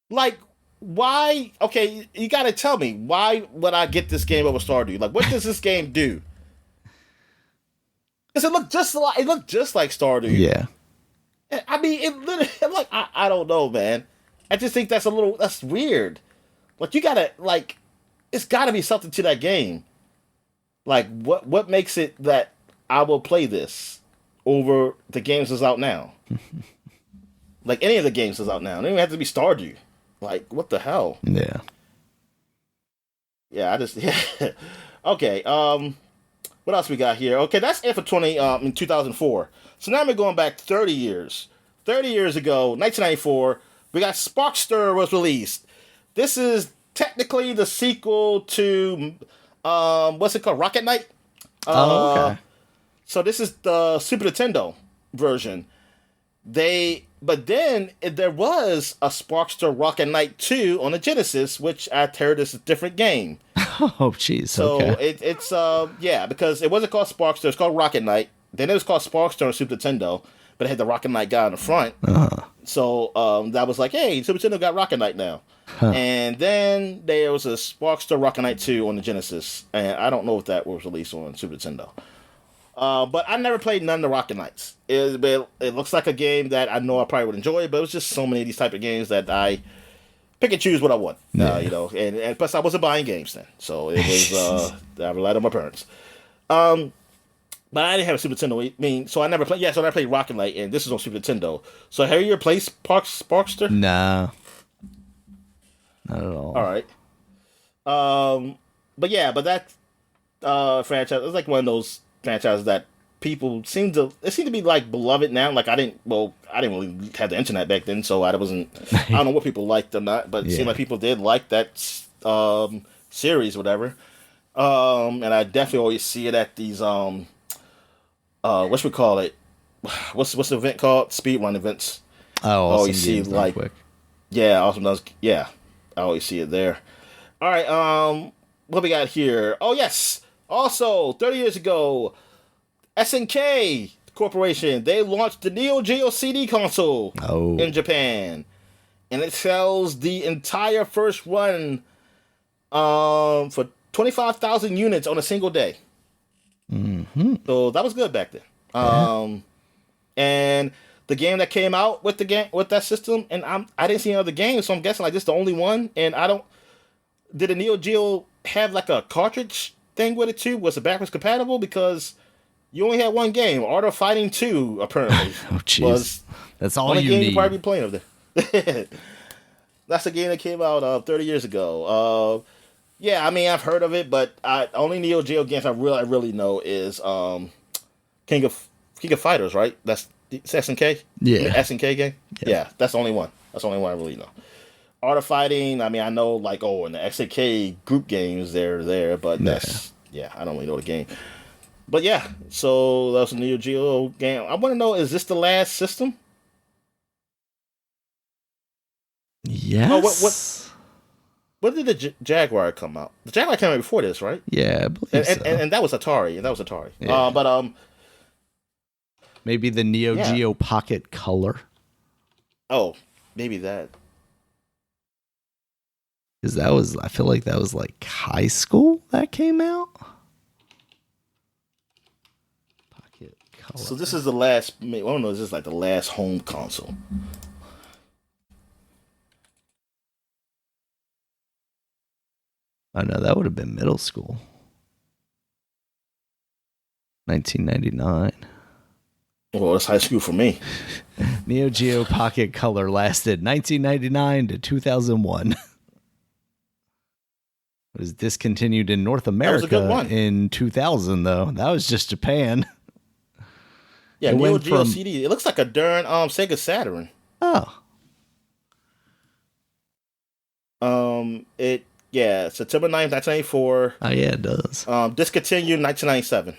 Like, why? Okay, you got to tell me, why would I get this game over Stardew? Like, what does this game do? Because it looked just like Stardew. Yeah. I mean, it literally, like, I don't know, man. I just think that's weird. Like, you gotta, like, it's gotta be something to that game. Like, what makes it that I will play this over the games that's out now? Like, any of the games that's out now. It don't even have to be Stardew. Like, what the hell? Yeah. Yeah, Okay, what else we got here? Okay, that's it for 2004. So now we're going back 30 years. 30 years ago, 1994, we got Sparkster was released. This is technically the sequel to, what's it called? Rocket Knight? Okay. So this is the Super Nintendo version. But then there was a Sparkster Rocket Knight 2 on the Genesis, which I heard is a different game. Oh, jeez. So okay. it's because it wasn't called Sparkster, it's called Rocket Knight. Then it was called Sparkster on Super Nintendo, but it had the Rocket Knight guy on the front. Uh-huh. So that was like, hey, Super Nintendo got Rocket Knight now. Huh. And then there was a Sparkster Rocket Knight 2 on the Genesis, and I don't know if that was released on Super Nintendo. But I never played none of the Rocket Knights. It looks like a game that I know I probably would enjoy, but it was just so many of these type of games that I pick and choose what I want. Yeah. And plus I wasn't buying games then, so it was I relied on my parents. But I didn't have a Super Nintendo. I mean, so I never played. Yeah, so I played Rocket Knight, and this is on Super Nintendo. So have you ever played Sparkster? Nah, not at all. All right. But yeah, but that franchise is like one of those franchises that people seem to be like beloved now. Like I didn't really have the internet back then, so I don't know what people liked or not, but it seemed like people did like that series, or whatever. And I definitely always see it at these what should we call it? What's the event called? Speedrun events. Oh, I always see like quick. Yeah, awesome does. Yeah, I always see it there. All right, what we got here? Oh yes, also 30 years ago, SNK Corporation, they launched the Neo Geo CD console in Japan, and it sells the entire first run for 25,000 units on a single day. Mm-hmm. So that was good back then. And the game that came out with that system, and I didn't see any other games, so I'm guessing like this is the only one. And did the Neo Geo have like a cartridge thing with it too? Was it backwards compatible? Because you only had one game, Art of Fighting 2, apparently. Oh, jeez. That's all you need. You probably be playing of there. That's a game that came out 30 years ago. Yeah, I mean, I've heard of it, but only Neo Geo games I really know is King of Fighters, right? It's SNK? Yeah. SNK game? Yeah, that's the only one. That's the only one I really know. Art of Fighting, I mean, I know, like, in the SNK group games, they're there, but I don't really know the game. But yeah, so that's a Neo Geo game. I want to know, is this the last system? Yes. Oh, what did the Jaguar come out? The Jaguar came out before this, right? Yeah, I believe so. And that was Atari. Yeah. But maybe the Neo Geo Pocket Color. Oh, maybe that. Because I feel like that was like high school that came out. Pocket Color. So this is the last. I don't know. This is like the last home console. Oh no, that would have been middle school. 1999. Well, it's high school for me. Neo Geo Pocket Color lasted 1999 to 2001. It was discontinued in North America in 2000, though. That was just Japan. Yeah, Neo Geo CD. It looks like a darn Sega Saturn. Oh. September 9th, 1994. Oh, yeah, it does. Discontinued 1997.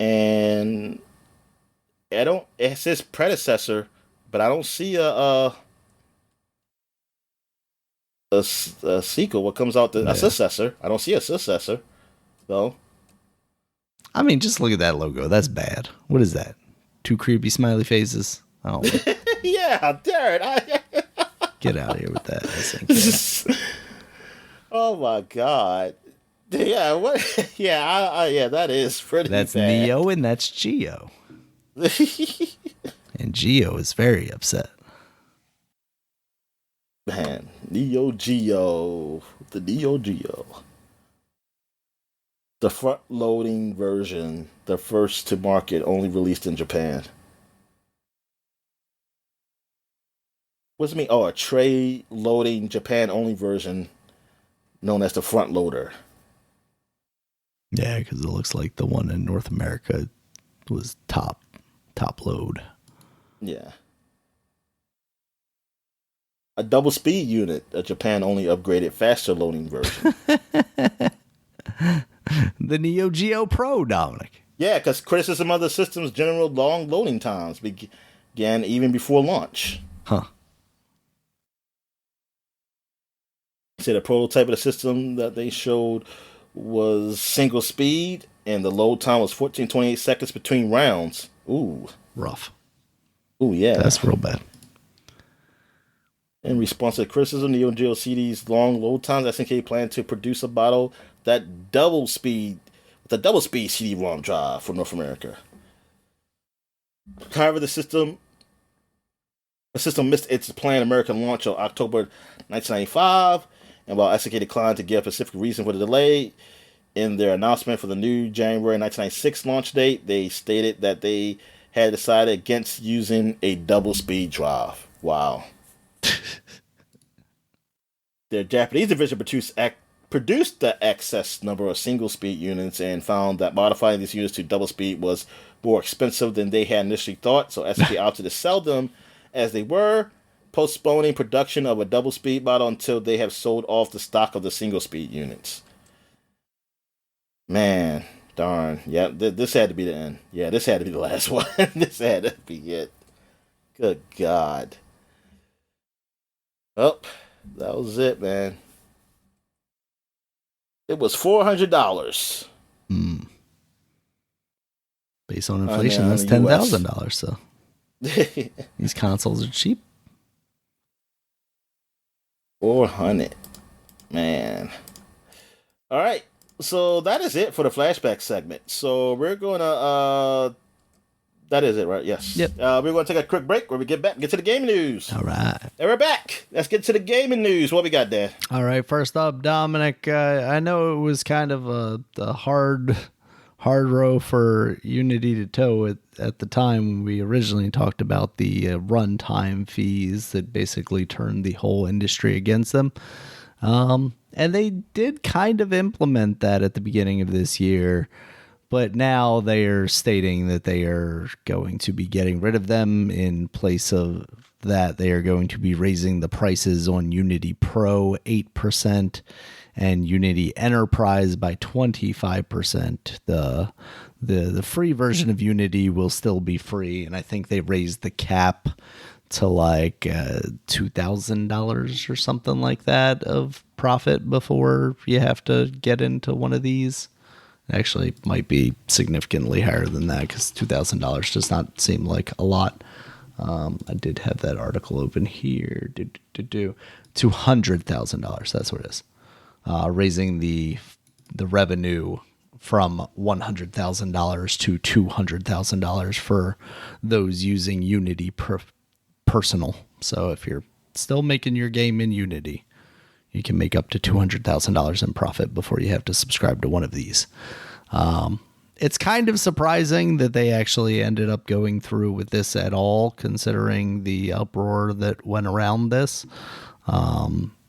And it says predecessor, but I don't see a sequel. What comes out? A successor. I don't see a successor, though. I mean, just look at that logo. That's bad. What is that? 2 creepy smiley faces? Oh. Yeah, Darren. Get out of here with that. Oh my god. Yeah, what? Yeah, that is pretty That's bad. Neo and that's Geo. And Geo is very upset. Man, Neo Geo. The Neo Geo. The front-loading version, the first to market, only released in Japan. What's it mean? Oh, a tray-loading Japan-only version known as the front loader. Yeah, because it looks like the one in North America was top load. Yeah. A double speed unit, a Japan-only upgraded faster loading version. The Neo Geo Pro, Dominic. Yeah, because criticism of the system's general long loading times began even before launch. Huh. Said a prototype of the system that they showed was single speed, and the load time was 14.28 seconds between rounds. Ooh. Rough. Ooh, yeah. That's real bad. In response to criticism, Neo Geo CD's long load times, SNK planned to produce a model that double speed the double speed CD-ROM drive for North America. However, the system missed its planned American launch on October 1995, and while SNK declined to give a specific reason for the delay, in their announcement for the new January 1996 launch date, they stated that they had decided against using a double speed drive. Wow. Their Japanese division produced the excess number of single speed units and found that modifying these units to double speed was more expensive than they had initially thought, so SNK opted to sell them as they were, postponing production of a double speed model until they have sold off the stock of the single speed units. Man, darn. Yeah, this had to be the end. Yeah, this had to be the last one. This had to be it. Good God. Oh, that was it, man. It was $400. Based on inflation, that's $10,000. So these consoles are cheap. 400, man. All right, so that is it for the flashback segment. So we're gonna that is it, right? Yes. Yep. We're gonna take a quick break where we get to the gaming news. All right. And we're back. Let's get to the gaming news. What we got, Dan? All right. First up, Dominic. I know it was kind of a hard row for Unity to toe at the time when we originally talked about the runtime fees that basically turned the whole industry against them. And they did kind of implement that at the beginning of this year, but now they are stating that they are going to be getting rid of them. In place of that, they are going to be raising the prices on Unity Pro 8%. And Unity Enterprise by 25%. The free version of Unity will still be free, and I think they raised the cap to like $2,000 or something like that of profit before you have to get into one of these. Actually, it might be significantly higher than that because $2,000 does not seem like a lot. I did have that article open here. $200,000. That's what it is. Raising the revenue from $100,000 to $200,000 for those using Unity Personal. So if you're still making your game in Unity, you can make up to $200,000 in profit before you have to subscribe to one of these. It's kind of surprising that they actually ended up going through with this at all, considering the uproar that went around this.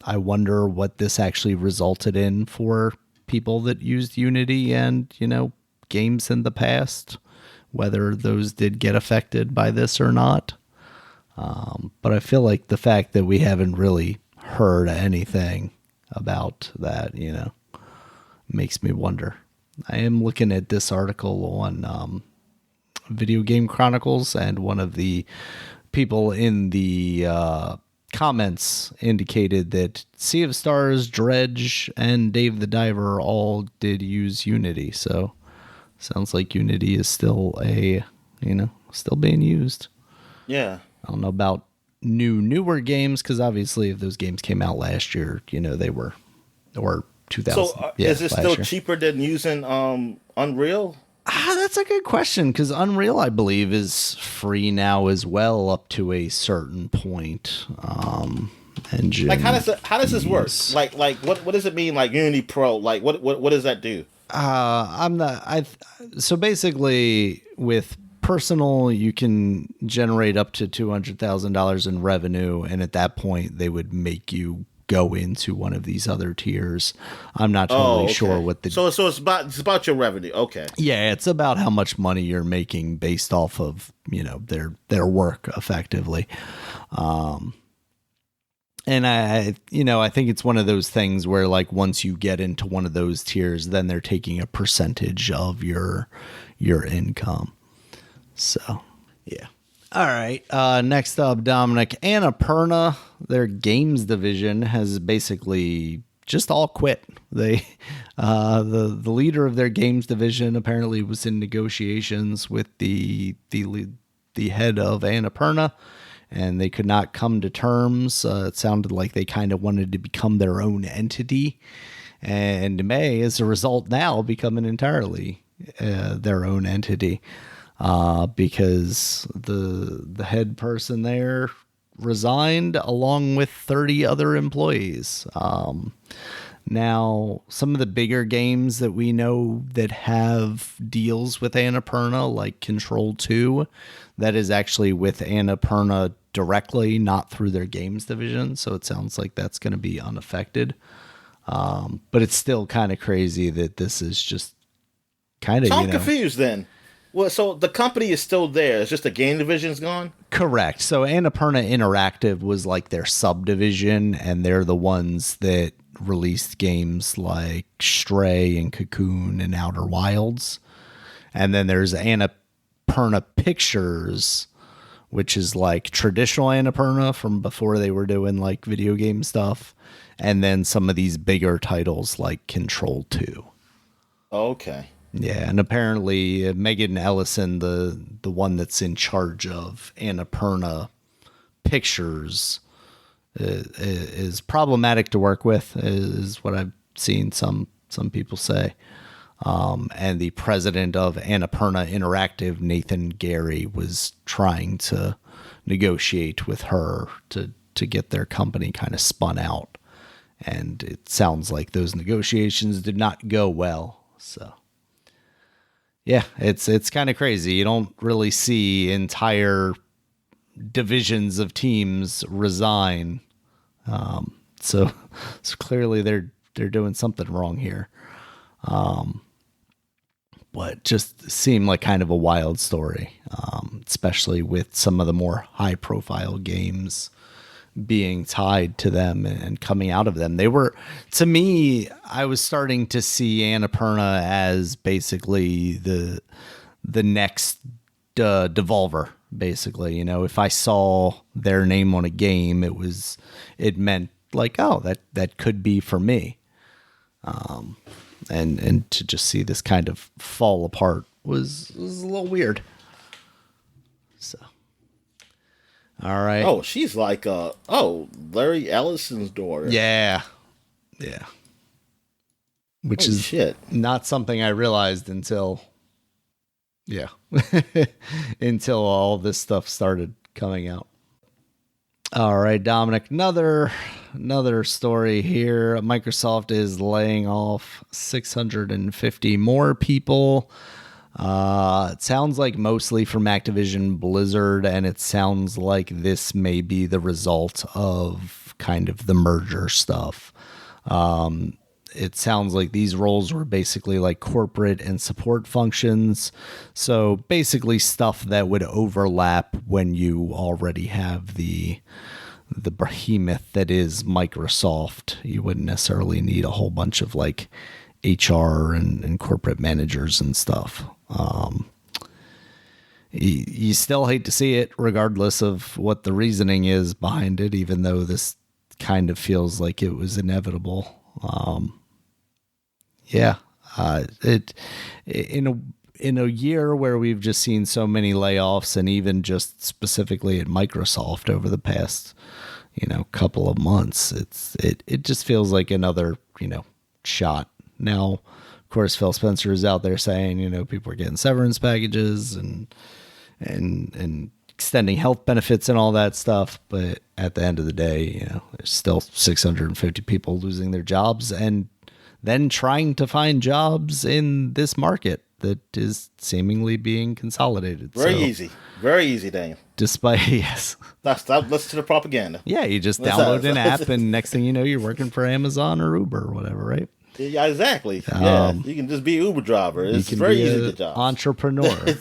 I wonder what this actually resulted in for people that used Unity and, games in the past, whether those did get affected by this or not. But I feel like the fact that we haven't really heard anything about that, makes me wonder. I am looking at this article on Video Game Chronicles, and one of the people in the comments indicated that Sea of Stars, Dredge, and Dave the Diver all did use Unity. So sounds like Unity is still still being used. Yeah. I don't know about newer games, because obviously if those games came out last year, they were, or 2000. So is it still cheaper than using Unreal? That's a good question, because Unreal, I believe, is free now as well up to a certain point. Engine. Like how does this work? Like what does it mean? Like Unity Pro? Like what does that do? So basically with Personal, you can generate up to $200,000 in revenue, and at that point they would make you go into one of these other tiers. I'm not totally sure what the... So it's about your revenue. Okay. Yeah, it's about how much money you're making based off of, their work effectively. And I think it's one of those things where, like, once you get into one of those tiers, then they're taking a percentage of your income. So, yeah. All right. Next up, Dominic. Annapurna, their games division, has basically just all quit. They, the leader of their games division apparently was in negotiations with the head of Annapurna, and they could not come to terms. It sounded like they kind of wanted to become their own entity. and may, as a result, now become an entirely their own entity, because the head person there resigned along with 30 other employees. Now, some of the bigger games that we know that have deals with Annapurna, like Control 2, that is actually with Annapurna directly, not through their games division. So it sounds like that's going to be unaffected. But it's still kind of crazy that this is just kind of, so I'm confused then. Well, so the company is still there. It's just the game division's gone? Correct. So Annapurna Interactive was like their subdivision, and they're the ones that released games like Stray and Cocoon and Outer Wilds. And then there's Annapurna Pictures, which is like traditional Annapurna from before they were doing like video game stuff. And then some of these bigger titles like Control 2. Okay. Yeah, and apparently Megan Ellison, the one that's in charge of Annapurna Pictures, is problematic to work with, is what I've seen some people say. And the president of Annapurna Interactive, Nathan Gary, was trying to negotiate with her to get their company kind of spun out. And it sounds like those negotiations did not go well. So, yeah, it's kind of crazy. You don't really see entire divisions of teams resign. So clearly they're doing something wrong here. But just seemed like kind of a wild story, especially with some of the more high profile games being tied to them and coming out of them. They were, to me, I was starting to see Annapurna as basically the next Devolver, basically. You know, if I saw their name on a game, it meant like, oh, that could be for me. And to just see this kind of fall apart was a little weird. So, all right. Oh, she's like Larry Ellison's daughter. Yeah. Which Holy is shit. Not something I realized until until all this stuff started coming out. All right, Dominic, another story here. Microsoft is laying off 650 more people. It sounds like mostly from Activision Blizzard, and it sounds like this may be the result of kind of the merger stuff. It sounds like these roles were basically like corporate and support functions. So basically stuff that would overlap when you already have the behemoth that is Microsoft. You wouldn't necessarily need a whole bunch of like HR and corporate managers and stuff. You still hate to see it regardless of what the reasoning is behind it, even though this kind of feels like it was inevitable. In a year where we've just seen so many layoffs, and even just specifically at Microsoft over the past, couple of months, it just feels like another, shot. Now, of course, Phil Spencer is out there saying, people are getting severance packages and extending health benefits and all that stuff. But at the end of the day, there's still 650 people losing their jobs and then trying to find jobs in this market that is seemingly being consolidated. Very easy, Daniel. Despite, yes. Stop listening to the propaganda. Yeah, you just download an app and next thing you know, you're working for Amazon or Uber or whatever, right? Yeah, exactly. You can just be an Uber driver. It's very easy to get jobs. Entrepreneur.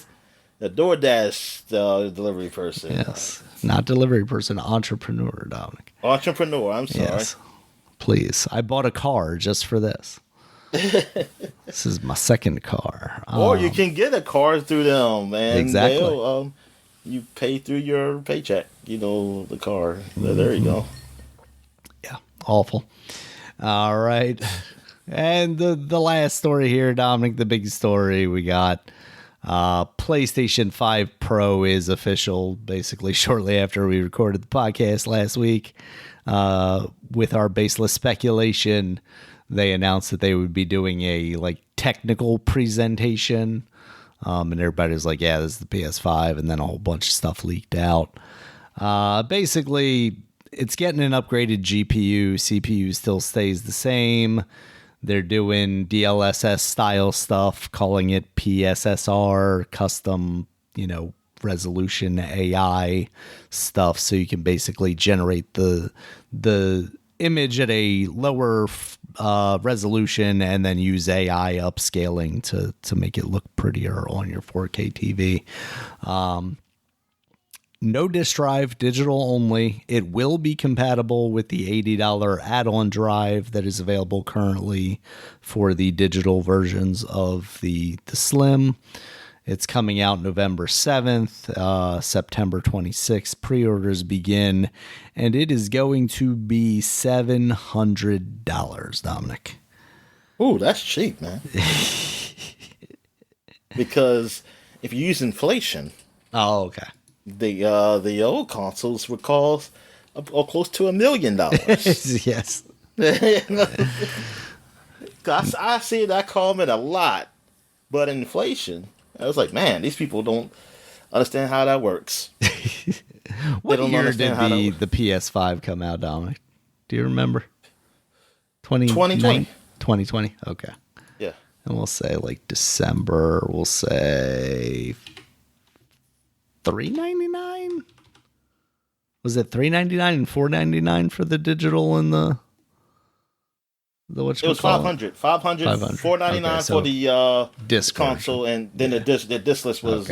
A DoorDash delivery person. Yes. Not delivery person, entrepreneur, Dominic. Entrepreneur, I'm sorry. Yes. Please. I bought a car just for this. This is my second car. Or you can get a car through them, man. Exactly. You pay through your paycheck, the car. There you go. Yeah, awful. All right. And the last story here, Dominic, the big story we got. PlayStation 5 Pro is official, basically shortly after we recorded the podcast last week. With our baseless speculation they announced that they would be doing a like technical presentation. And everybody's like, yeah, this is the PS5. And then a whole bunch of stuff leaked out. Basically, it's getting an upgraded GPU. CPU still stays the same. They're doing DLSS style stuff, calling it PSSR, custom, resolution AI stuff. So you can basically generate the image at a lower resolution and then use AI upscaling to make it look prettier on your 4K TV. No disk drive, digital only. It will be compatible with the $80 add-on drive that is available currently for the digital versions of the Slim. It's coming out November 7th, September 26th. Pre-orders begin, and it is going to be $700, Dominic. Ooh, that's cheap, man. Because if you use inflation... Oh, okay. The old consoles would cost close to $1 million. Yes. I see that comment a lot, but inflation, I was like, man, these people don't understand how that works. What year did the PS5 come out, Dominic? Do you remember? 2020. 2020. Okay. Yeah. And we'll say like December. We'll say $399. Was it $399 and $499 for the digital and the what? It was $500, $499 okay, so for the disc console, version. and then the discless was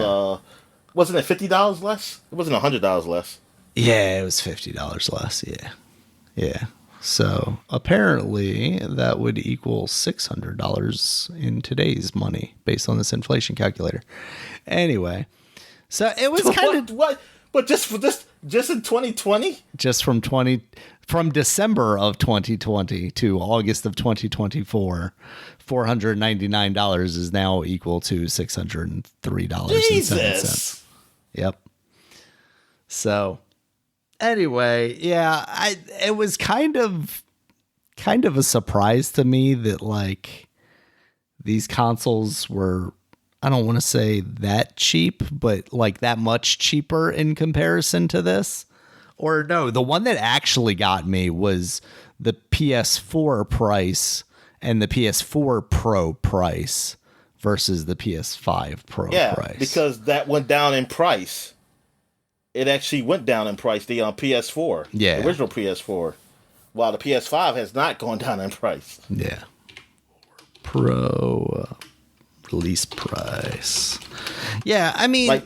wasn't it $50 less? It wasn't $100 less. Yeah, it was $50 less. Yeah. So apparently that would equal $600 in today's money based on this inflation calculator. Anyway. So it was kind of what? But just in 2020? Just from December of 2020 to August of 2024, $499 is now equal to $603.07. Jesus. Yep. So anyway, yeah, it was kind of a surprise to me that like these consoles were, I don't want to say that cheap, but like that much cheaper in comparison to this. Or no, the one that actually got me was the PS4 price and the PS4 Pro price versus the PS5 Pro price. Yeah, because that went down in price. It actually went down in price, the PS4. Yeah. The original PS4. While the PS5 has not gone down in price. Yeah. Pro... release price. Yeah, I mean,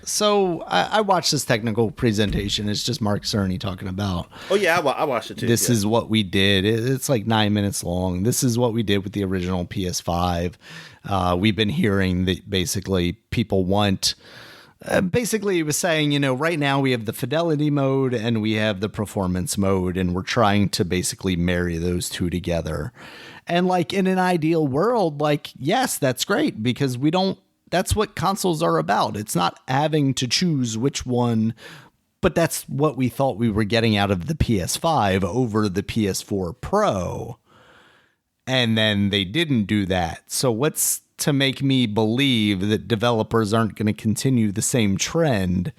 so I watched this technical presentation. It's just Mark Cerny talking about. Oh yeah, I watched it too. This is what we did. It's like 9 minutes long. This is what we did with the original PS5. We've been hearing that basically people want. Basically, it was saying, right now we have the fidelity mode and we have the performance mode, and we're trying to basically marry those two together. And like in an ideal world, like, yes, that's great because that's what consoles are about. It's not having to choose which one, but that's what we thought we were getting out of the PS5 over the PS4 Pro. And then they didn't do that. So what's to make me believe that developers aren't going to continue the same trend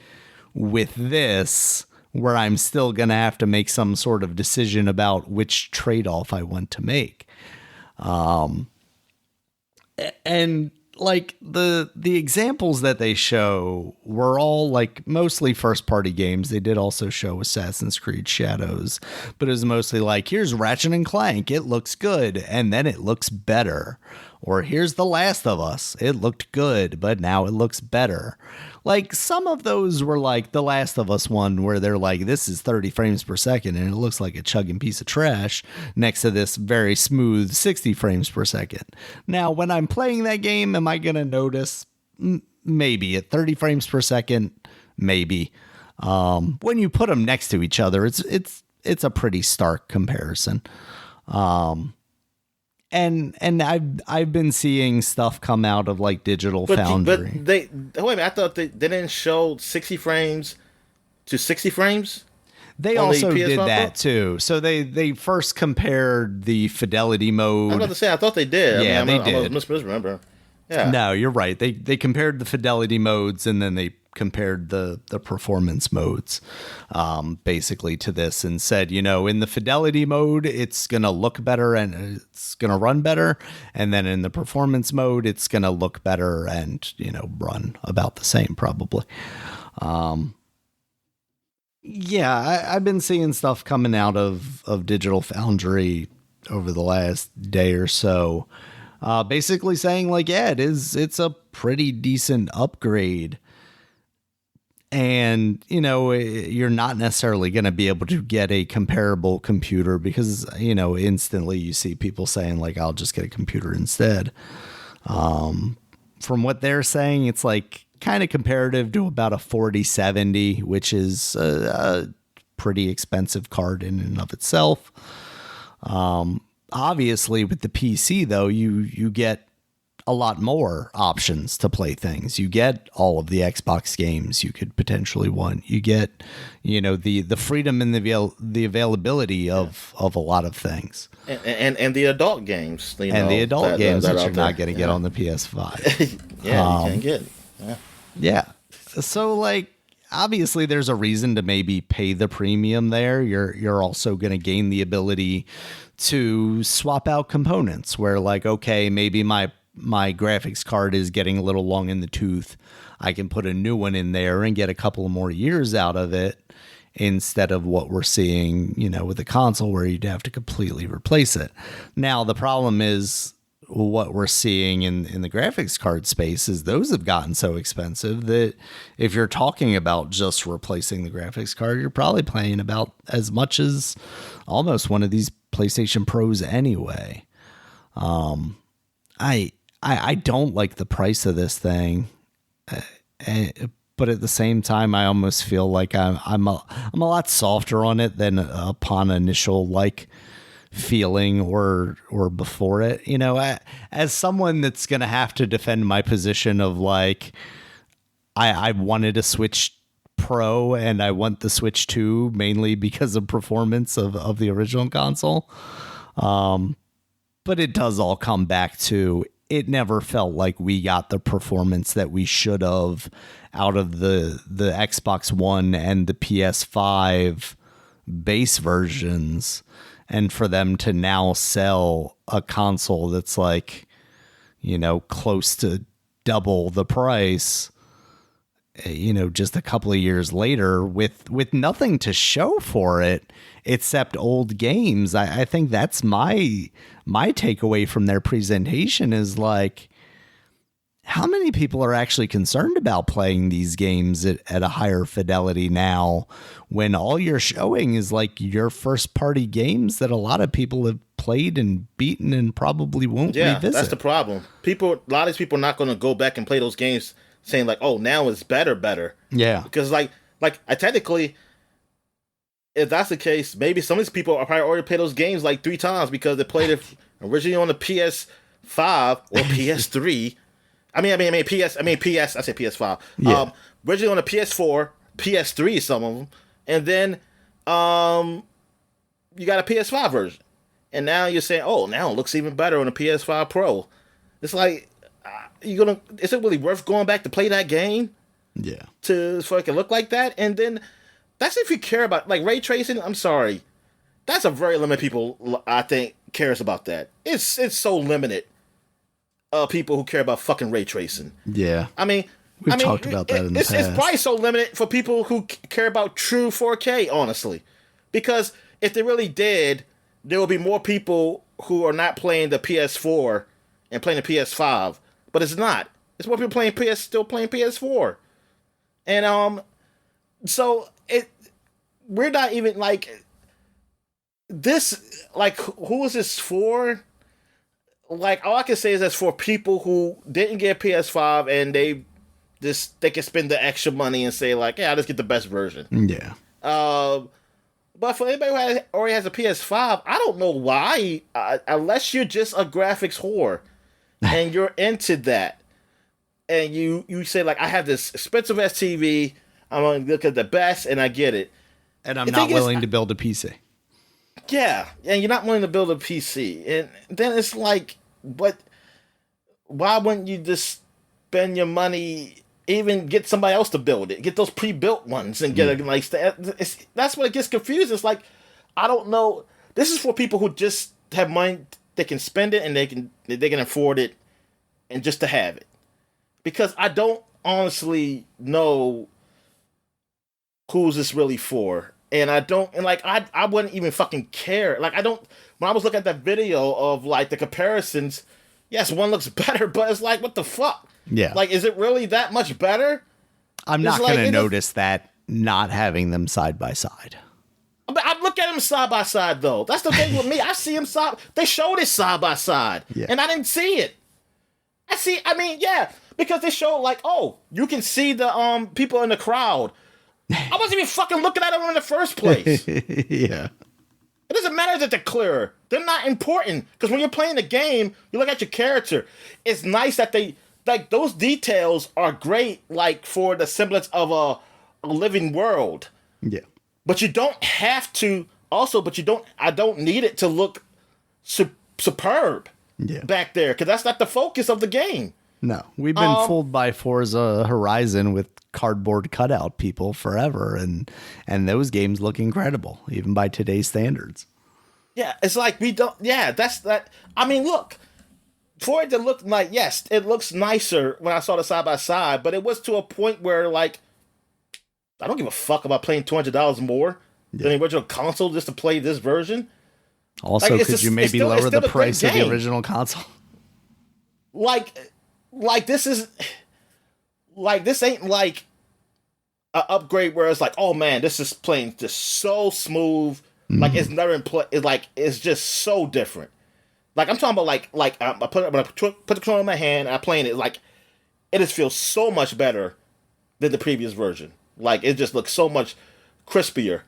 with this, where I'm still going to have to make some sort of decision about which trade-off I want to make. And like the examples that they show were all like mostly first party games. They did also show Assassin's Creed Shadows, but it was mostly like, here's Ratchet and Clank. It looks good. And then it looks better. Or here's The Last of Us. It looked good, but now it looks better. Like some of those were like The Last of Us one where they're like, this is 30 frames per second and it looks like a chugging piece of trash next to this very smooth 60 frames per second. Now, when I'm playing that game, am I going to notice? Maybe at 30 frames per second, maybe. When you put them next to each other, it's a pretty stark comparison. And I've been seeing stuff come out of like Digital Foundry. But wait a minute, I thought they didn't show 60 frames to 60 frames. They on the also did PS5 that too. So they first compared the fidelity I was mode. about to say, I thought they did. Yeah, they did. I was misremembering. Yeah. No, you're right. They compared the fidelity modes, and then they compared the performance modes basically to this, and said, in the fidelity mode, it's going to look better and it's going to run better. And then in the performance mode, it's going to look better and, run about the same probably. Yeah, I've been seeing stuff coming out of Digital Foundry over the last day or so. Basically saying like, yeah, it's a pretty decent upgrade. And, you're not necessarily going to be able to get a comparable computer because, instantly you see people saying like, I'll just get a computer instead. From what they're saying, it's like kind of comparative to about a 4070, which is a pretty expensive card in and of itself. Obviously with the PC though, you get a lot more options to play things. You get all of the Xbox games you could potentially want. You get, the freedom and the availability of a lot of things. And the adult games. And the adult games that you're not going to get yeah. on the PS5. Yeah, you can't get it. Yeah. Yeah. So like, obviously there's a reason to maybe pay the premium there. You're also going to gain the ability to swap out components where like, okay, maybe my graphics card is getting a little long in the tooth. I can put a new one in there and get a couple of more years out of it instead of what we're seeing, with the console where you'd have to completely replace it. Now, the problem is what we're seeing in the graphics card space is those have gotten so expensive that if you're talking about just replacing the graphics card, you're probably paying about as much as almost one of these PlayStation Pros anyway. I don't like the price of this thing, but at the same time, I almost feel like I'm a lot softer on it than upon initial feeling or before it. As someone that's gonna have to defend my position of like, I wanted a Switch Pro and I want the Switch 2 mainly because of performance of the original console. But it does all come back to it never felt like we got the performance that we should have out of the Xbox One and the PS5 base versions. And for them to now sell a console that's like, close to double the price, just a couple of years later with nothing to show for it except old games. I think that's my takeaway from their presentation is like, how many people are actually concerned about playing these games at a higher fidelity now when all you're showing is like your first party games that a lot of people have played and beaten and probably won't revisit? That's the problem. A lot of these people are not going to go back and play those games saying like, oh, now it's better. Yeah. Because like I technically, if that's the case, maybe some of these people are probably already played those games like 3 times because they played it originally on the PS5 or PS3. I said PS5. Yeah. Originally on the PS4, PS3, some of them, and then you got a PS5 version, and now you're saying, oh, now it looks even better on the PS5 Pro. It's like, is it really worth going back to play that game? Yeah. So it can look like that, and then that's if you care about like ray tracing. I'm sorry, that's a very limited people I think cares about that. It's so limited. People who care about fucking ray tracing. Yeah. We've talked about that in the past. It's probably so limited for people who care about true 4K, honestly. Because if they really did, there will be more people who are not playing the PS4 and playing the PS5. But it's not. It's more people still playing PS4. And so we're not even like this. Like, who is this for? Like, all I can say is that's for people who didn't get PS5 and they can spend the extra money and say like, yeah, I'll just get the best version. Yeah. But for anybody who already has a PS5, I don't know why, unless you're just a graphics whore and you're into that, and you say like, I have this expensive ass TV, I'm gonna look at the best, and I get it. And I'm The not thing is, willing to build a PC. yeah, and you're not willing to build a PC, and then it's like, but why wouldn't you just spend your money? Even get somebody else to build it. Get those pre-built ones and get it like that's when it gets confused. It's like I don't know. This is for people who just have money. They can spend it and they can afford it, and just to have it. Because I don't honestly know who's this really for, and I wouldn't even fucking care. Like I don't. When I was looking at that video of like the comparisons, yes, one looks better, but it's like what the fuck. Yeah. Like, is it really that much better? I'm not going to notice that not having them side by side. But I look at them side by side, though. That's the thing with me. I see them side. They showed it side by side, and I didn't see it. Yeah, because they showed like, oh, you can see the people in the crowd. I wasn't even fucking looking at them in the first place. Yeah. It doesn't matter that they're clearer. They're not important because when you're playing the game, you look at your character. It's nice that they. Like, those details are great, like, for the semblance of a living world. Yeah. But you don't have to, I don't need it to look superb back there, because that's not the focus of the game. No. We've been fooled by Forza Horizon with cardboard cutout people forever, and those games look incredible, even by today's standards. Yeah, it's like that's that. I mean, look. For it to look like, yes, it looks nicer when I saw the side by side, but it was to a point where, like, I don't give a fuck about paying $200 more than the original console just to play this version. Also, could you maybe lower the price of the original console? Like this ain't like an upgrade where it's like, oh man, this is playing just so smooth, like it's never in play. It's just so different. Like I'm talking about, like I put the controller in my hand and I'm playing it. Like it just feels so much better than the previous version. Like it just looks so much crispier,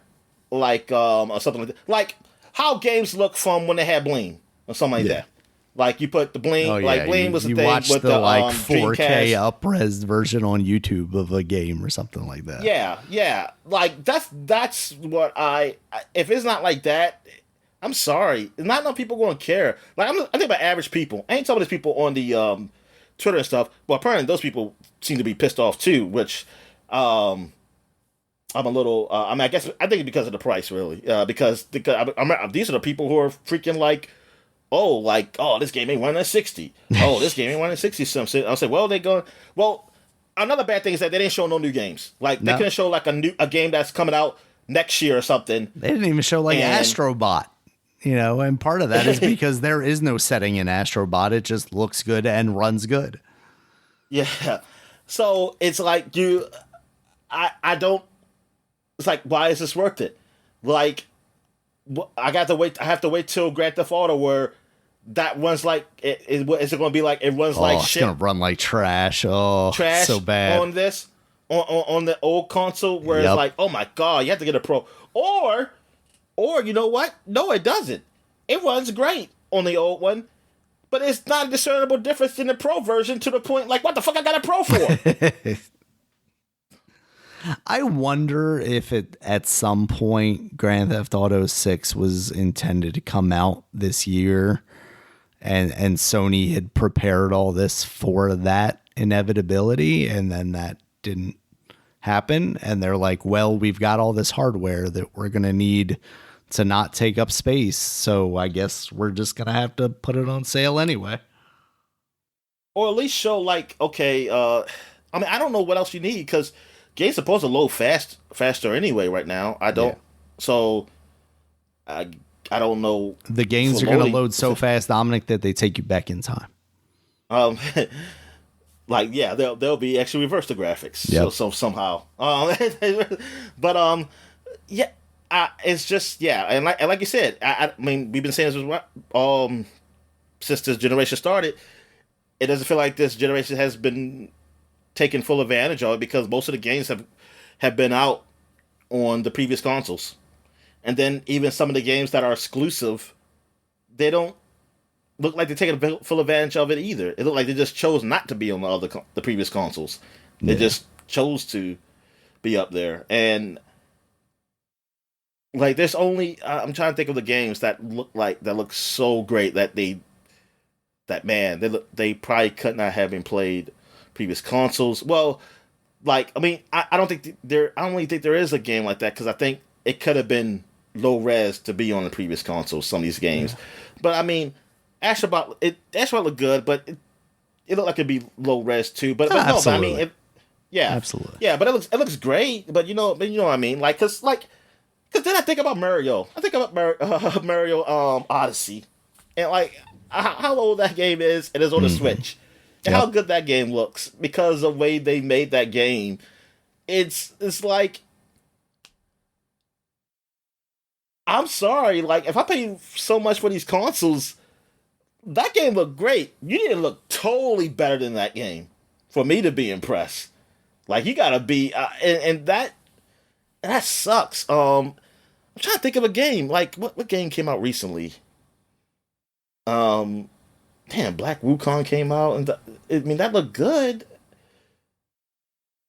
like or something like that. Like how games look from when they had bling or something like that. Like you put the bling, like bling was the thing with the like 4K Dreamcast. up-res version on YouTube of a game or something like that. Yeah. Like that's what if it's not like that. I'm sorry. Not enough people going to care. Like I think about average people. I ain't talking about people on the Twitter and stuff. Well, apparently those people seem to be pissed off too. Which I'm a little. I think it's because of the price, really. Because these are the people who are freaking like, oh, this game ain't running at 60. Oh, this game ain't running at 60 something. I'll say, well, they going. Well, another bad thing is that they didn't show no new games. Like they couldn't show like a game that's coming out next year or something. They didn't even show like Astrobot. And part of that is because there is no setting in Astrobot. It just looks good and runs good. Yeah. So it's like I don't, it's like, why is this worth it? Like, I have to wait till Grand Theft Auto where that runs like, is it going to be like, it runs like shit? It's going to run like trash. Oh, trash so bad. On this, on the old console where it's like, oh my God, you have to get a Pro. Or you know what? No, it doesn't. It runs great on the old one, but it's not a discernible difference in the Pro version to the point like, what the fuck I got a Pro for? I wonder if at some point Grand Theft Auto 6 was intended to come out this year and Sony had prepared all this for that inevitability, and then that didn't happen. And they're like, well, we've got all this hardware that we're going to need to not take up space, so I guess we're just gonna have to put it on sale anyway, or at least show like, okay, I mean, I don't know what else you need because game's supposed to load faster anyway right now. I don't, so I don't know. The games are gonna load so fast, Dominic, that they take you back in time. Like they'll be actually reverse the graphics, so somehow, but yeah. It's just and like you said, I mean we've been saying this since this generation started. It doesn't feel like this generation has been taken full advantage of it because most of the games have been out on the previous consoles, and then even some of the games that are exclusive, they don't look like they're taking full advantage of it either. It looked like they just chose not to be on the previous consoles. They just chose to be up there, and like there's only I'm trying to think of the games that look so great that man they probably could not have been played previous consoles. Well, like I mean I don't think I don't really think there is a game like that because I think it could have been low res to be on the previous consoles. Some of these games, Yeah. but I mean Astrobot looked good, but it looked like it'd be low res too. But no, but I mean Absolutely. it. Yeah, Absolutely. yeah, but it looks great. But you know what I mean, cause then I think about Mario. I think about Mario Odyssey, and like how old that game is, and it's on the Hmm. Switch, and how Yep. good that game looks because the way they made that game. It's like I'm sorry, like if I pay so much for these consoles, that game looked great. You need to look totally better than that game for me to be impressed. Like you gotta be, and that sucks. I'm trying to think of a game. Like what game came out recently? Um, damn, Black Wukong came out, and I mean that looked good.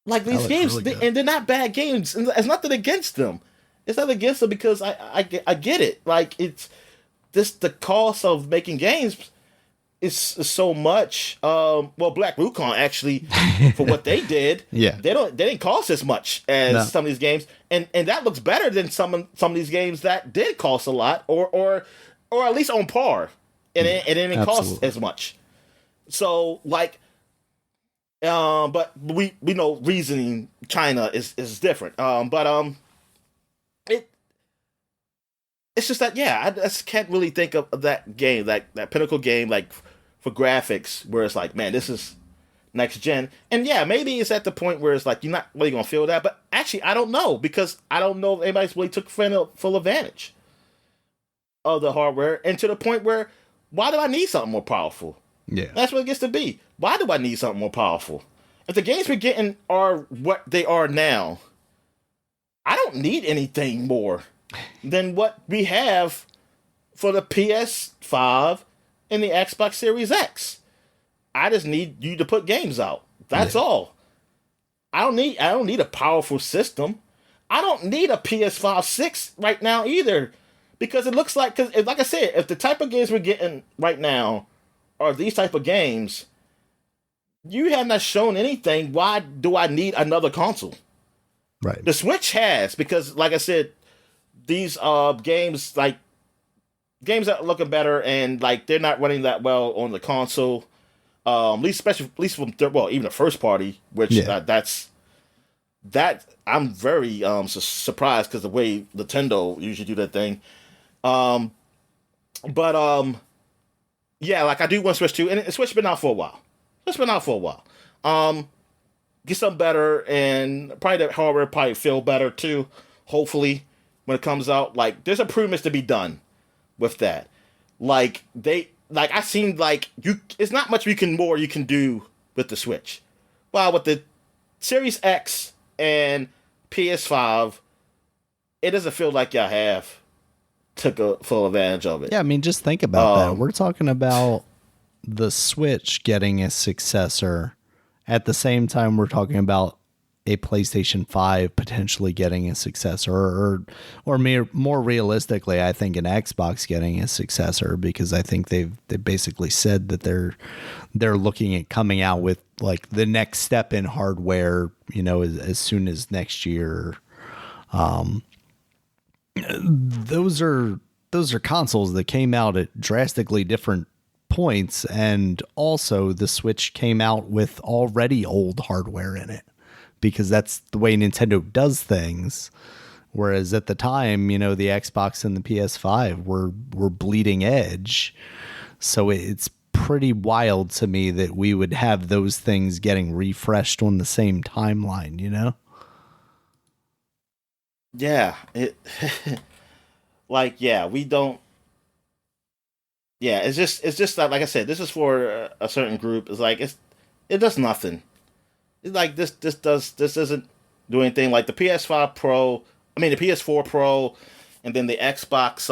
Like That these looks games, really good. and they're not bad games, and it's nothing against them. It's not against them because I get it. Like it's this the cost of making games is so much. Well, Black Wukong actually, for what they did, Yeah. they didn't cost as much as No. some of these games, and that looks better than some of these games that did cost a lot, or at least on par, and Yeah. it didn't cost Absolutely. as much. So like, but we know reasoning China is different. It it's just that yeah, I just can't really think of that game, that pinnacle game, like for graphics, where it's like, man, this is next gen. And yeah, maybe it's at the point where it's like you're not really gonna feel that. But actually, I don't know because I don't know if anybody's really took full advantage of the hardware, and to the point where why do I need something more powerful? Yeah. That's what it gets to be. Why do I need something more powerful? If the games we're getting are what they are now, I don't need anything more than what we have for the PS5 and the Xbox Series X. I just need you to put games out. That's Yeah. all. I don't need a powerful system. I don't need a PS5 6 right now either. Because it looks like cuz like I said, if the type of games we're getting right now are these type of games, you have not shown anything. Why do I need another console? Right. The Switch has because like I said, these games that are looking better and like they're not running that well on the console. At least especially at least from even the first party, which Yeah. that I'm very surprised because the way Nintendo usually do that thing. Um, but yeah, like I do want Switch 2, and Switch been out for a while. It's been out for a while. Um, get something better, and probably the hardware probably feel better too. Hopefully, when it comes out, like there's improvements to be done with that. Like I seen like it's not much you can do with the Switch. Well, with the Series X and PS5, it doesn't feel like y'all have took a full advantage of it. Yeah. I mean, just think about that. Um, We're talking about the Switch getting a successor at the same time we're talking about a PlayStation 5 potentially getting a successor or more realistically I think an Xbox getting a successor because I think they basically said that they're looking at coming out with like the next step in hardware, as soon as next year. Those are consoles that came out at drastically different points, and also the Switch came out with already old hardware in it because that's the way Nintendo does things. Whereas at the time, the Xbox and the PS5 were bleeding edge. So it's pretty wild to me that we would have those things getting refreshed on the same timeline. yeah, it like yeah, we don't. Yeah, it's just like I said, this is for a certain group. It's like it does nothing. It's like this doesn't do anything. Like the PS5 Pro, I mean the PS4 Pro, and then the Xbox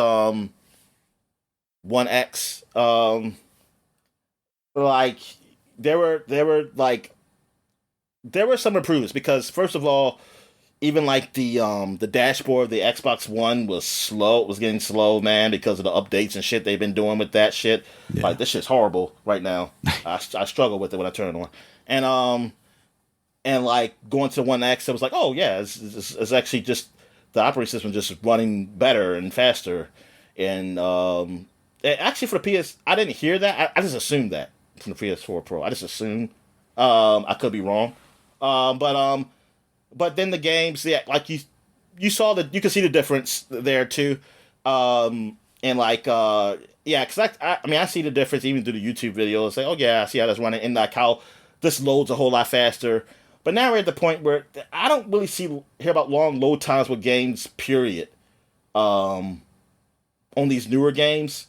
One X. Like there were some improvements because first of all, even like the dashboard of the Xbox One was slow. It was getting slow, man, because of the updates and shit they've been doing with that shit. Yeah. Like this shit's horrible right now. I struggle with it when I turn it on, and like going to One X, it was like, oh yeah, it's actually just the operating system just running better and faster. And actually for the PS, I didn't hear that. I just assumed that from the PS4 Pro. I just assumed. I could be wrong. But then the games, yeah, like you saw that you could see the difference there too. And like yeah, because I mean I see the difference even through the YouTube videos. Say, oh yeah, I see how that's running, and like how this loads a whole lot faster. But now we're at the point where I don't really hear about long load times with games. Period. On these newer games,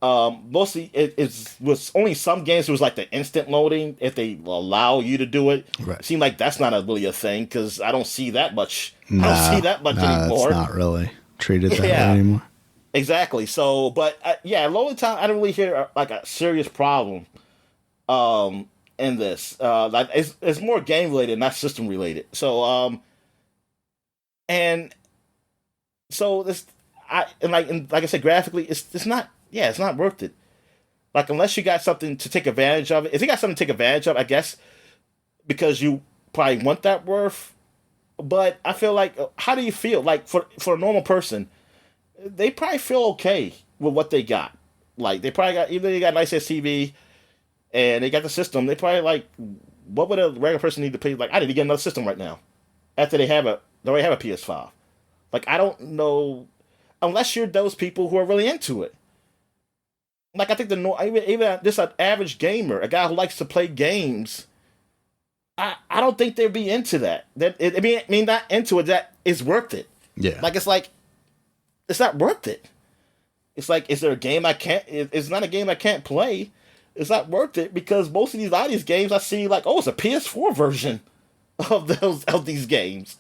mostly it was only some games. It was like the instant loading if they allow you to do it. Right. It seemed like that's not really a thing because I don't see that much. I don't see that much anymore. It's not really treated that way anymore. Exactly. So, but yeah, loading time. I don't really hear like a serious problem. In this, like it's more game related, not system related. So, and so this, like I said, graphically, it's not. Yeah, it's not worth it. Like unless you got something to take advantage of it. If you got something to take advantage of, I guess, because you probably want that worth. But I feel like, how do you feel? Like for a normal person, they probably feel okay with what they got. Like they probably got either they got a nice TV. And they got the system. They probably like, what would a regular person need to pay? Like, I need to get another system right now. After they already have a PS5. Like, I don't know, unless you're those people who are really into it. Like, I think even just an average gamer, a guy who likes to play games, I don't think they'd be into that. I mean, not into it. That is worth it. Yeah. Like, it's not worth it. It's like, is there a game I can't? It's not a game I can't play. It's not worth it because most of these games I see like, oh, it's a PS4 version of these games.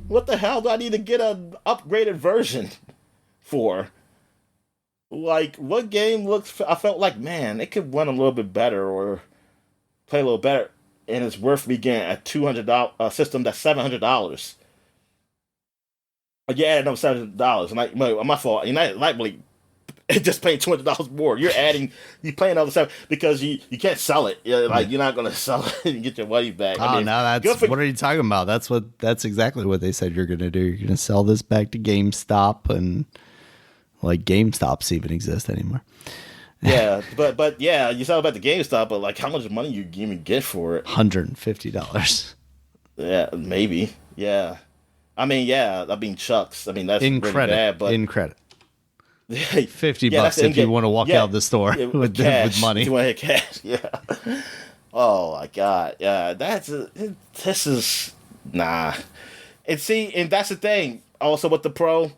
What the hell do I need to get an upgraded version for? Like, what game I felt like, man, it could run a little bit better or play a little better, and it's worth me getting a $200 system that's $700. But you add another $700, and my fault. You're not like really just paying $200 more. You're paying another stuff because you can't sell it. You're not gonna sell it and get your money back. Oh, no, what are you talking about? That's exactly what they said you're gonna do. You're gonna sell this back to GameStop, and like GameStops even exist anymore. Yeah, but yeah, you sell it back to GameStop, but like how much money you even get for it? $150. Yeah, maybe. Yeah. I mean, shucks. I mean, that's in really credit. bad, but in credit. $50 if you want to walk out of the store with money. If you want to hit cash, yeah. Oh my god, yeah. This is nah. And that's the thing. Also, with the Pro,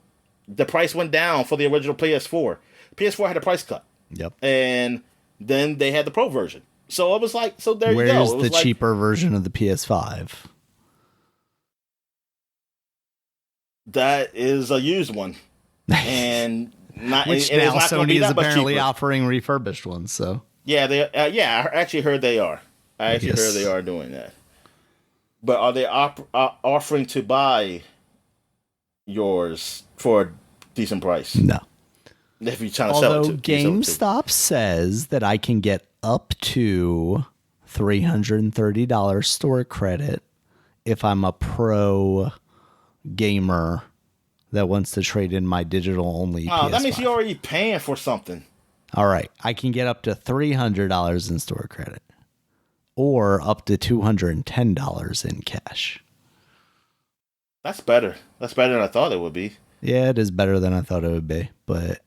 the price went down for the original PS4. PS4 had a price cut. Yep. And then they had the Pro version. So it was like, so there you go. Where's the cheaper version of the PS5? That is a used one, and which now Sony is apparently offering refurbished ones. So yeah, I actually heard they are. I actually heard they are doing that. But are they offering to buy yours for a decent price? No. If you're trying to sell it to GameStop says that I can get up to $330 store credit if I'm a pro gamer that wants to trade in my digital only PS5. That means you're already paying for something. All right. I can get up to $300 in store credit or up to $210 in cash. That's better. That's better than I thought it would be. Yeah, it is better than I thought it would be, but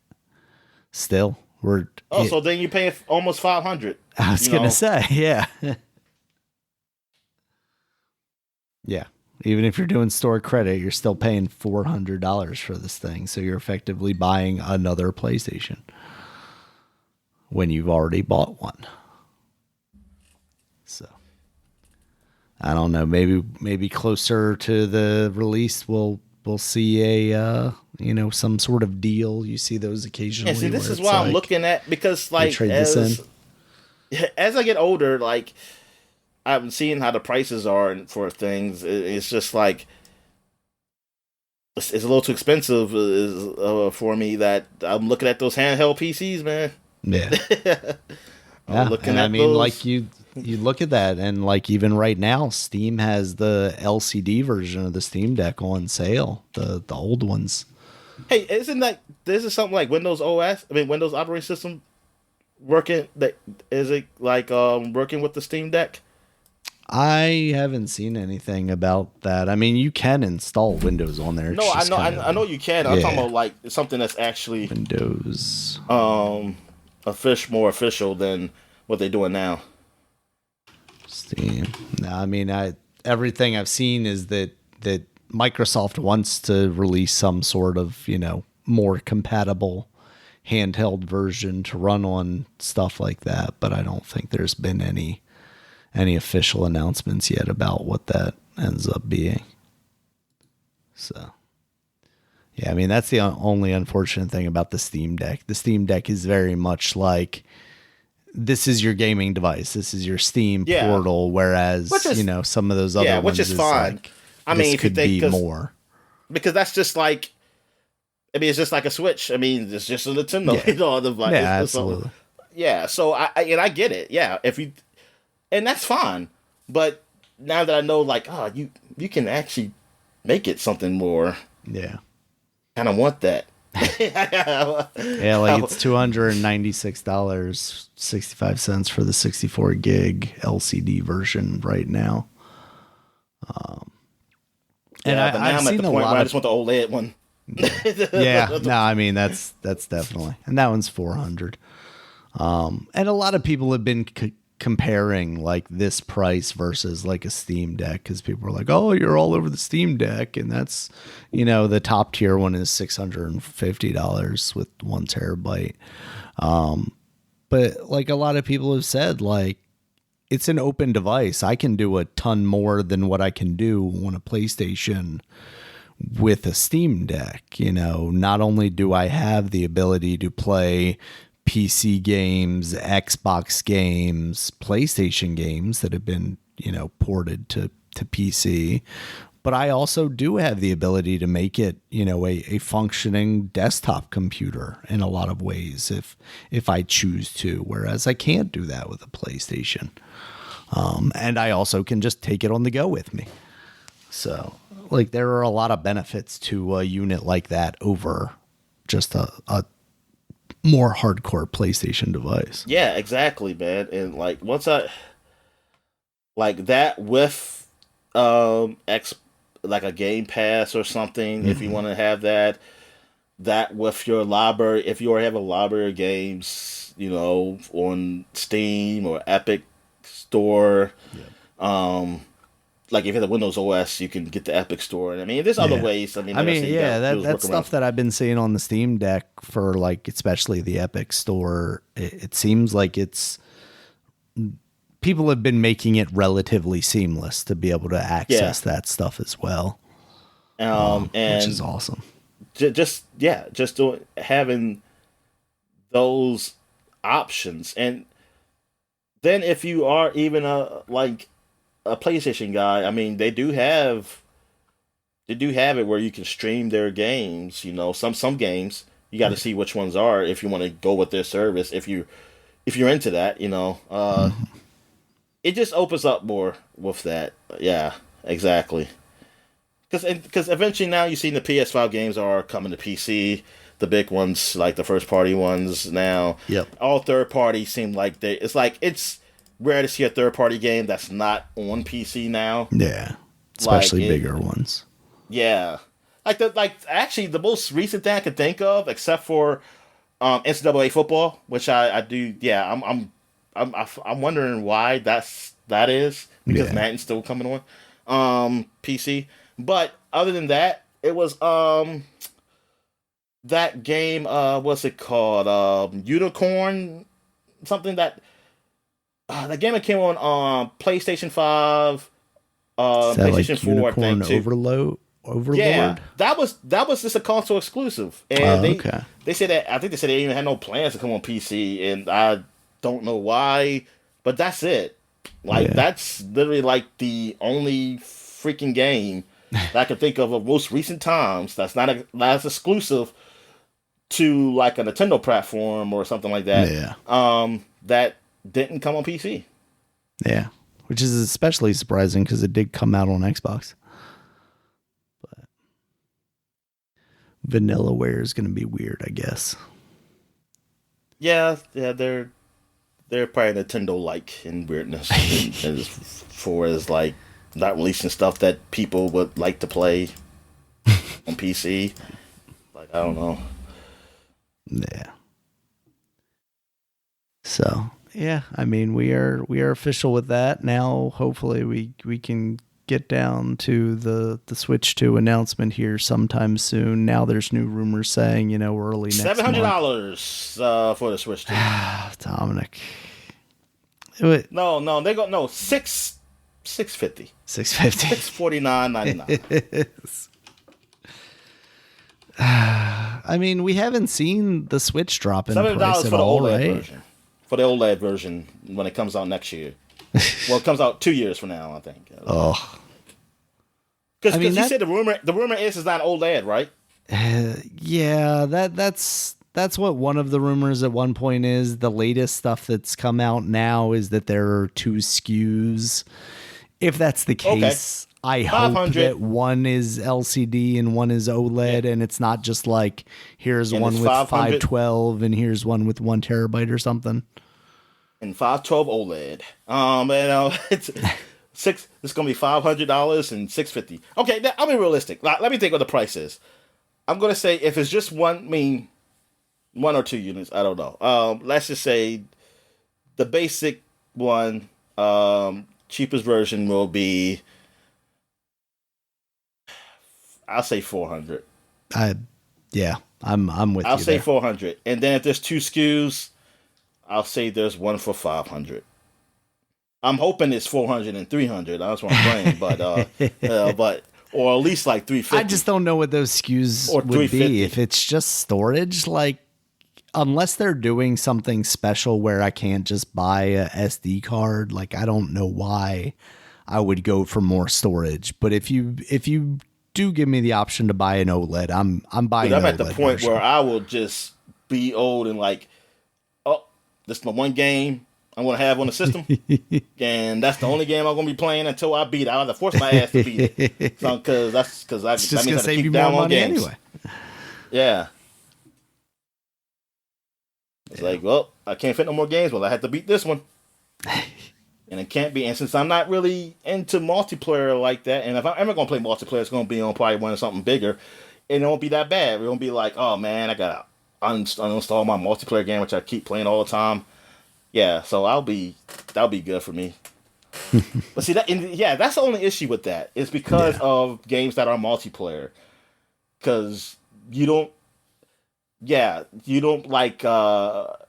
still, so then you pay almost $500. I was going to say, yeah. Yeah. Even if you're doing store credit, you're still paying $400 for this thing. So you're effectively buying another PlayStation when you've already bought one. So I don't know. Maybe closer to the release, we'll see a some sort of deal. You see those occasionally. Yeah, see, this is why I'm looking at, because like as I get older, like, I've been seeing how the prices are for things. It's just like, it's a little too expensive for me. That I'm looking at those handheld PCs, man. Yeah. I'm Yeah, looking and I at mean, those. like you look at that, and like even right now, Steam has the LCD version of the Steam Deck on sale, the old ones. Hey, isn't that this is something like Windows OS? I mean, Windows operating system working. That is it like working with the Steam Deck? I haven't seen anything about that. I mean, you can install Windows on there. No, It's just kind I know of you can. I'm talking yeah, about like something that's actually Windows um more official than what they're doing now. Steam. No, I mean, I everything I've seen is that Microsoft wants to release some sort of more compatible handheld version to run on stuff like that, but I don't think there's been any official announcements yet about what that ends up being. So, yeah, I mean, that's the only unfortunate thing about the Steam Deck. The Steam Deck is very much like this is your gaming device. This is your Steam Yeah, portal. Whereas, which is some of those yeah, other which ones is is fine. like, I this mean, if you could think be more. because that's just like it's just like a Switch. I mean, it's just a Nintendo, Yeah. Yeah, so absolutely. yeah. So I get it. Yeah, if you and that's fine. But now that I know, like, oh, you can actually make it something more. Yeah. Kind of want that. Yeah, like it's $296.65 for the 64 gig LCD version right now. And Yeah, but now I've I'm at seen the a point lot where I of just want the OLED one. yeah. No, I mean that's definitely, and that one's 400. And a lot of people have been comparing like this price versus like a Steam Deck because people are like, oh, you're all over the Steam Deck, and that's the top tier one is $650 with 1 terabyte. But like a lot of people have said, like it's an open device. I can do a ton more than what I can do on a PlayStation with a Steam Deck. Not only do I have the ability to play PC games, Xbox games, PlayStation games that have been, ported to PC, but I also do have the ability to make it, a functioning desktop computer in a lot of ways if I choose to, whereas I can't do that with a PlayStation. And I also can just take it on the go with me. So, like, there are a lot of benefits to a unit like that over just a more hardcore PlayStation device. Yeah, exactly, man. And like once I like that with X like a Game Pass or something, if you Mm-hmm. want to have that with your library, if you already have a library of games, on Steam or Epic Store, Yeah. um, like if you have the Windows OS, you can get the Epic Store. And I mean, there's other Yeah. ways. I mean, I like I mean, said, you got yeah, to do is that work around. stuff that I've been seeing on the Steam Deck for like, especially the Epic Store, it seems like people have been making it relatively seamless to be able to Yeah, access that stuff as well, which is and awesome. just doing having those options. And then if you are even a PlayStation guy, I mean, they do have it where you can stream their games. Some games you got to see which ones are if you want to go with their service. If you're into that, Mhm. it just opens up more with that. Yeah, exactly. Because eventually now you've seen the PS5 games are coming to PC, the big ones like the first party ones now. Yep. All third party seem like it's rare to see a third party game that's not on PC now. Yeah. Like Especially it, bigger ones. yeah. Like actually the most recent thing I could think of, except for NCAA football, which I do. Yeah, I'm wondering why that is because Yeah. Madden's still coming on PC. But other than that, it was that game. What's it called? Unicorn something that game that came on PlayStation 5, Is that PlayStation like 4, I Unicorn think too. Yeah, Overlord? that was just a console exclusive, and Oh, they okay. they said that I think they said they even had no plans to come on PC, and I don't know why, but that's it. Like Yeah. that's literally like the only freaking game. that I can think of most recent times that's not as exclusive to like a Nintendo platform or something like that. Yeah. That didn't come on PC. Yeah. Which is especially surprising because it did come out on Xbox. But Vanillaware is going to be weird, I guess. Yeah, they're probably Nintendo-like in weirdness, and as far as like not releasing stuff that people would like to play on PC. Like, I don't know. Yeah. So yeah, I mean we are official with that now. Hopefully we can get down to the Switch 2 announcement here sometime soon. Now there's new rumors saying early next month. $700 for the Switch 2. Dominic. No, they go no $650. $649.99. I mean, we haven't seen the Switch drop in price at all, right? Version. For the OLED version when it comes out next year. Well, it comes out 2 years from now, I think. Oh, because you said the rumor is it's not OLED, right? Yeah, that's what one of the rumors at one point is. The latest stuff that's come out now is that there are 2 SKUs. If that's the case, okay. I hope that one is LCD and one is OLED, and it's not just like here's one with 512 and here's one with 1 terabyte or something. And 512 OLED. It's gonna be $500 and $650. Okay, I'll be realistic. Let me think what the price is. I'm gonna say if it's just one or 2 units, I don't know. Let's just say the basic one, cheapest version will be, I'll say 400. I'm with you. I'll say 400, and then if there's 2 SKUs, I'll say there's one for 500. I'm hoping it's 400 and 300. That's what I'm playing, but or at least like 350. I just don't know what those SKUs would be. If it's just storage, like unless they're doing something special where I can't just buy a SD card, like I don't know why I would go for more storage. But if you do give me the option to buy an OLED, I'm buying. I'm an at the OLED point version. where I will just be old and like, oh, this is my one game I'm going to have on the system, and that's the only game I'm going to be playing until I beat it. I'll have to force my ass to beat it, because that means I have to keep down on games. Anyway. Yeah. It's like, well, I can't fit no more games. Well, I have to beat this one. And it can't be. And since I'm not really into multiplayer like that, and if I'm ever going to play multiplayer, it's going to be on probably one of something bigger. And it won't be that bad. It won't be like, oh, man, I got to uninstall my multiplayer game, which I keep playing all the time. Yeah, so that'll be good for me. But see, that's the only issue with that. It's because of games that are multiplayer. Because you don't like,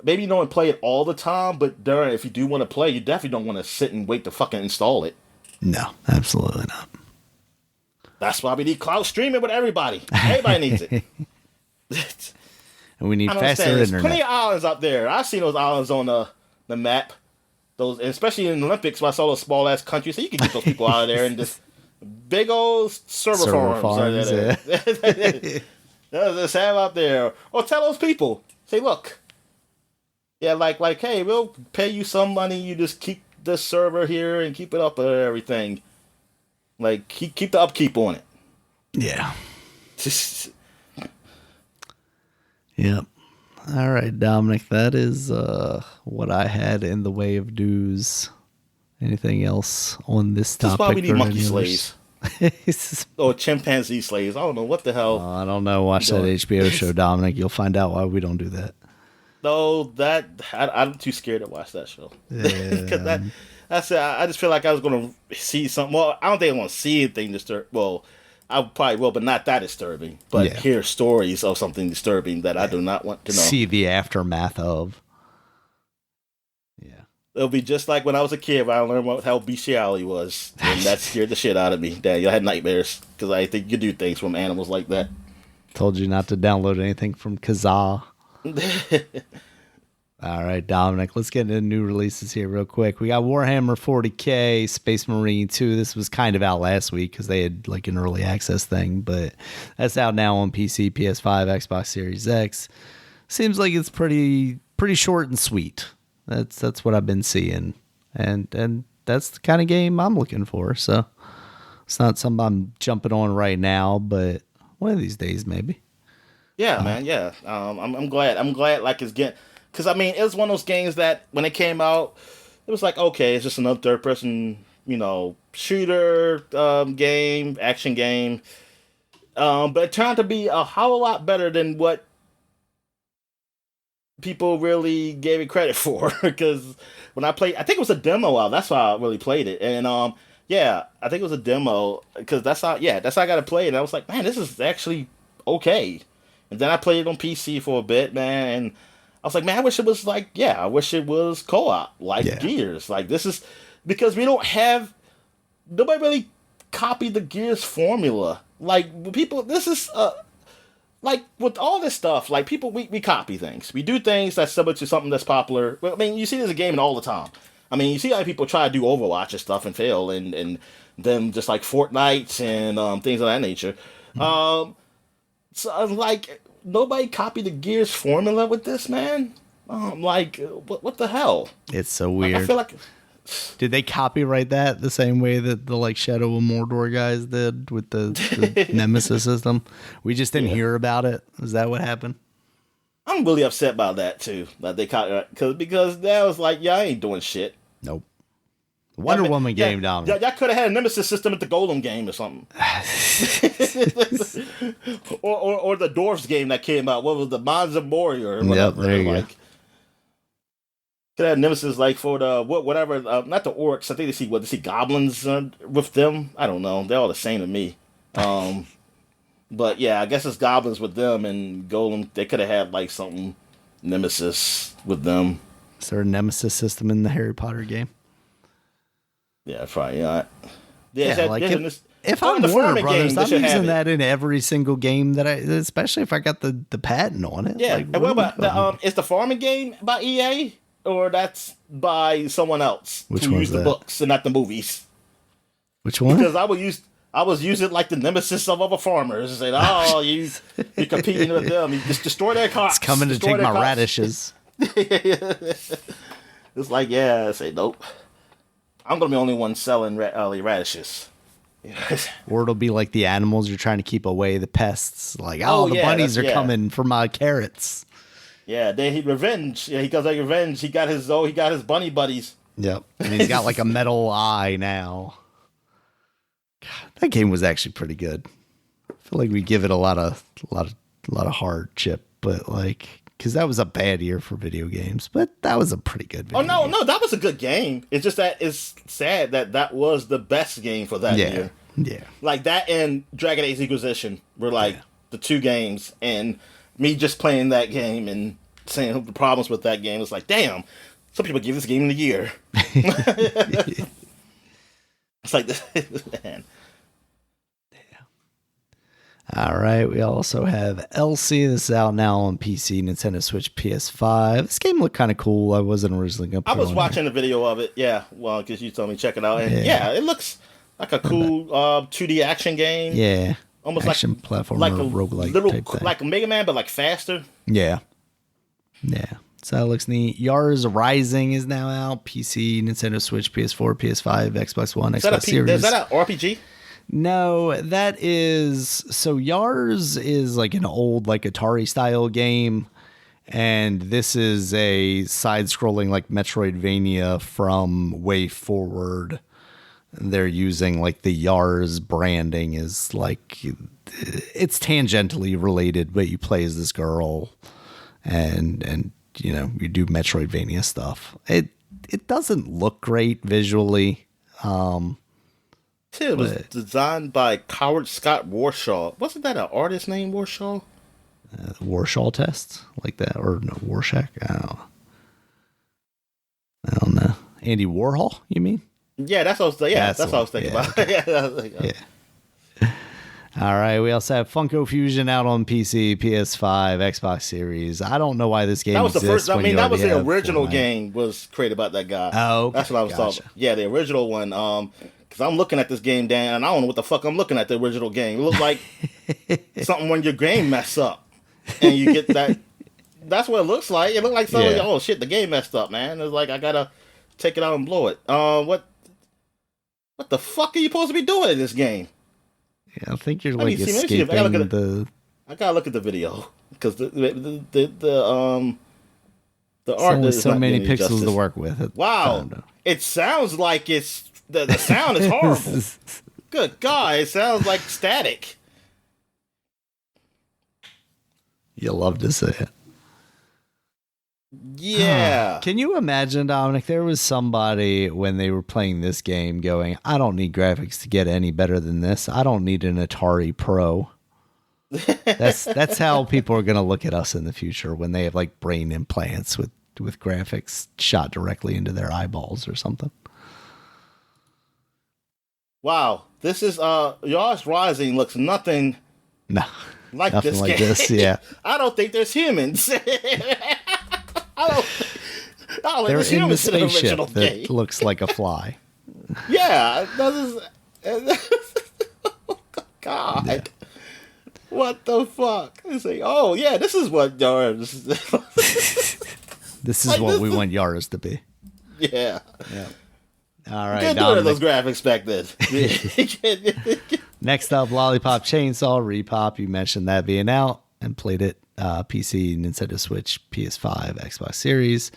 maybe you don't play it all the time, but if you do want to play, you definitely don't want to sit and wait to fucking install it. No, absolutely not. That's why we need cloud streaming with everybody. Everybody needs it. And we need faster internet. There's plenty of islands out there. I've seen those islands on the map. Those, especially in the Olympics, when I saw those small ass countries, so you can get those people out of there and just big old server farms. Just have out there, or tell those people, say, look, yeah, like, hey, we'll pay you some money. You just keep the server here and keep it up and everything. Like, keep the upkeep on it. Yeah. Yep. All right, Dominic, that is what I had in the way of news. Anything else on this topic? That's why we need monkey slaves. Or chimpanzee slaves. I don't know what the hell. I don't know. Watch that HBO show, Dominic. You'll find out why we don't do that. No, I'm too scared to watch that show. Yeah. I just feel like I was going to see something. Well, I don't think I want to see anything disturbing. Well, I probably will, but not that disturbing. But hear stories of something disturbing that I do not want to know. See the aftermath of. Yeah. It'll be just like when I was a kid, when I learned how bestiality was. And that scared the shit out of me. I had nightmares because I think you do things from animals like that. Told you not to download anything from Kazaa. All right, Dominic, let's get into new releases here real quick. We got Warhammer 40K, Space Marine 2. This was kind of out last week because they had like an early access thing, but that's out now on PC, PS5, Xbox Series X. Seems like it's pretty short and sweet. That's what I've been seeing, and that's the kind of game I'm looking for. So it's not something I'm jumping on right now, but one of these days maybe. Yeah, man. Yeah. I'm glad. I'm glad. Like it's getting. Because, I mean, it was one of those games that when it came out, it was like, okay, it's just another third person, shooter game, action game. But it turned out to be a whole lot better than what people really gave it credit for. Because when I played, I think it was a demo out. That's why I really played it. And, yeah, I think it was a demo. Because that's how I got to play it. And I was like, man, this is actually okay. And then I played it on PC for a bit, man, and I was like, man, I wish it was I wish it was co-op, Gears. Like, this is, because nobody really copied the Gears formula. Like, people, this is, like, with all this stuff, like, people, we copy things. We do things that's similar to something that's popular. Well, I mean, you see this in gaming all the time. I mean, you see how people try to do Overwatch and stuff and fail, and them just like Fortnite and things of that nature. So, like, nobody copied the Gears formula with this, man. What the hell? It's so weird. Like, I feel like... Did they copyright that the same way that the, like, Shadow of Mordor guys did with the Nemesis system? We just didn't hear about it. Is that what happened? I'm really upset about that, too. That they copyright... Because that was like, I ain't doing shit. Nope. Wonder Woman game, Dominic. Y'all could have had a Nemesis system at the Golem game or something. or the Dwarfs game that came out. What was the Monza Warrior or whatever? Yep, there you go. Could have Nemesis for the whatever, not the orcs. I think they see goblins with them. I don't know. They're all the same to me. But yeah, I guess it's goblins with them and Golem. They could have had something Nemesis with them. Is there a Nemesis system in the Harry Potter game? Yeah, probably. Yeah, if I'm Warner Brothers, I'm using that in every single game especially if I got the patent on it. Yeah, and what about is the farming game by EA or that's by someone else who used the books and not the movies? Which one? Because I was using like the nemesis of other farmers, saying, "Oh, you're competing with them. You just destroy their crops. It's coming to take my radishes." It's like, I say nope. I'm gonna be the only one selling radishes. Or it'll be like the animals you're trying to keep away, the pests. Like, the bunnies are coming for my carrots. Yeah, revenge. Yeah, he got revenge. He got his bunny buddies. Yep, and he's got like a metal eye now. God, that game was actually pretty good. I feel like we give it a lot of hardship, but because that was a bad year for video games, but that was a pretty good video game. No, that was a good game. It's just that it's sad that was the best game for that year. Yeah. Like that and Dragon Age Inquisition were the two games, and me just playing that game and saying the problems with that game was like, damn, some people give this game the year. It's like this, man. All right, we also have Elsie. This is out now on PC, Nintendo Switch, PS5. This game looked kind of cool. I wasn't originally going to put it on. I was watching the video of it, because you told me check it out. And it looks like a cool 2D action game. Yeah. Almost action platformer, roguelike type thing. Like a Mega Man, but faster. Yeah. Yeah. So that looks neat. Yars Rising is now out. PC, Nintendo Switch, PS4, PS5, Xbox One, Xbox Series. Is that an RPG? No, that is... So Yars is like an old Atari style game. And this is a side-scrolling Metroidvania from way forward. They're using the Yars branding is it's tangentially related, but you play as this girl and you do Metroidvania stuff. It doesn't look great visually. It was designed by Howard Scott Warshaw. Wasn't that an artist named Warshaw? Warshaw Test like that, or no, Warshak? I don't know. Andy Warhol, you mean? Yeah, that's what I was. Yeah, that's what I was thinking about. Okay. Yeah. All right. We also have Funko Fusion out on PC, PS5, Xbox Series. I don't know why this game That was the exists. first. I mean, that was the original Fortnite. game was created by that guy. Oh, okay. That's what I was talking. Yeah, the original one. Because I'm looking at this game, Dan, and I don't know what the fuck I'm looking at. The original game. It looks like something when your game mess up, and you get that. That's what it looks like. It looked like something. Yeah. Oh shit, the game messed up, man. It's like I gotta take it out and blow it. What the fuck are you supposed to be doing in this game? Yeah, I think you're Let me like see, escaping I gotta look at the. I gotta look at the video because the There's art only is so not many doing any pixels to justice. work with. Wow, it sounds like it's the sound is horrible. Good God, it sounds like static. You love to say it. Yeah. Can you imagine, Dominic? There was somebody when they were playing this game going, I don't need graphics to get any better than this. I don't need an Atari Pro. That's how people are going to look at us in the future when they have like brain implants with graphics shot directly into their eyeballs or something. Wow, this is Yars Rising looks nothing like nothing this like game. this. Yeah, I don't think there's humans. I don't think they're there's in the humans in the spaceship original that game. looks like a fly. Yeah, God. Yeah. What the fuck? It's like, oh yeah, this is what Yars. This is Like, what this we is- want Yaris to be. Yeah. Yeah. All right, Good doing Dominic. those graphics back then. Next up, Lollipop Chainsaw RePOP. You mentioned that being out and played it. PC, Nintendo Switch, PS5, Xbox Series,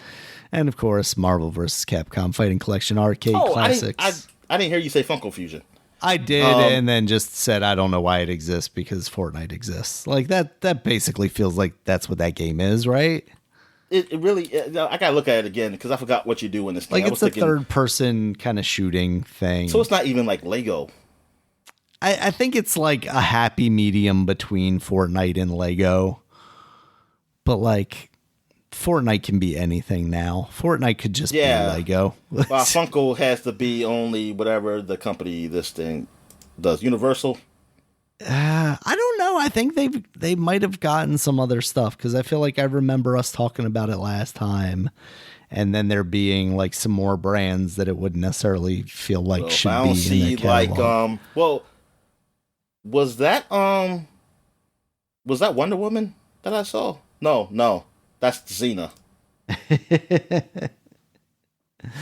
and of course, Marvel vs. Capcom Fighting Collection Arcade Classics. I didn't hear you say Funko Fusion. I did, and then just said I don't know why it exists because Fortnite exists. Like that basically feels like that's what that game is, right? It really. I gotta look at it again because I forgot what you do in this game. Like I was it's a thinking, third-person kind of shooting thing. so it's not even like Lego. I think it's like a happy medium between Fortnite and Lego. But like Fortnite can be anything now. Fortnite could just be Lego. Well, Funko has to be only whatever the company this thing does. Universal. I don't know. I think they might have gotten some other stuff because I feel like I remember us talking about it last time, and then there being like some more brands that it wouldn't necessarily feel like should I be don't see in their catalog. like well, was that Wonder Woman that I saw? No, that's Xena.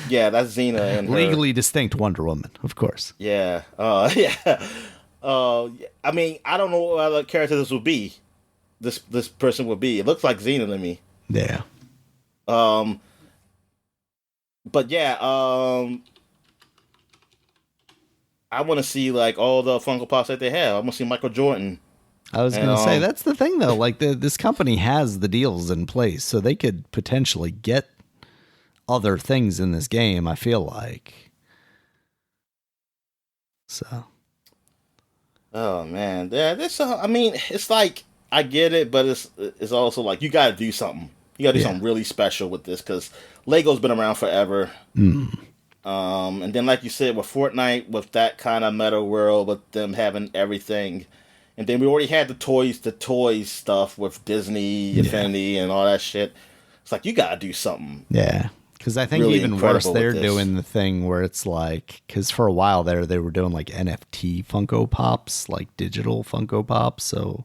Yeah, that's Xena and her. Legally distinct Wonder Woman, of course. Yeah, yeah. I mean, I don't know what other character this would be. This person would be. It looks like Xena to me. Yeah. But yeah, I want to see like all the Funko Pops that they have. I want to see Michael Jordan. I was going to say, that's the thing, though. Like, this company has the deals in place, so they could potentially get other things in this game, I feel like. So. Oh, man. Yeah, this, I mean, it's like, I get it, but it's also like, you got to do something. You got to do something really special with this, because Lego's been around forever. And then, like you said, with Fortnite, with that kind of meta world, with them having everything. And then we already had the toys stuff with Disney, Infinity, and all that shit. It's like, you gotta do something. Yeah. Because I think really even worse, incredible they're with this. doing the thing where it's like, because for a while there, they were doing like NFT Funko Pops, like digital Funko Pops. So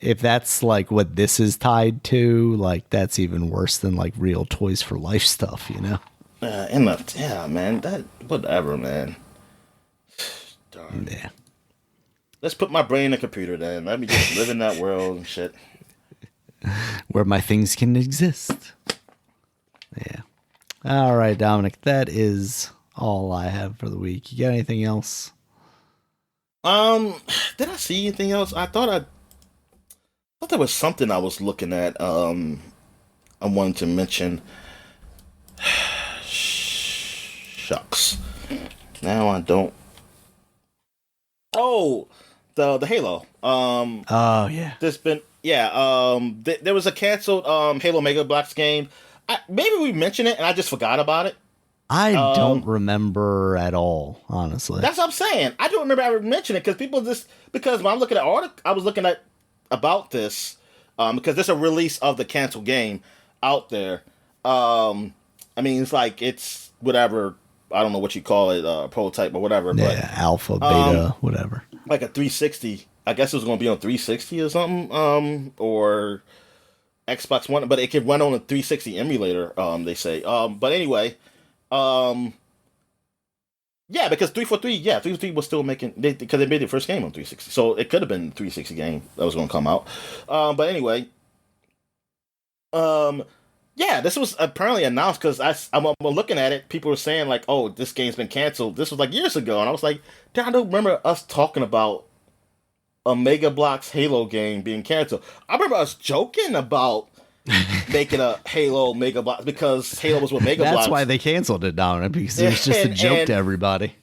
if that's like what this is tied to, like that's even worse than like real Toys for Life stuff, you know? Yeah, man. That, whatever, man. Darn. Yeah. Let's put my brain in a computer then. Let me just live in that world and shit. Where my things can exist. Yeah. All right, Dominic. That is all I have for the week. You got anything else? Did I see anything else? I thought there was something I was looking at. I wanted to mention. Shucks. Now I don't. Oh, the Halo. Oh yeah. There's been there was a canceled Halo Mega Bloks game. Maybe we mentioned it and I just forgot about it. I don't remember at all, honestly. That's what I'm saying. I don't remember ever mentioning it because when I'm looking at I was looking at about this because there's a release of the canceled game out there. I mean, it's like it's whatever. I don't know what you call it, prototype or whatever. Yeah, But alpha, beta, whatever. like a 360. I guess it was going to be on 360 or something, or Xbox One, but it could run on a 360 emulator. They say. But anyway, um, yeah, because 343 was still making because they made the first game on 360, so it could have been the 360 game that was going to come out. But anyway, um, yeah, this was apparently announced because I'm looking at it. People were saying like, "Oh, this game's been canceled." This was like years ago, and I was like, "Damn, I don't remember us talking about a Mega Bloks Halo game being canceled." I remember us joking about making a Halo Mega Bloks because Halo was with Mega Bloks. That's why they canceled it down because it was just a joke to everybody.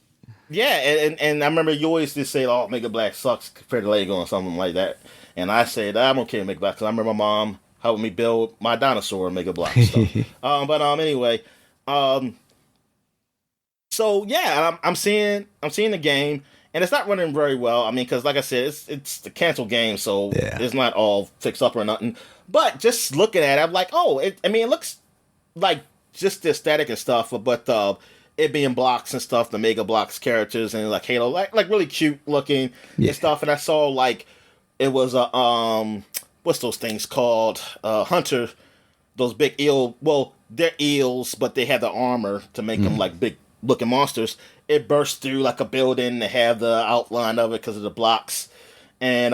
Yeah, and I remember you always just say, "Oh, Mega Bloks sucks compared to Lego" or something like that. And I said, I'm okay with Mega Bloks because I remember my mom helping me build my dinosaur Mega Bloks stuff. But anyway, so yeah, I'm seeing the game, and it's not running very well. I mean, because like I said, it's the canceled game, so it's not all fixed up or nothing. But just looking at it, I'm like, oh, it looks like just the aesthetic and stuff, but it being blocks and stuff, the Mega Bloks characters and like Halo, like really cute looking and stuff. And I saw like it was a what's those things called? Hunter, those big eel. Well, they're eels, but they have the armor to make them like big looking monsters. It burst through like a building. They have the outline of it because of the blocks, and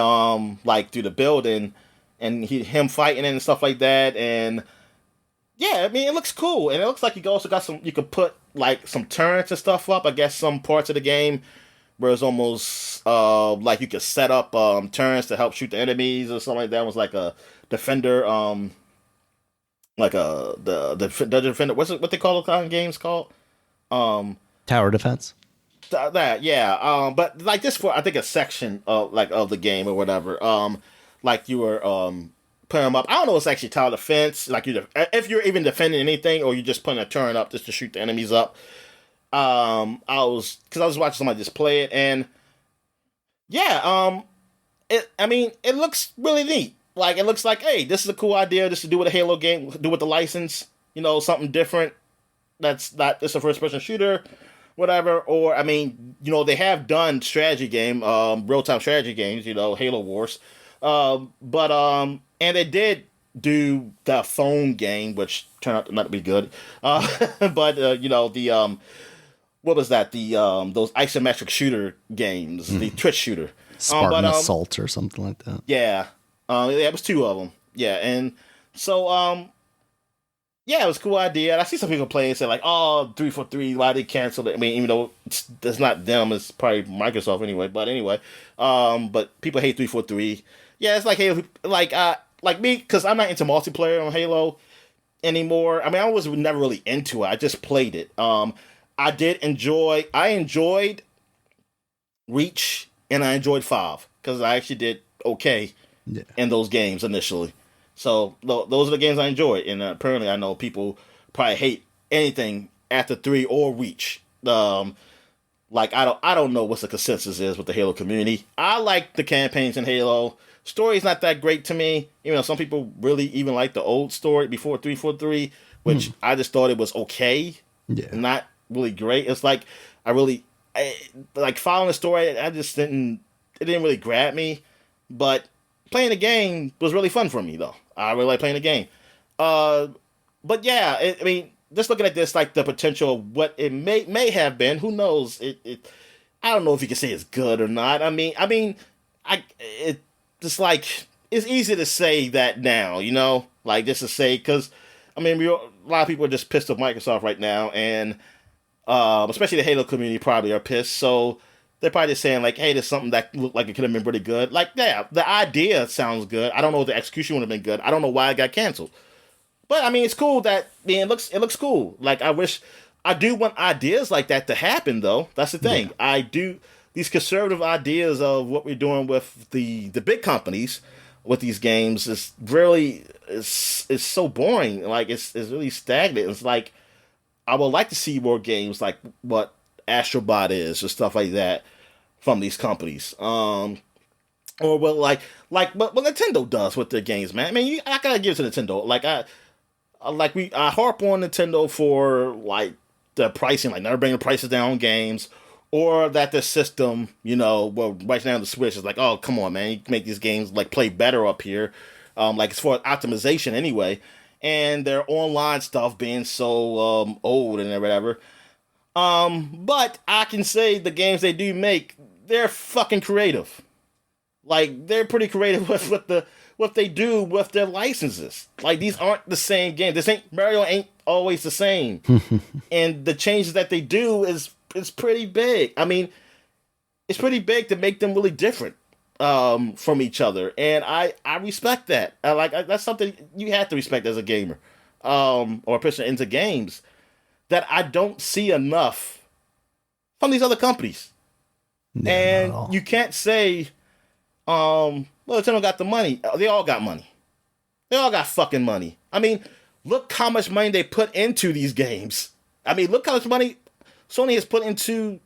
like through the building, and him fighting and stuff like that. And yeah, I mean, it looks cool, and it looks like you also got some. You could put like some turrets and stuff up. I guess some parts of the game where it's almost like you could set up turrets to help shoot the enemies or something like that. It was like a defender, like the defender. What they call the kind of games called? Tower defense. That yeah. But like this for I think a section of of the game or whatever. Like you were putting them up. I don't know if it's actually tower defense. Like if you're even defending anything, or you're just putting a turret up just to shoot the enemies up. I was watching somebody just play it, and yeah, it looks really neat. Like it looks like, hey, this is a cool idea just to do with a Halo game, do with the license, something different. That's not just a first person shooter, whatever. Or I mean, they have done strategy game, real time strategy games, Halo Wars, but and they did do the phone game, which turned out not to be good. But the what was that? The those isometric shooter games, the Twitch shooter, Spartan Assault or something like that. Yeah, it was two of them. Yeah, and so yeah, it was a cool idea. And I see some people playing and say like, "Oh, 343, why they canceled it?" I mean, even though it's not them, it's probably Microsoft anyway. But anyway, but people hate 343. Yeah, it's like Halo, like me, because I'm not into multiplayer on Halo anymore. I mean, I was never really into it. I just played it. I enjoyed Reach, and I enjoyed 5 because I actually did okay in those games initially. So those are the games I enjoyed, and apparently I know people probably hate anything after 3 or Reach. Like I don't know what the consensus is with the Halo community. I like the campaigns in Halo. Story's not that great to me. Some people really even like the old story before 343, which I just thought it was okay. Yeah. Not really great. It's like like following the story. It didn't really grab me. But playing the game was really fun for me though. I really like playing the game. But yeah, I mean, just looking at this, like the potential of what it may have been. Who knows? I don't know if you can say it's good or not. I mean, it's like it's easy to say that now, like just to say because I mean a lot of people are just pissed off Microsoft right now, and especially the Halo community probably are pissed. So they're probably just saying like, hey, there's something that looked like it could have been pretty good. Like yeah, the idea sounds good. I don't know if the execution would have been good. I don't know why it got canceled. But I mean, it's cool that it looks cool. Like I do want ideas like that to happen though. That's the thing. Yeah. I do. These conservative ideas of what we're doing with the big companies with these games is really is so boring. Like it's really stagnant. It's like I would like to see more games like what Astrobot is or stuff like that from these companies. Or what Nintendo does with their games, man. I mean, I gotta give it to Nintendo. I harp on Nintendo for like the pricing, like never bringing prices down on games, or that the system, right now the Switch is like, oh come on, man, you can make these games like play better up here, like as far as optimization anyway, and their online stuff being so old and whatever. But I can say the games they do make, they're fucking creative. Like they're pretty creative with what they do with their licenses. Like these aren't the same game. Mario ain't always the same. And the changes that they do is pretty big. I mean, it's pretty big to make them really different from each other. And I respect that. That's something you have to respect as a gamer. Or a person into games that I don't see enough from these other companies. No, and you can't say well, Nintendo got the money. They all got money. They all got fucking money. I mean, look how much money they put into these games. I mean, look how much money Sony has put into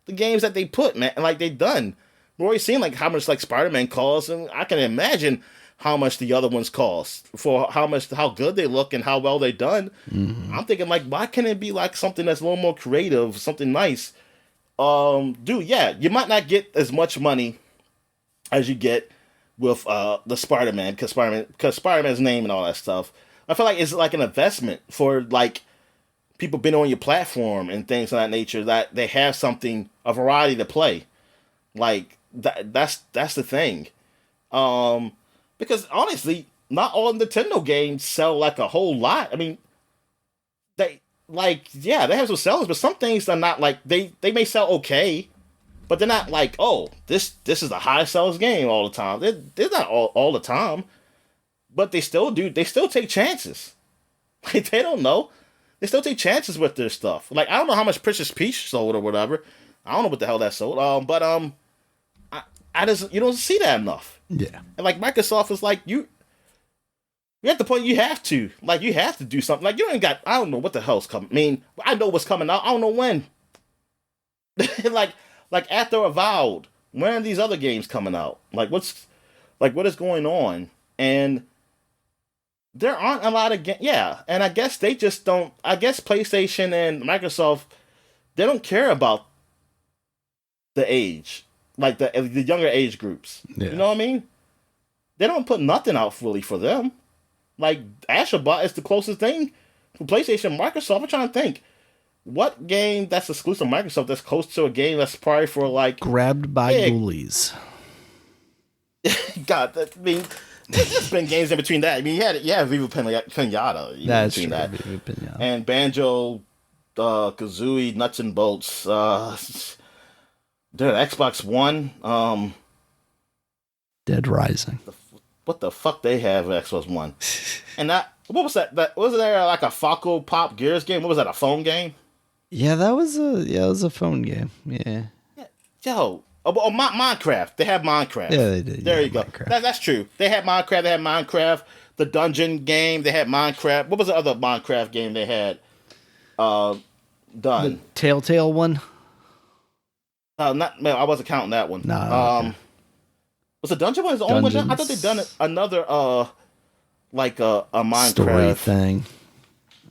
the games that they put, man. Like they've done. We're already seeing like how much like Spider-Man costs, and I can imagine how much the other ones cost for how good they look and how well they done. Mm-hmm. I'm thinking like, why can't it be like something that's a little more creative, something nice? You might not get as much money as you get with the Spider-Man, because Spider-Man's name and all that stuff. I feel like it's like an investment for like people been on your platform and things of that nature, that they have a variety to play. Like that's the thing. Because honestly, not all Nintendo games sell like a whole lot. I mean, they have some sellers, but some things are not like they may sell okay. But they're not like, oh, this is the highest sellers game all the time. They're not all the time. But they still do. They still take chances. Like, they don't know. They still take chances with their stuff. Like, I don't know how much Princess Peach sold or whatever. I don't know what the hell that sold. You don't see that enough. Yeah. And like Microsoft is like, you're at the point you have to. Like, you have to do something. Like, I don't know what the hell's coming. I mean, I know what's coming out. I don't know when. Like after Avowed, when are these other games coming out? What is going on? And there aren't a lot of games. Yeah, and I guess they just don't. I guess PlayStation and Microsoft, they don't care about the age, like the younger age groups. Yeah. You know what I mean? They don't put nothing out fully for them. Like Astrobot is the closest thing for PlayStation and Microsoft. I'm trying to think. What game that's exclusive to Microsoft that's close to a game that's probably for like Grabbed by Ghoulies? God, I mean, there's been games in between that. I mean, you have Viva Pinata. That's true. That. Viva Pinata. And Banjo, Kazooie, Nuts and Bolts. Xbox One. Dead Rising. What the fuck they have at Xbox One? And what was that? Was there like a Falco Pop Gears game? What was that? A phone game? Yeah, it was a phone game. Yeah. Yo, Minecraft. They have Minecraft. Yeah, they did. There you go. That's true. They had Minecraft. They had Minecraft. The dungeon game. They had Minecraft. What was the other Minecraft game they had? Done. The Telltale one. I wasn't counting that one. No. Okay. Was the dungeon one the only one? I thought they'd done another like a Minecraft story thing.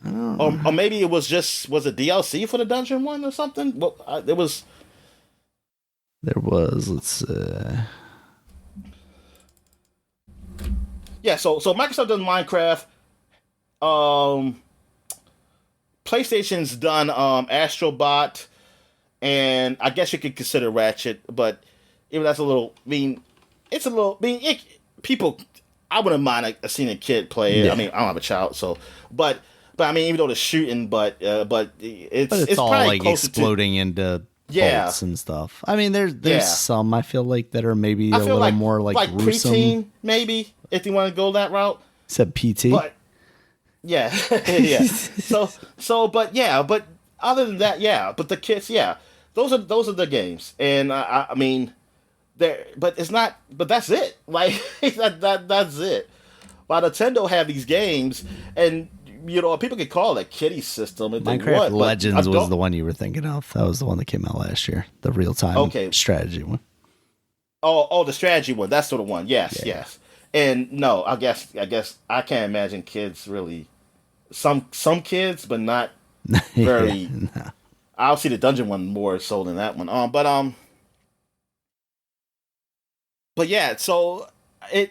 Or maybe it was it DLC for the dungeon one or something? Well, it was. There was. Let's see. Yeah, so Microsoft does Minecraft. PlayStation's done Astrobot, and I guess you could consider Ratchet, but even that's a little. I mean, it's a little. I mean, people. I wouldn't mind seeing a kid play it. Yeah. I mean, I don't have a child, so but I mean, even though the shooting, but it's all like exploding into bolts and stuff. I mean, there's some I feel like that are maybe a little more like gruesome. Preteen, maybe if you want to go that route. Except PT. But yeah, yeah. But other than that, but the kids, those are the games, and I mean. But it's not. But that's it. Like that's it. While Nintendo have these games, and people could call it a kiddie system if they Minecraft want. Legends was the one you were thinking of. That was the one that came out last year. The real-time strategy one. Oh, the strategy one. That's sort of one. Yes. And no, I guess I can't imagine kids really. Some kids, but not very. No. I'll see the dungeon one more so than that one. But yeah. So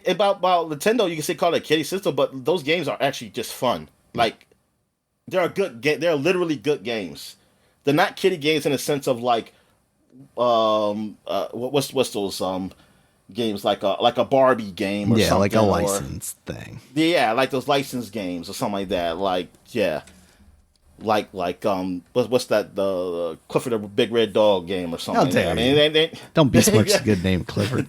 about Nintendo, you can say call it a kiddie system, but those games are actually just fun. Like they're they're literally good games. They're not kiddie games in the sense of like, what's those games like a Barbie game or something, like a licensed thing. Yeah, like those licensed games or something like that. Like what's that, the Clifford the Big Red Dog game or something? Like that. I mean, they don't besmirch the good name Clifford.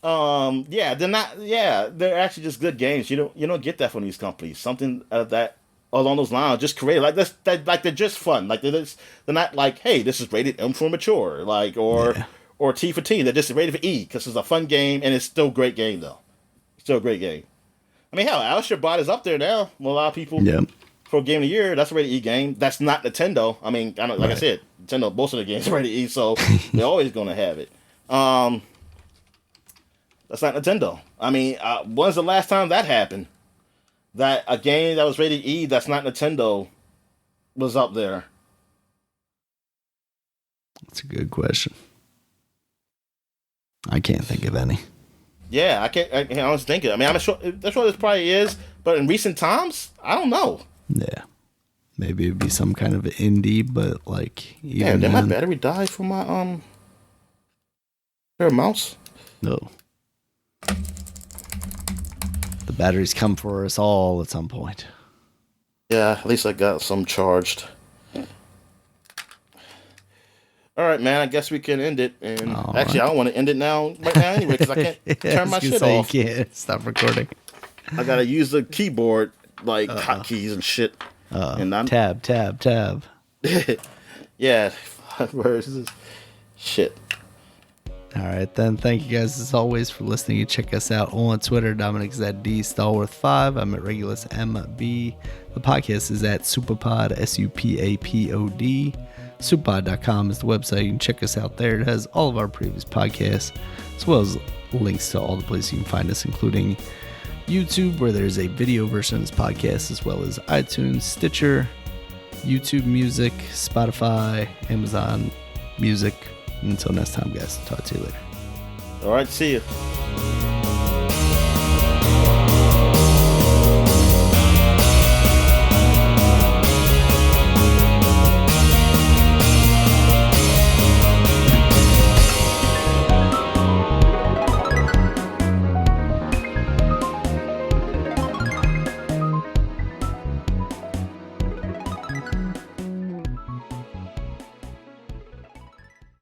They're not. Yeah, they're actually just good games. You don't get that from these companies. Something that along those lines, just created like this. Like they're just fun. Like they're not like, hey, this is rated M for mature, like or T for teen. They're just rated for E because it's a fun game and it's still a great game though. Still a great game. I mean, hell, Alshire Bot is up there now. A lot of people for Game of the Year. That's a rated E game. That's not Nintendo. I mean, I said, Nintendo. Most of the games are rated E, so they're always gonna have it. That's not Nintendo. I mean, when's the last time that happened? That a game that was rated E that's not Nintendo was up there? That's a good question. I can't think of any. Yeah, I can't. I was thinking. I mean, I'm sure this probably is, but in recent times, I don't know. Yeah, maybe it'd be some kind of indie, but like, yeah. Did my battery die for my pair of mouse? No. The batteries come for us all at some point. Yeah, at least I got some charged. All right, man. I guess we can end it. And actually, I don't want to end it right now anyway, because I can't turn my shit off. You can't stop recording. I gotta use the keyboard like hotkeys and shit. And I'm tab. Yeah, where is this shit? All right, then. Thank you guys as always for listening. You check us out on Twitter. Dominic's at DStallworth5. I'm at Regulus MB. The podcast is at Superpod, SUPAPOD. Superpod.com is the website. You can check us out there. It has all of our previous podcasts, as well as links to all the places you can find us, including YouTube, where there's a video version of this podcast, as well as iTunes, Stitcher, YouTube Music, Spotify, Amazon Music. Until next time, guys. Talk to you later. All right, see you.